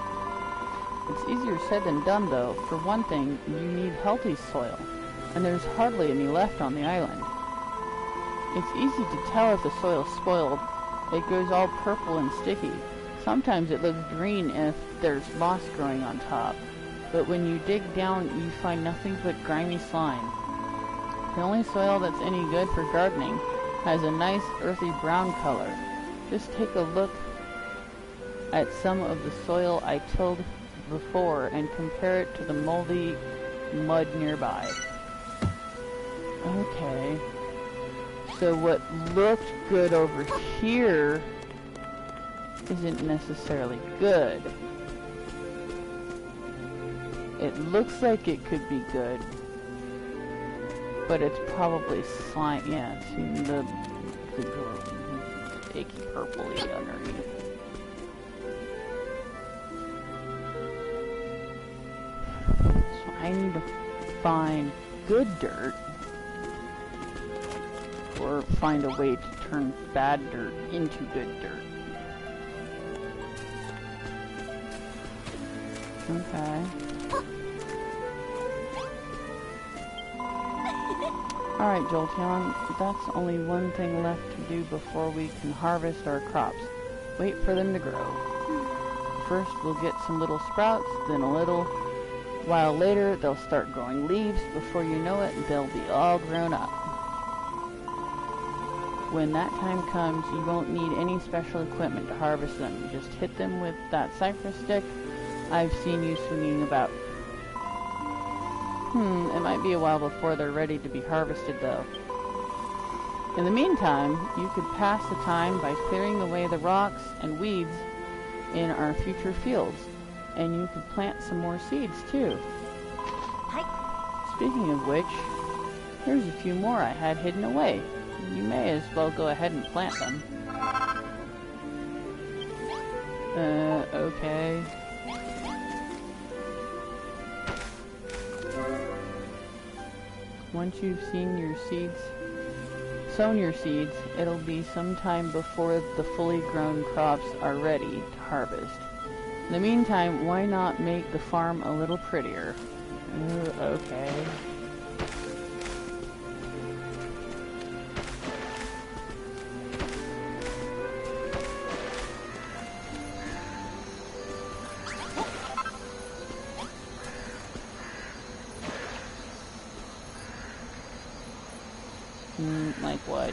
It's easier said than done, though. For one thing, you need healthy soil, and there's hardly any left on the island. It's easy to tell if the soil's spoiled. It goes all purple and sticky. Sometimes it looks green if there's moss growing on top. But when you dig down, you find nothing but grimy slime. The only soil that's any good for gardening has a nice earthy brown color. Just take a look at some of the soil I tilled before and compare it to the moldy mud nearby. Okay. So what looked good over here isn't necessarily good. It looks like it could be good, but it's probably slime. Yeah, see the icky purpley underneath. So I need to find good dirt, or find a way to turn bad dirt into good dirt. Okay. Alright, Jolteon, that's only one thing left to do before we can harvest our crops. Wait for them to grow. First, we'll get some little sprouts, then a little while later, they'll start growing leaves. Before you know it, they'll be all grown up. When that time comes, you won't need any special equipment to harvest them. Just hit them with that cypress stick I've seen you swinging about. It might be a while before they're ready to be harvested, though. In the meantime, you could pass the time by clearing away the rocks and weeds in our future fields. And you could plant some more seeds, too. Hi. Speaking of which, here's a few more I had hidden away. You may as well go ahead and plant them. Okay. Once you've sown your seeds, it'll be some time before the fully grown crops are ready to harvest. In the meantime, why not make the farm a little prettier? Okay. Like what?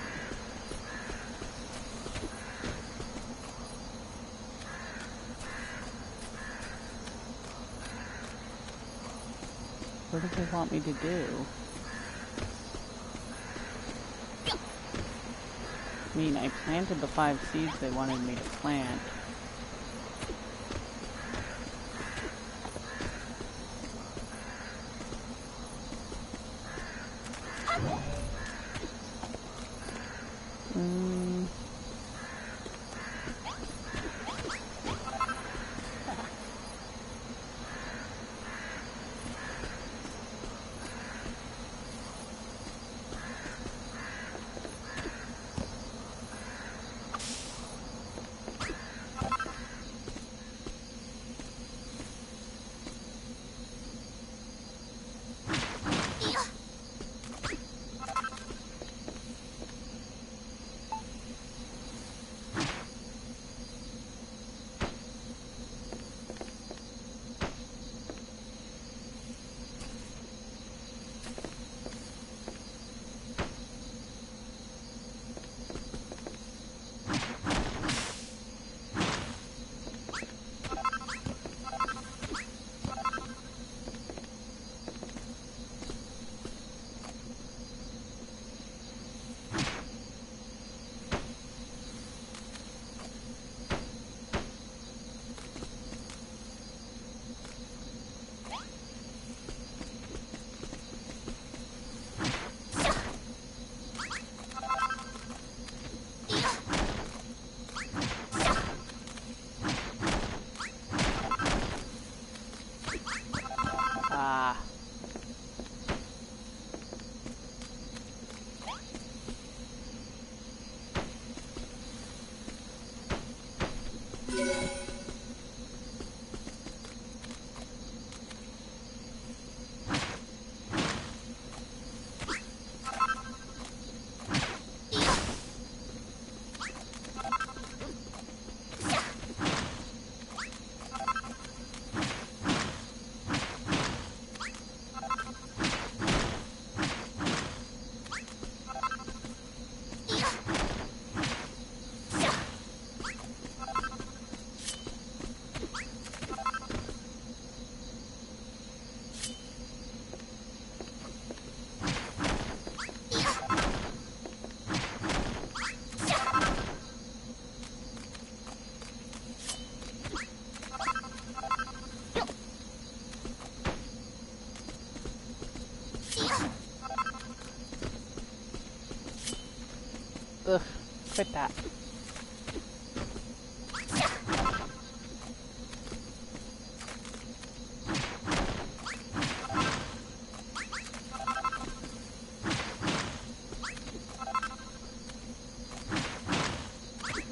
What do they want me to do? I mean, I planted the 5 seeds they wanted me to plant. Quit that.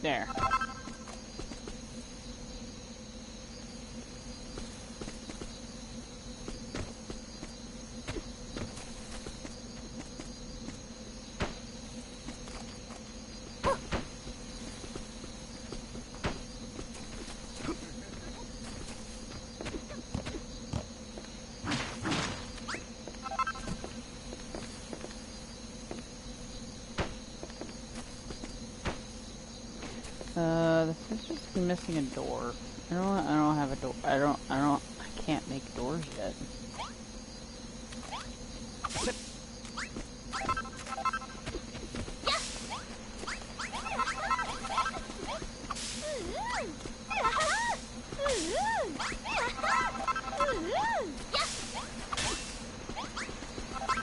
There. This is just missing a door. I don't have a door. I can't make doors yet.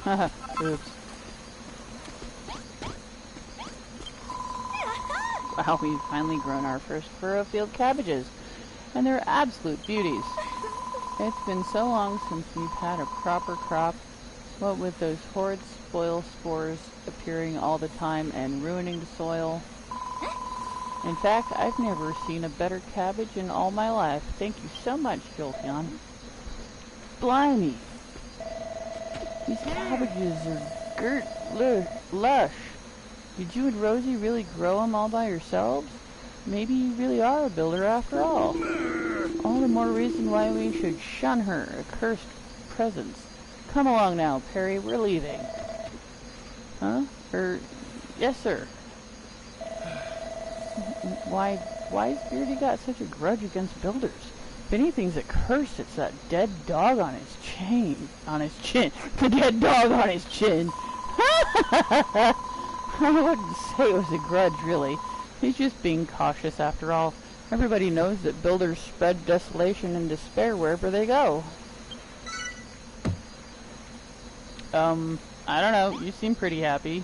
Haha, oops. Wow, we've finally grown our first furrow field cabbages, and they're absolute beauties. It's been so long since we've had a proper crop, what with those horrid spoil spores appearing all the time and ruining the soil. In fact, I've never seen a better cabbage in all my life. Thank you so much, Jolty. Blimey! These cabbages are lush. Did you and Rosie really grow them all by yourselves? Maybe you really are a builder after all. All the more reason why we should shun her, a cursed presence. Come along now, Perry, we're leaving. Huh? Yes, sir. Why's Beardy got such a grudge against builders? If anything's a curse, it's that dead dog on his chin. The dead dog on his chin. I wouldn't say it was a grudge, really. He's just being cautious after all. Everybody knows that builders spread desolation and despair wherever they go. I don't know. You seem pretty happy.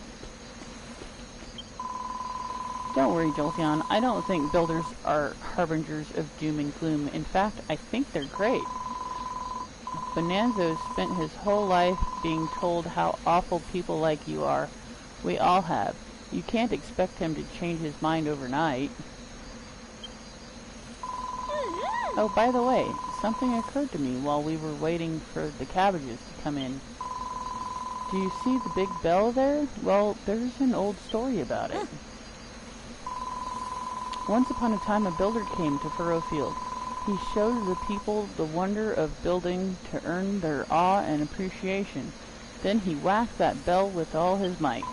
Don't worry, Jolty. I don't think builders are harbingers of doom and gloom. In fact, I think they're great. Bonanzo's spent his whole life being told how awful people like you are. We all have. You can't expect him to change his mind overnight. Oh, by the way, something occurred to me while we were waiting for the cabbages to come in. Do you see the big bell there? Well, there's an old story about it. Once upon a time, a builder came to Furrowfield. He showed the people the wonder of building to earn their awe and appreciation. Then he whacked that bell with all his might.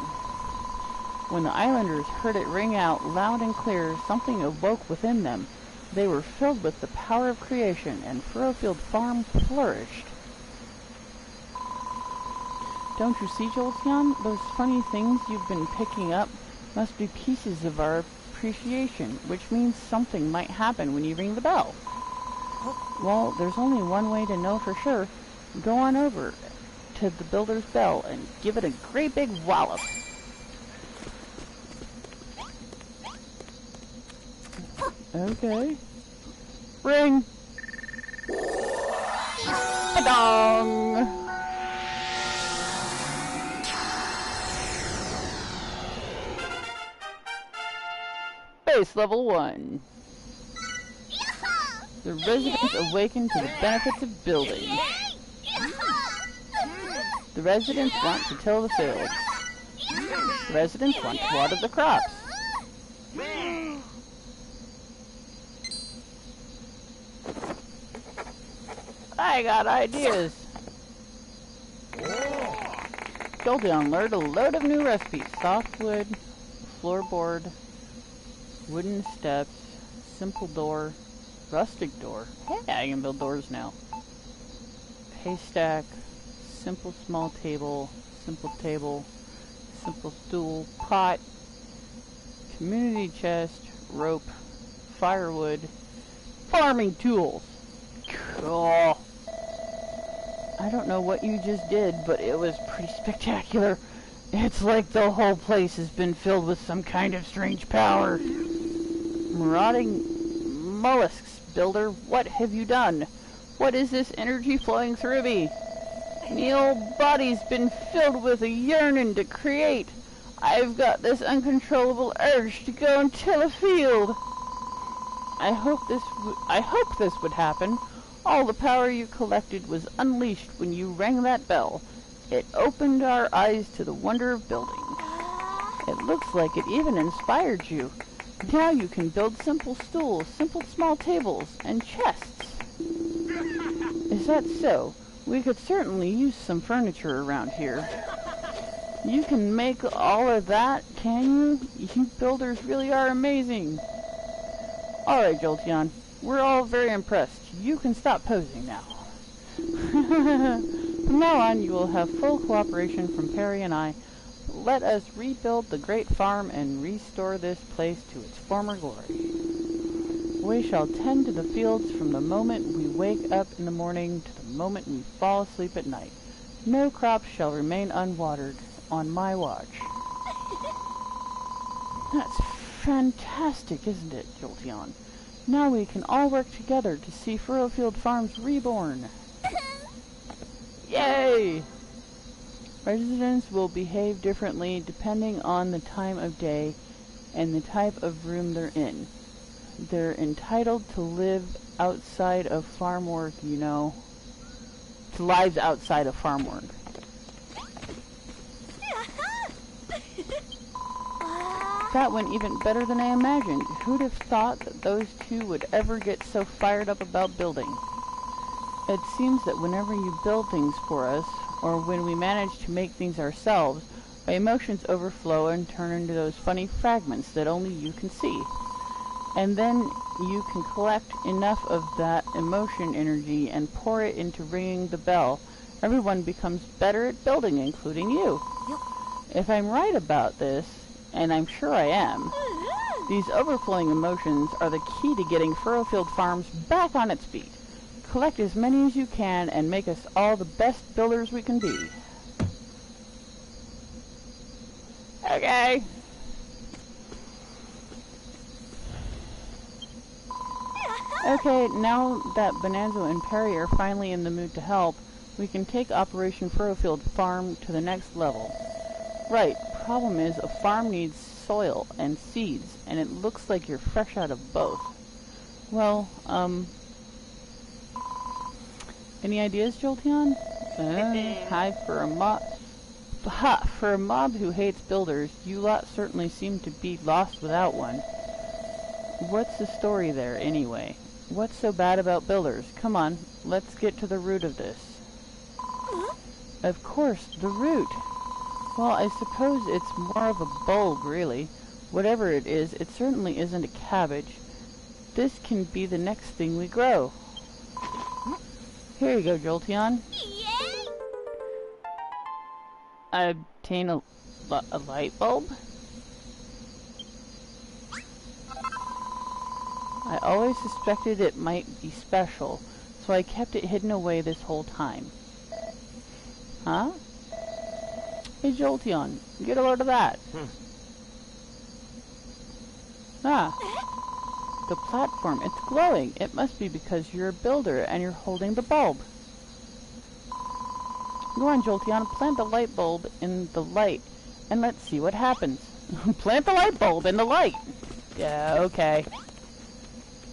When the islanders heard it ring out loud and clear, something awoke within them. They were filled with the power of creation, and Furrowfield Farm flourished. Don't you see, Jolty? Those funny things you've been picking up must be pieces of our appreciation, which means something might happen when you ring the bell. Well, there's only one way to know for sure. Go on over to the builder's bell and give it a great big wallop. Okay. Ring! Ba-dong! Base level 1. The residents awaken to the benefits of building. The residents want to till the fields. The residents want to water the crops. I got ideas. Jolty learned a load of new recipes. Softwood, floorboard, wooden steps, simple door, rustic door. Hey, I can build doors now. Haystack, simple small table, simple stool, pot, community chest, rope, firewood, farming tools. Cool. I don't know what you just did, but it was pretty spectacular. It's like the whole place has been filled with some kind of strange power. Marauding mollusks, Builder, what have you done? What is this energy flowing through me? Me old body's been filled with a yearning to create. I've got this uncontrollable urge to go and till a field. I hope this would happen. All the power you collected was unleashed when you rang that bell. It opened our eyes to the wonder of building. It looks like it even inspired you. Now you can build simple stools, simple small tables, and chests. Is that so? We could certainly use some furniture around here. You can make all of that, can you? You builders really are amazing. Alright, Jolteon. We're all very impressed. You can stop posing now. From now on, you will have full cooperation from Perry and I. Let us rebuild the great farm and restore this place to its former glory. We shall tend to the fields from the moment we wake up in the morning to the moment we fall asleep at night. No crops shall remain unwatered on my watch. That's fantastic, isn't it, Jolteon? Now we can all work together to see Furrowfield Farms reborn. Yay! Residents will behave differently depending on the time of day and the type of room they're in. They're entitled to live outside of farm work, you know. To lives outside of farm work. That went even better than I imagined. Who'd have thought that those two would ever get so fired up about building? It seems that whenever you build things for us, or when we manage to make things ourselves, our emotions overflow and turn into those funny fragments that only you can see. And then you can collect enough of that emotion energy and pour it into ringing the bell. Everyone becomes better at building, including you. If I'm right about this, and I'm sure I am, these overflowing emotions are the key to getting Furrowfield Farms back on its feet. Collect as many as you can and make us all the best builders we can be. Okay. Okay, now that Bonanza and Perry are finally in the mood to help, we can take Operation Furrowfield Farm to the next level. Right, problem is a farm needs soil and seeds, and it looks like you're fresh out of both. Well, any ideas, Jolteon? Hi, for a mob who hates builders, you lot certainly seem to be lost without one. What's the story there, anyway? What's so bad about builders? Come on, let's get to the root of this. Of course, the root. Well, I suppose it's more of a bulb, really. Whatever it is, it certainly isn't a cabbage. This can be the next thing we grow. Here you go, Jolteon. Yay! Obtain a light bulb? I always suspected it might be special, so I kept it hidden away this whole time. Huh? Hey, Jolteon, get a load of that. Ah, the platform, it's glowing. It must be because you're a builder and you're holding the bulb. Go on, Jolteon, plant the light bulb in the light, and let's see what happens. Plant the light bulb in the light! Yeah, okay.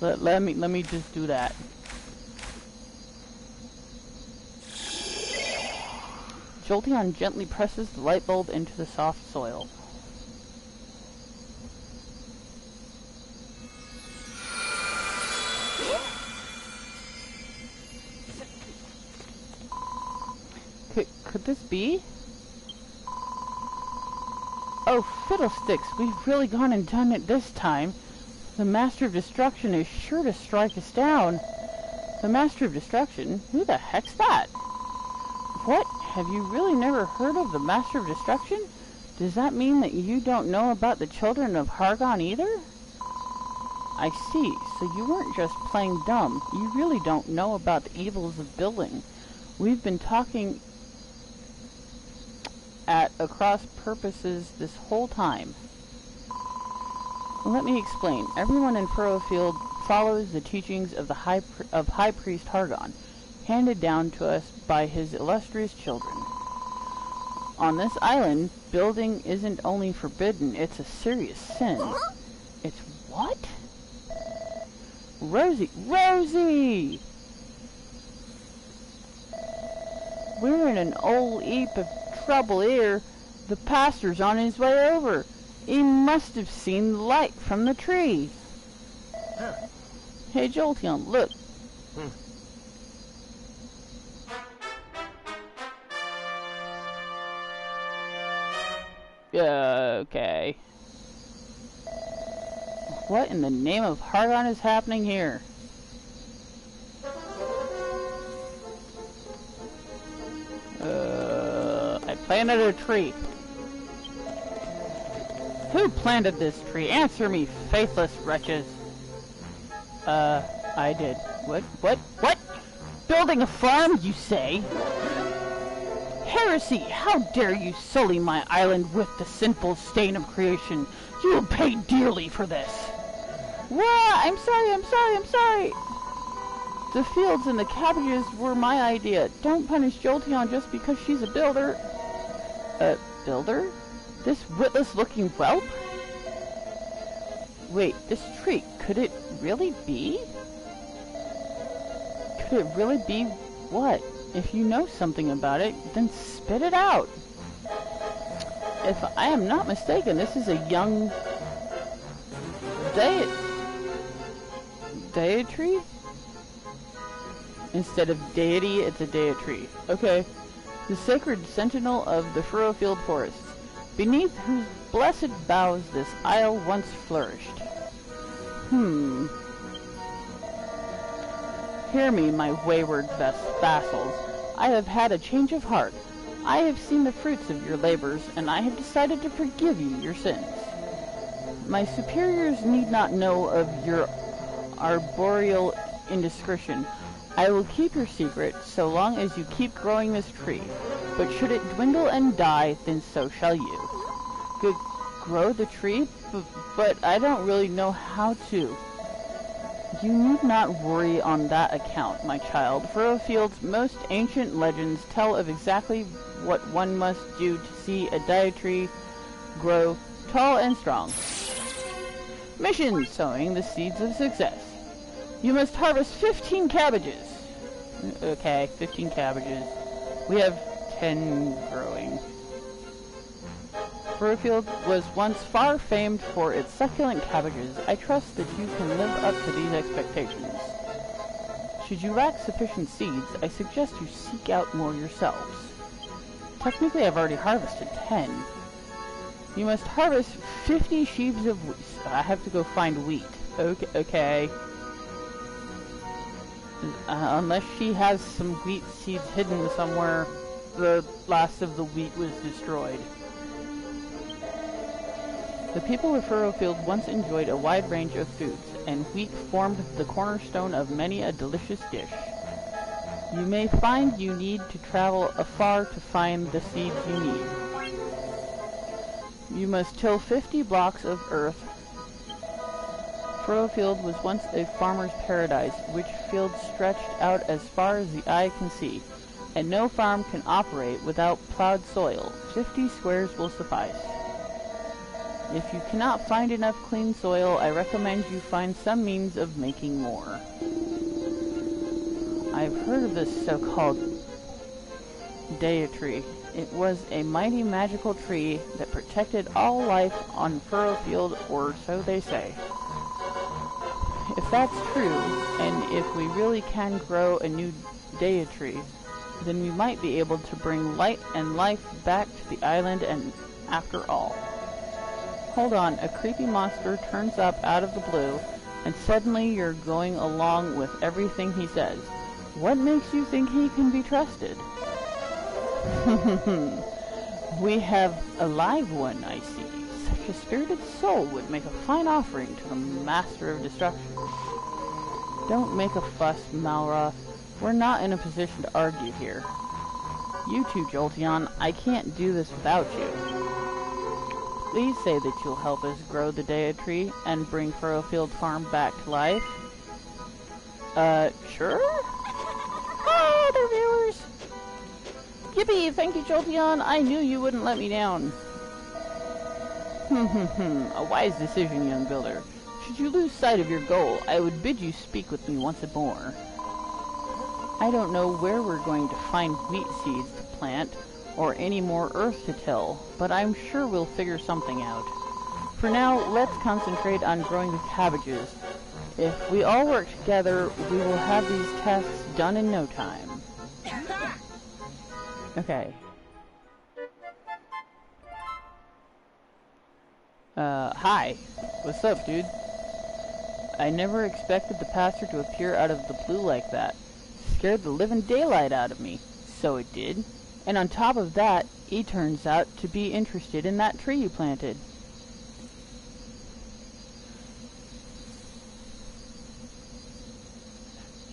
Let me just do that. Jolteon gently presses the light bulb into the soft soil. Could this be? Oh, fiddlesticks, we've really gone and done it this time. The Master of Destruction is sure to strike us down. The Master of Destruction? Who the heck's that? What? Have you really never heard of the Master of Destruction? Does that mean that you don't know about the children of Hargon either? I see, so you weren't just playing dumb. You really don't know about the evils of building. We've been talking at a cross purposes this whole time. Let me explain. Everyone in Furrowfield follows the teachings of the High Priest Hargon, handed down to us by his illustrious children. On this island, building isn't only forbidden, it's a serious sin. It's what? Rosie! Rosie! We're in an old heap of trouble here. The pastor's on his way over. He must have seen the light from the tree. Huh. Hey, Jolty, look. Okay. What in the name of Hargon is happening here? I planted a tree. Who planted this tree? Answer me, faithless wretches. I did. What? Building a farm, you say? Heresy! How dare you sully my island with the sinful stain of creation? You will pay dearly for this. Wah! I'm sorry. The fields and the cabbages were my idea. Don't punish Jolty just because she's a builder. Builder? This witless-looking whelp? Wait, this tree, could it really be? Could it really be what? If you know something about it, then spit it out. If I am not mistaken, this is a young deity? Instead of deity, it's a deity. Okay. The sacred sentinel of the Furrowfield forests, beneath whose blessed boughs this isle once flourished. Hear me, my wayward vassals. I have had a change of heart. I have seen the fruits of your labors, and I have decided to forgive you your sins. My superiors need not know of your arboreal indiscretion. I will keep your secret so long as you keep growing this tree. But should it dwindle and die, then so shall you. Grow the tree? But I don't really know how to. You need not worry on that account, my child. Furrowfield's most ancient legends tell of exactly what one must do to see a deity grow tall and strong. Mission: sowing the seeds of success. You must harvest 15 cabbages. Okay, 15 cabbages. We have 10 growing. Furrowfield was once far famed for its succulent cabbages. I trust that you can live up to these expectations. Should you lack sufficient seeds, I suggest you seek out more yourselves. Technically, I've already harvested 10. You must harvest 50 sheaves of wheat. I have to go find wheat. Okay. Unless she has some wheat seeds hidden somewhere, the last of the wheat was destroyed. The people of Furrowfield once enjoyed a wide range of foods, and wheat formed the cornerstone of many a delicious dish. You may find you need to travel afar to find the seeds you need. You must till 50 blocks of earth. Furrowfield was once a farmer's paradise, which fields stretched out as far as the eye can see, and no farm can operate without plowed soil. 50 squares will suffice. If you cannot find enough clean soil, I recommend you find some means of making more. I've heard of this so-called deity. It was a mighty magical tree that protected all life on Furrowfield, or so they say. If that's true, and if we really can grow a new deity, then we might be able to bring light and life back to the island and after all. Hold on, a creepy monster turns up out of the blue, and suddenly you're going along with everything he says. What makes you think he can be trusted? We have a live one, I see. Such a spirited soul would make a fine offering to the Master of Destruction. Don't make a fuss, Malroth. We're not in a position to argue here. You too, Jolteon. I can't do this without you. Please say that you'll help us grow the Dea tree and bring Furrowfield Farm back to life. Sure? Hi, other viewers! Yippee! Thank you, Jolteon! I knew you wouldn't let me down. A wise decision, young builder. Should you lose sight of your goal, I would bid you speak with me once more. I don't know where we're going to find wheat seeds to plant, or any more earth to till, but I'm sure we'll figure something out. For now, let's concentrate on growing the cabbages. If we all work together, we will have these tasks done in no time. Okay. Hi. What's up, dude? I never expected the pastor to appear out of the blue like that. Scared the living daylight out of me. So it did. And on top of that, he turns out to be interested in that tree you planted.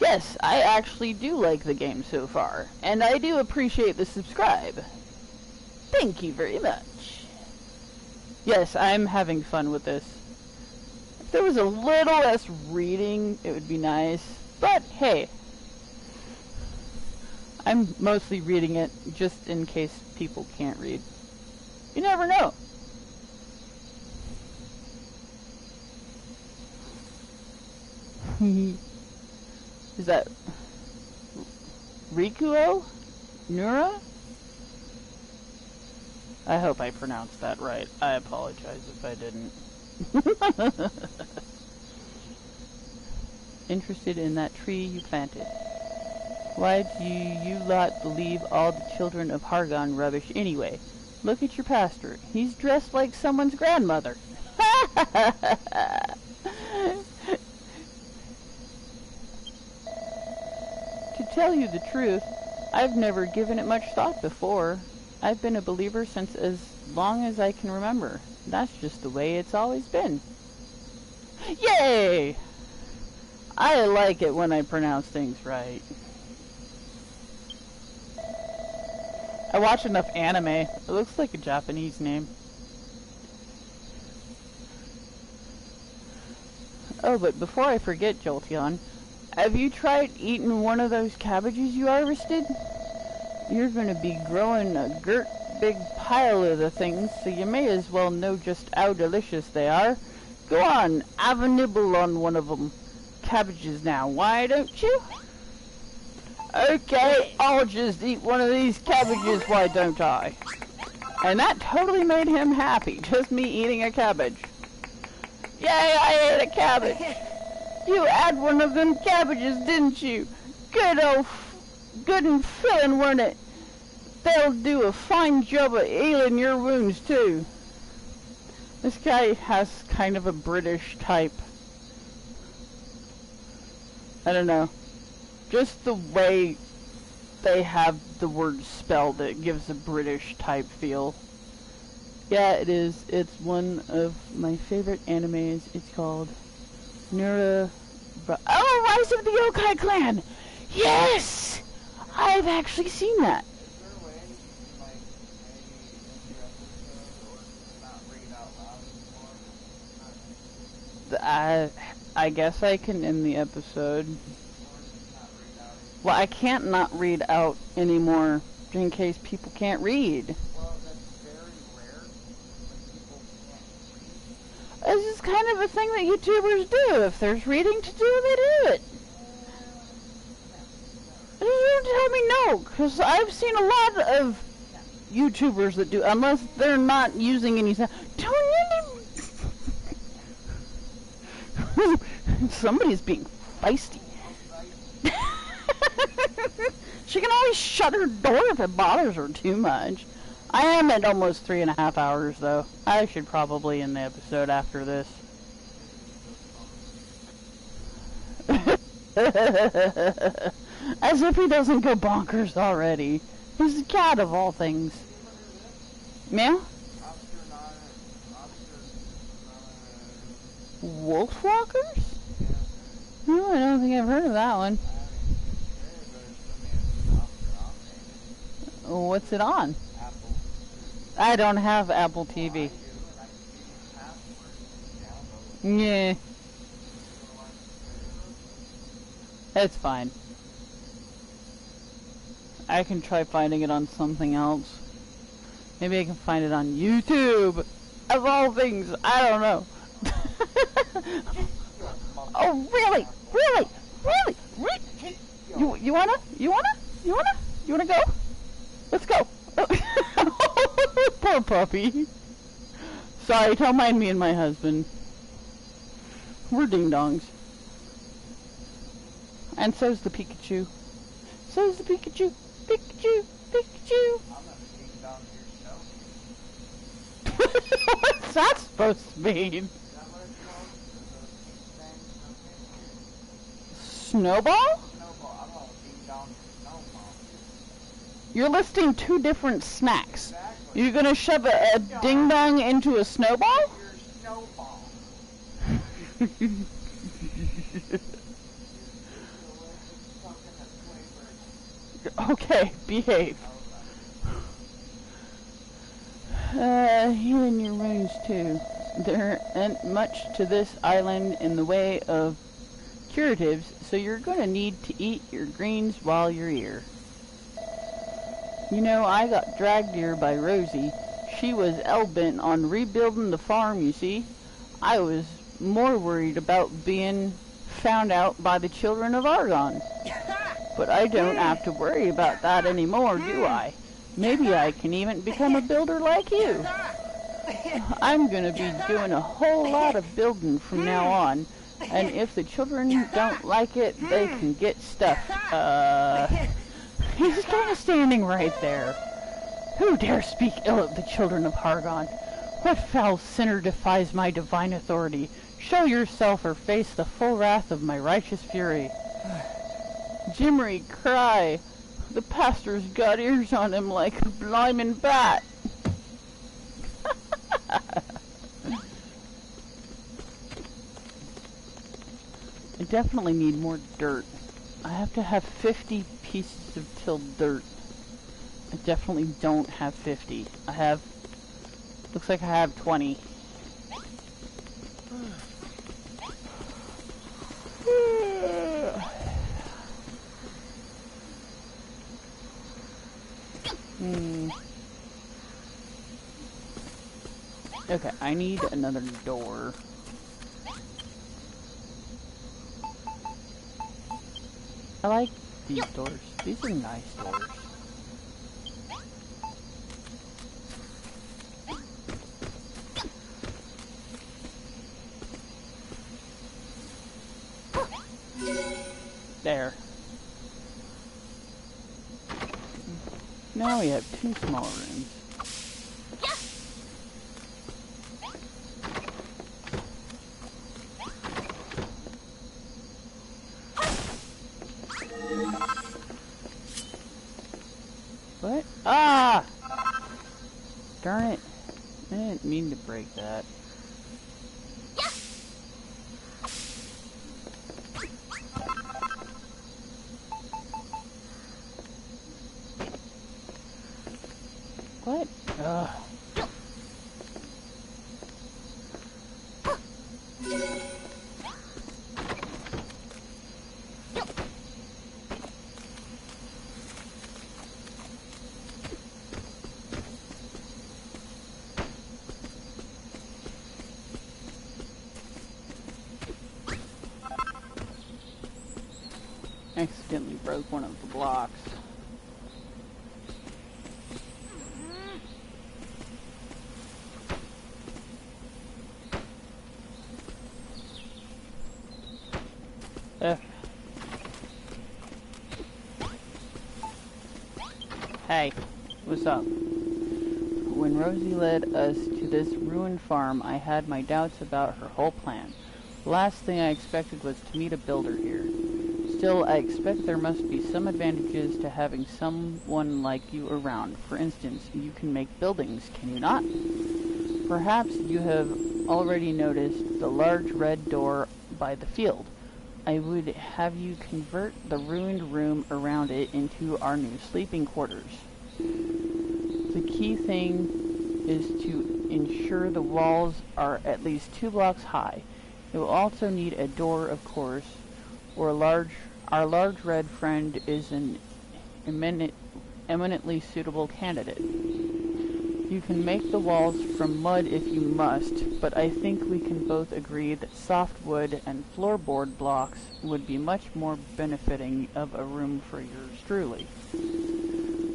Yes, I actually do like the game so far, and I do appreciate the subscribe. Thank you very much. Yes, I'm having fun with this. If there was a little less reading, it would be nice, but hey. I'm mostly reading it just in case people can't read. You never know. Is that Rikuo? Nura? I hope I pronounced that right. I apologize if I didn't. Interested in that tree you planted. Why do you lot believe all the children of Hargon rubbish anyway? Look at your pastor. He's dressed like someone's grandmother. To tell you the truth, I've never given it much thought before. I've been a believer since as long as I can remember. That's just the way it's always been. Yay! I like it when I pronounce things right. I watch enough anime. It looks like a Japanese name. Oh, but before I forget, Jolteon, have you tried eating one of those cabbages you harvested? You're gonna be growing a big pile of the things, so you may as well know just how delicious they are. Go on, have a nibble on one of them cabbages now, why don't you? Okay, I'll just eat one of these cabbages, why don't I? And that totally made him happy, just me eating a cabbage. Yay, I ate a cabbage! You had one of them cabbages, didn't you? Good and filling, weren't it? They'll do a fine job of healing your wounds, too. This guy has kind of a British type. I don't know. Just the way they have the word spelled, it gives a British type feel. Yeah, it is. It's one of my favorite animes. It's called Nura... Oh, Rise of the Yokai Clan! Yes! I've actually seen that. I guess I can end the episode. Well, I can't not read out anymore, in case people can't read. Well, that's very rare when people can't read. This is kind of a thing that YouTubers do. If there's reading to do, they do it. Don't tell me no, because I've seen a lot of YouTubers that do, unless they're not using any sound. Somebody's being feisty. She can always shut her door if it bothers her too much. I am at almost 3.5 hours, though. I should probably end the episode after this. As if he doesn't go bonkers already. He's a cat of all things. Meow? Wolfwalkers? No, I don't think I've heard of that one. What's it on? Apple. I don't have Apple I TV. do, and I can give you the password and download it. Yeah, it's fine. I can try finding it on something else. Maybe I can find it on YouTube. Of all things, I don't know. Oh, really? Really? Really? Really? You wanna? You wanna? You wanna? You wanna go? Let's go. Poor puppy. Sorry, don't mind me and my husband. We're ding-dongs. And so's the Pikachu. So's the Pikachu. Pikachu. Pikachu. I'm gonna dig down your snow. What's that supposed to mean? Is that what it's called? The thing? Snowball? Snowball. I'm gonna dig down your snowball. You're listing two different snacks. Exactly. You're gonna shove a ding-dong into a snowball? Your snowball. Okay, behave. You and your rooms too. There ain't much to this island in the way of curatives, so you're gonna need to eat your greens while you're here. You know, I got dragged here by Rosie. She was hell-bent on rebuilding the farm, you see. I was more worried about being found out by the children of Argon. But I don't have to worry about that anymore, do I? Maybe I can even become a builder like you. I'm gonna be doing a whole lot of building from now on, and if the children don't like it, they can get stuff. He's kind of standing right there. Who dare speak ill of the children of Hargon? What foul sinner defies my divine authority? Show yourself or face the full wrath of my righteous fury. Jimry, cry. The pastor's got ears on him like a blimmin' bat. I definitely need more dirt. I have to have 50 pieces of tilled dirt. I definitely don't have 50. I have... Looks like I have 20. Okay, I need another door. I like these doors. These are nice doors. There. Now we have 2 small rooms. What? Ah! Darn it. I didn't mean to break that. What? Ugh. Accidentally broke one of the blocks. Hey, what's up? When Rosie led us to this ruined farm, I had my doubts about her whole plan. The last thing I expected was to meet a builder here. Still, I expect there must be some advantages to having someone like you around. For instance, you can make buildings, can you not? Perhaps you have already noticed the large red door by the field. I would have you convert the ruined room around it into our new sleeping quarters. The key thing is to ensure the walls are at least 2 blocks high. It will also need a door, of course, or our large red friend is an eminently suitable candidate. You can make the walls from mud if you must, but I think we can both agree that soft wood and floorboard blocks would be much more benefiting of a room for yours truly.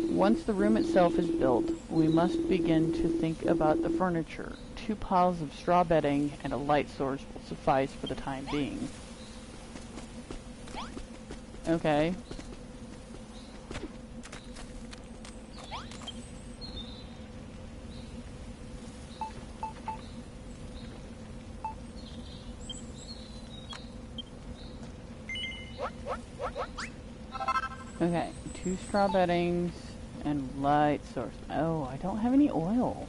Once the room itself is built, we must begin to think about the furniture. 2 piles of straw bedding and a light source will suffice for the time being. Okay. Okay, 2 straw beddings and light source. Oh, I don't have any oil.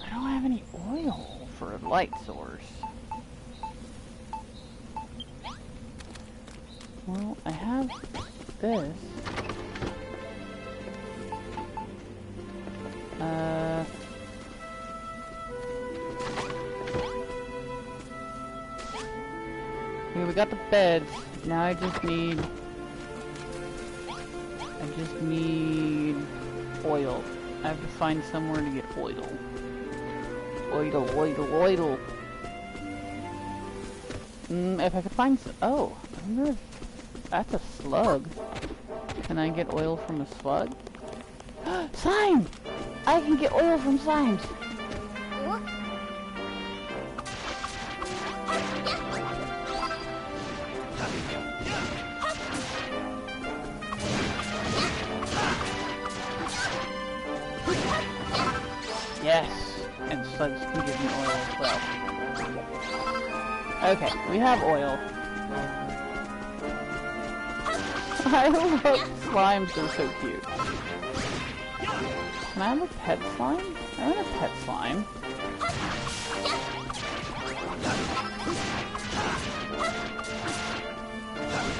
I don't have any oil for a light source. Well, I have this. Okay, we got the beds. Now I just need oil. I have to find somewhere to get oil. Oil. If I could find oh, I wonder if that's a slug. Can I get oil from a slug? Slime! I can get oil from slimes. Yes, and slugs can give me oil as well. Okay, we have oil. I love slimes, they're so cute. Can I have a pet slime? I want a pet slime.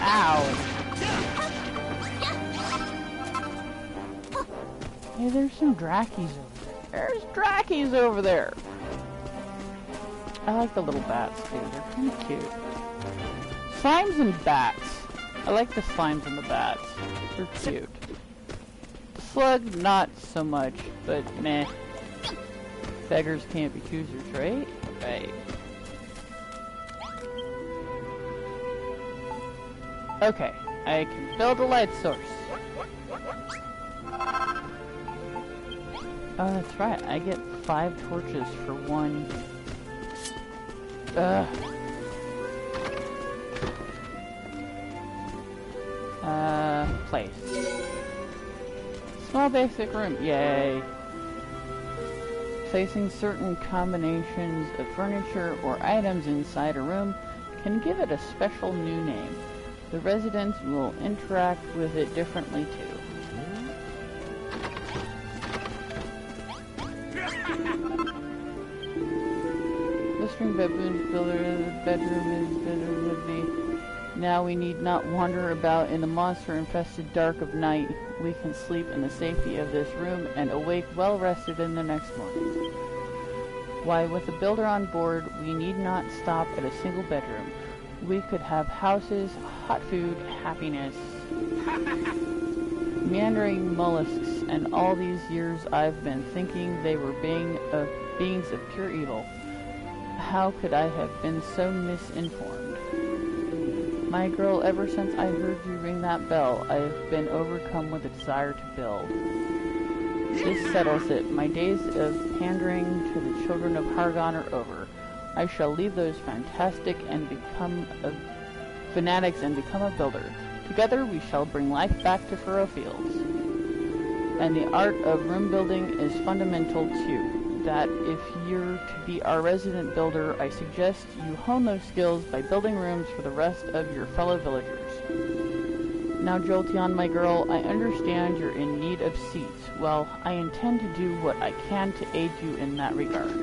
Ow! Hey, there's some Drakies over there. There's Drakies over there! I like the little bats too, they're kind of cute. Slimes and bats. I like the slimes and the bats. They're cute. The slug, not so much, but meh. Beggars can't be choosers, right? Right. Okay, I can build a light source. Oh, that's right. I get 5 torches for 1. Place. Small basic room. Yay. Placing certain combinations of furniture or items inside a room can give it a special new name. The residents will interact with it differently too. Blistering bedroom builder, bedroom would be. Now we need not wander about in the monster-infested dark of night. We can sleep in the safety of this room and awake well-rested in the next morning. Why, with a builder on board, we need not stop at a single bedroom. We could have houses, hot food, happiness, meandering mollusks, and all these years I've been thinking they were beings of pure evil. How could I have been so misinformed? My girl, ever since I heard you ring that bell, I have been overcome with a desire to build. This settles it. My days of pandering to the children of Hargon are over. I shall leave those fanatics and become a builder. Together we shall bring life back to furrow fields. And the art of room building is fundamental too. That if you're to be our resident builder, I suggest you hone those skills by building rooms for the rest of your fellow villagers. Now, Jolty, my girl, I understand you're in need of seats. Well, I intend to do what I can to aid you in that regard.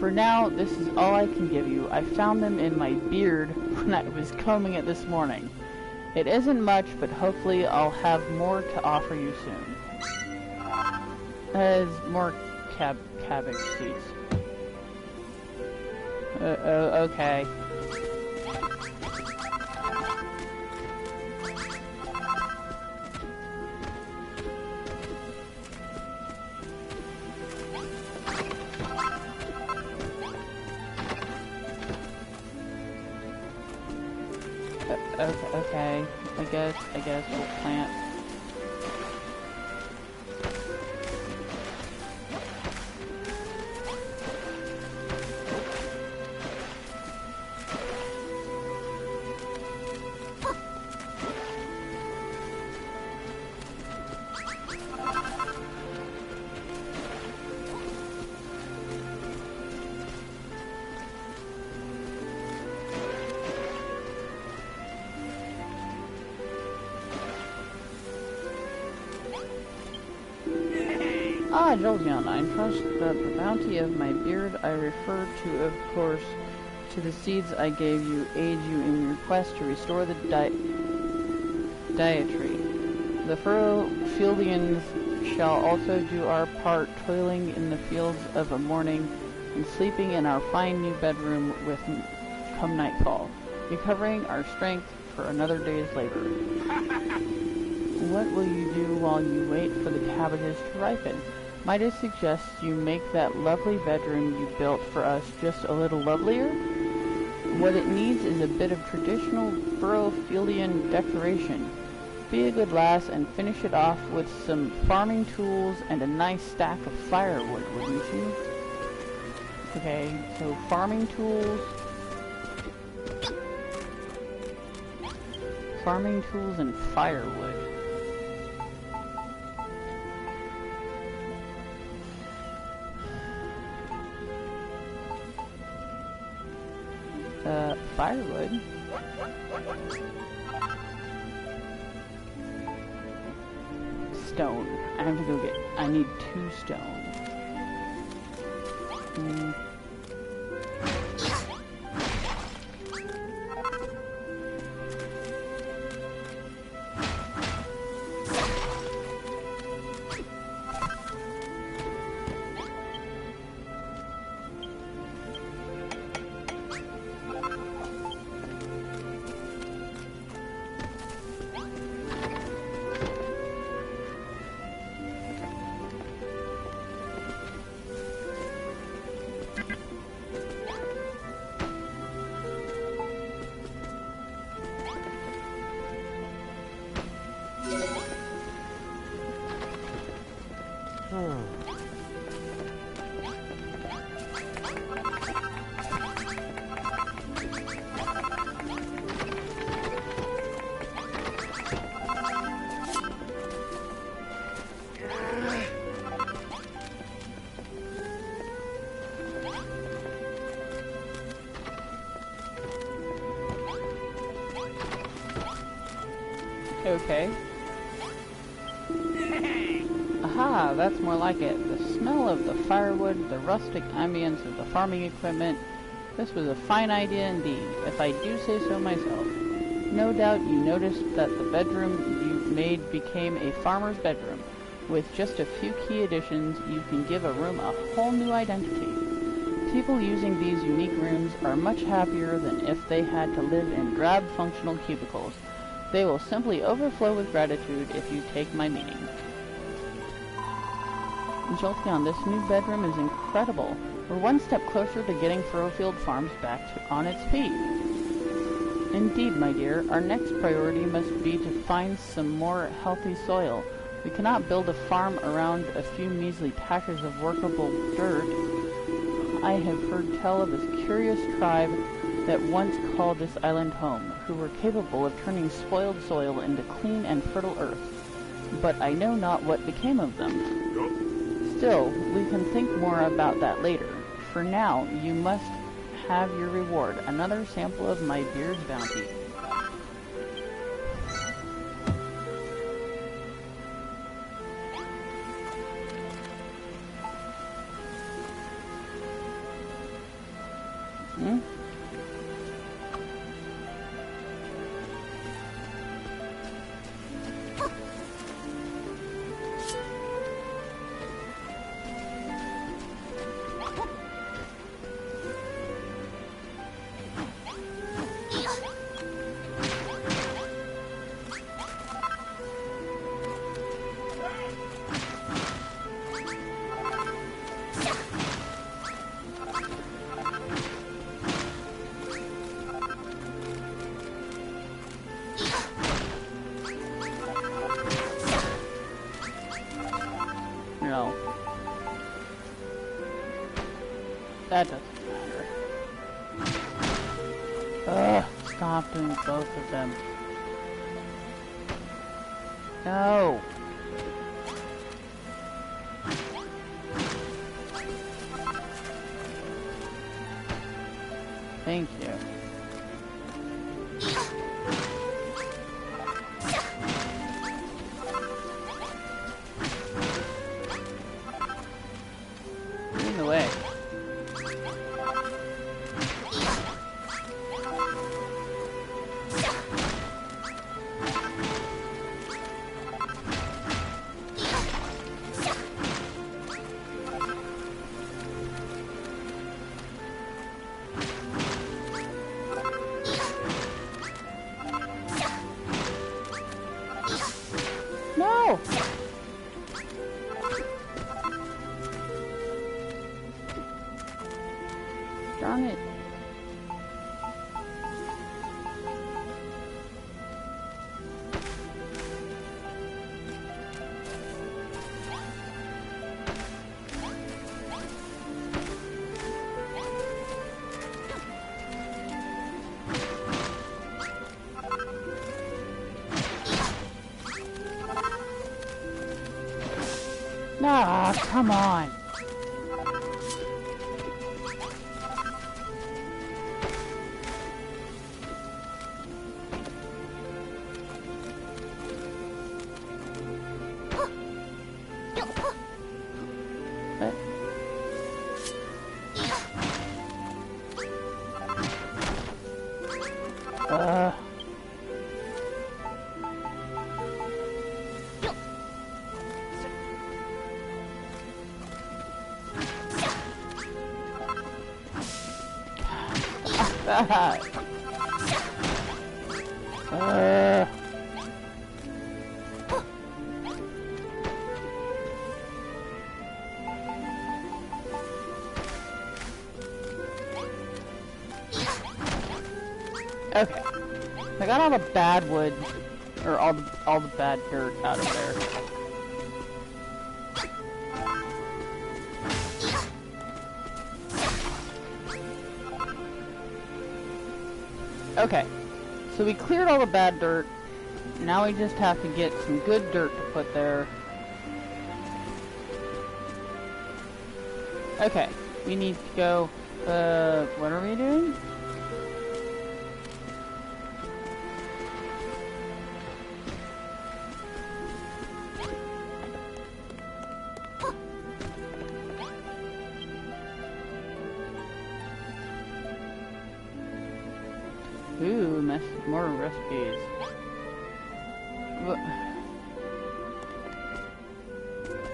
For now, this is all I can give you. I found them in my beard when I was combing it this morning. It isn't much, but hopefully I'll have more to offer you soon. As more cabbage seeds. Okay. Okay. I guess we'll plant. Ah, Jolty, I trust that the bounty of my beard I refer to, of course, to the seeds I gave you, aid you in your quest to restore the dietary. The Furrow-Fieldians shall also do our part, toiling in the fields of a morning and sleeping in our fine new bedroom with come nightfall, recovering our strength for another day's labor. What will you do while you wait for the cabbages to ripen? Might I suggest you make that lovely bedroom you built for us just a little lovelier? What it needs is a bit of traditional Furrow-Fieldian decoration. Be a good lass and finish it off with some farming tools and a nice stack of firewood, wouldn't you? Okay, so farming tools. Farming tools and firewood. Firewood. Stone. I have to go get. I need 2 stone. Okay. Aha, that's more like it. The smell of the firewood, the rustic ambience of the farming equipment. This was a fine idea indeed, if I do say so myself. No doubt you noticed that the bedroom you made became a farmer's bedroom. With just a few key additions, you can give a room a whole new identity. People using these unique rooms are much happier than if they had to live in drab functional cubicles. They will simply overflow with gratitude if you take my meaning. Jolty, this new bedroom is incredible. We're one step closer to getting Furrowfield Farms back on its feet. Indeed, my dear, our next priority must be to find some more healthy soil. We cannot build a farm around a few measly patches of workable dirt. I have heard tell of a curious tribe that once called this island home, who were capable of turning spoiled soil into clean and fertile earth. But I know not what became of them. Still, we can think more about that later. For now, you must have your reward, another sample of my beard's bounty. That doesn't matter. Ugh, stop doing both of them. No. Thank you. Get in the way. No! Darn it. Nah, come on. Uh. That. Okay. I got all the bad wood, or all the bad dirt out of there. Okay, so we cleared all the bad dirt. Now we just have to get some good dirt to put there. Okay, we need to go, what are we doing? Ooh, more recipes.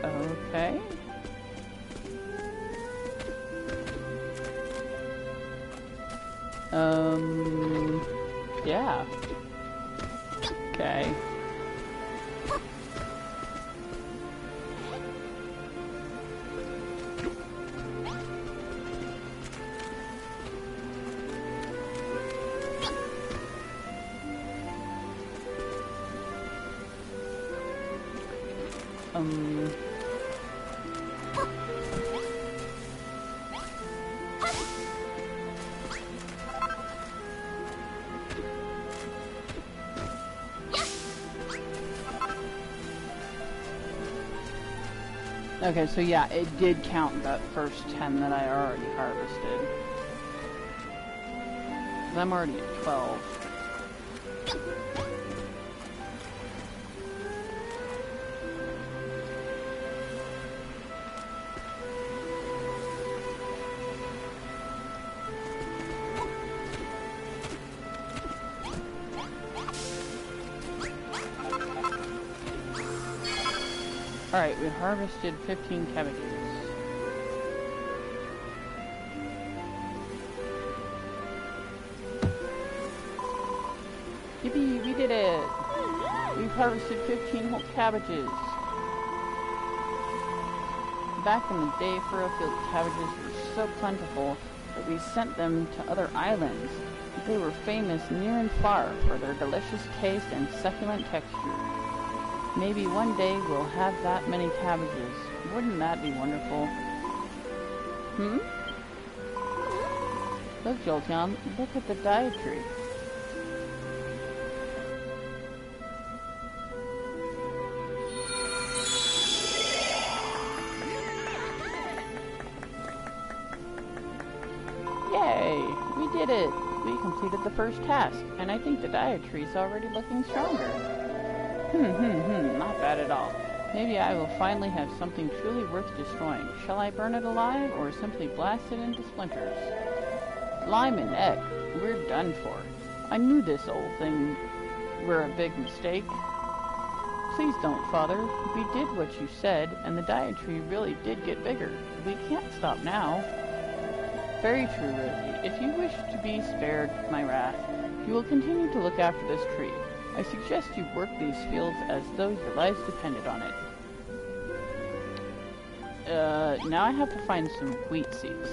Okay. Yeah. Okay. Okay, so yeah, it did count that first 10 that I already harvested. I'm already at 12. Alright, we harvested 15 cabbages. Yippee, we did it! We've harvested 15 whole cabbages. Back in the day, furrow-field cabbages were so plentiful that we sent them to other islands. They were famous near and far for their delicious taste and succulent texture. Maybe one day we'll have that many cabbages. Wouldn't that be wonderful? Hmm? Look, Jolty, look at the dietary. Yay! We did it! We completed the first task, and I think the dietary's already looking stronger. Not bad at all. Maybe I will finally have something truly worth destroying. Shall I burn it alive, or simply blast it into splinters? Lime and egg, we're done for. I knew this old thing were a big mistake. Please don't, Father. We did what you said, and the dietary really did get bigger. We can't stop now. Very true, Rosie. If you wish to be spared my wrath, you will continue to look after this tree. I suggest you work these fields as though your lives depended on it. Now I have to find some wheat seeds.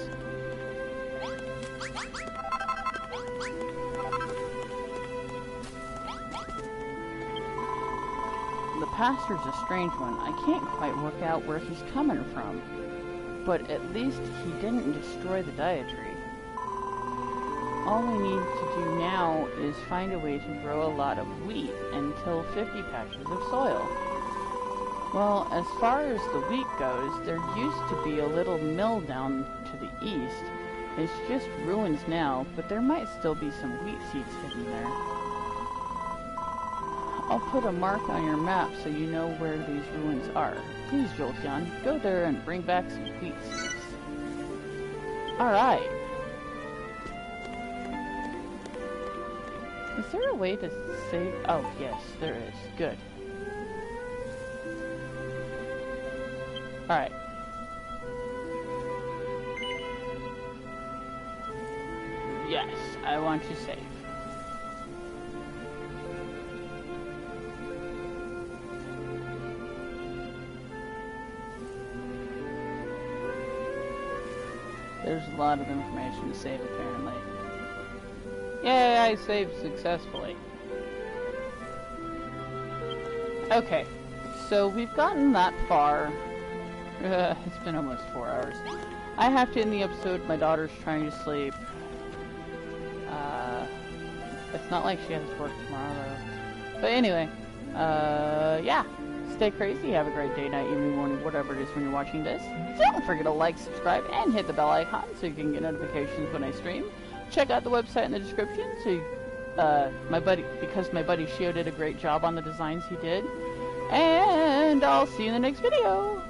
The pastor's a strange one. I can't quite work out where he's coming from. But at least he didn't destroy the dietary. All we need to do now is find a way to grow a lot of wheat and till 50 patches of soil. Well, as far as the wheat goes, there used to be a little mill down to the east. It's just ruins now, but there might still be some wheat seeds hidden there. I'll put a mark on your map so you know where these ruins are. Please, Jolty, go there and bring back some wheat seeds. Alright. Is there a way to save? Oh, yes, there is. Good. Alright. Yes, I want to save. There's a lot of information to save, apparently. Yay, I saved successfully. Okay, so we've gotten that far. It's been almost 4 hours. I have to end the episode. My daughter's trying to sleep. It's not like she has work tomorrow, though. But anyway, yeah. Stay crazy, have a great day, night, evening, morning, whatever it is when you're watching this. Don't forget to like, subscribe, and hit the bell icon so you can get notifications when I stream. Check out the website in the description so you, because my buddy Shio did a great job on the designs he did. And I'll see you in the next video.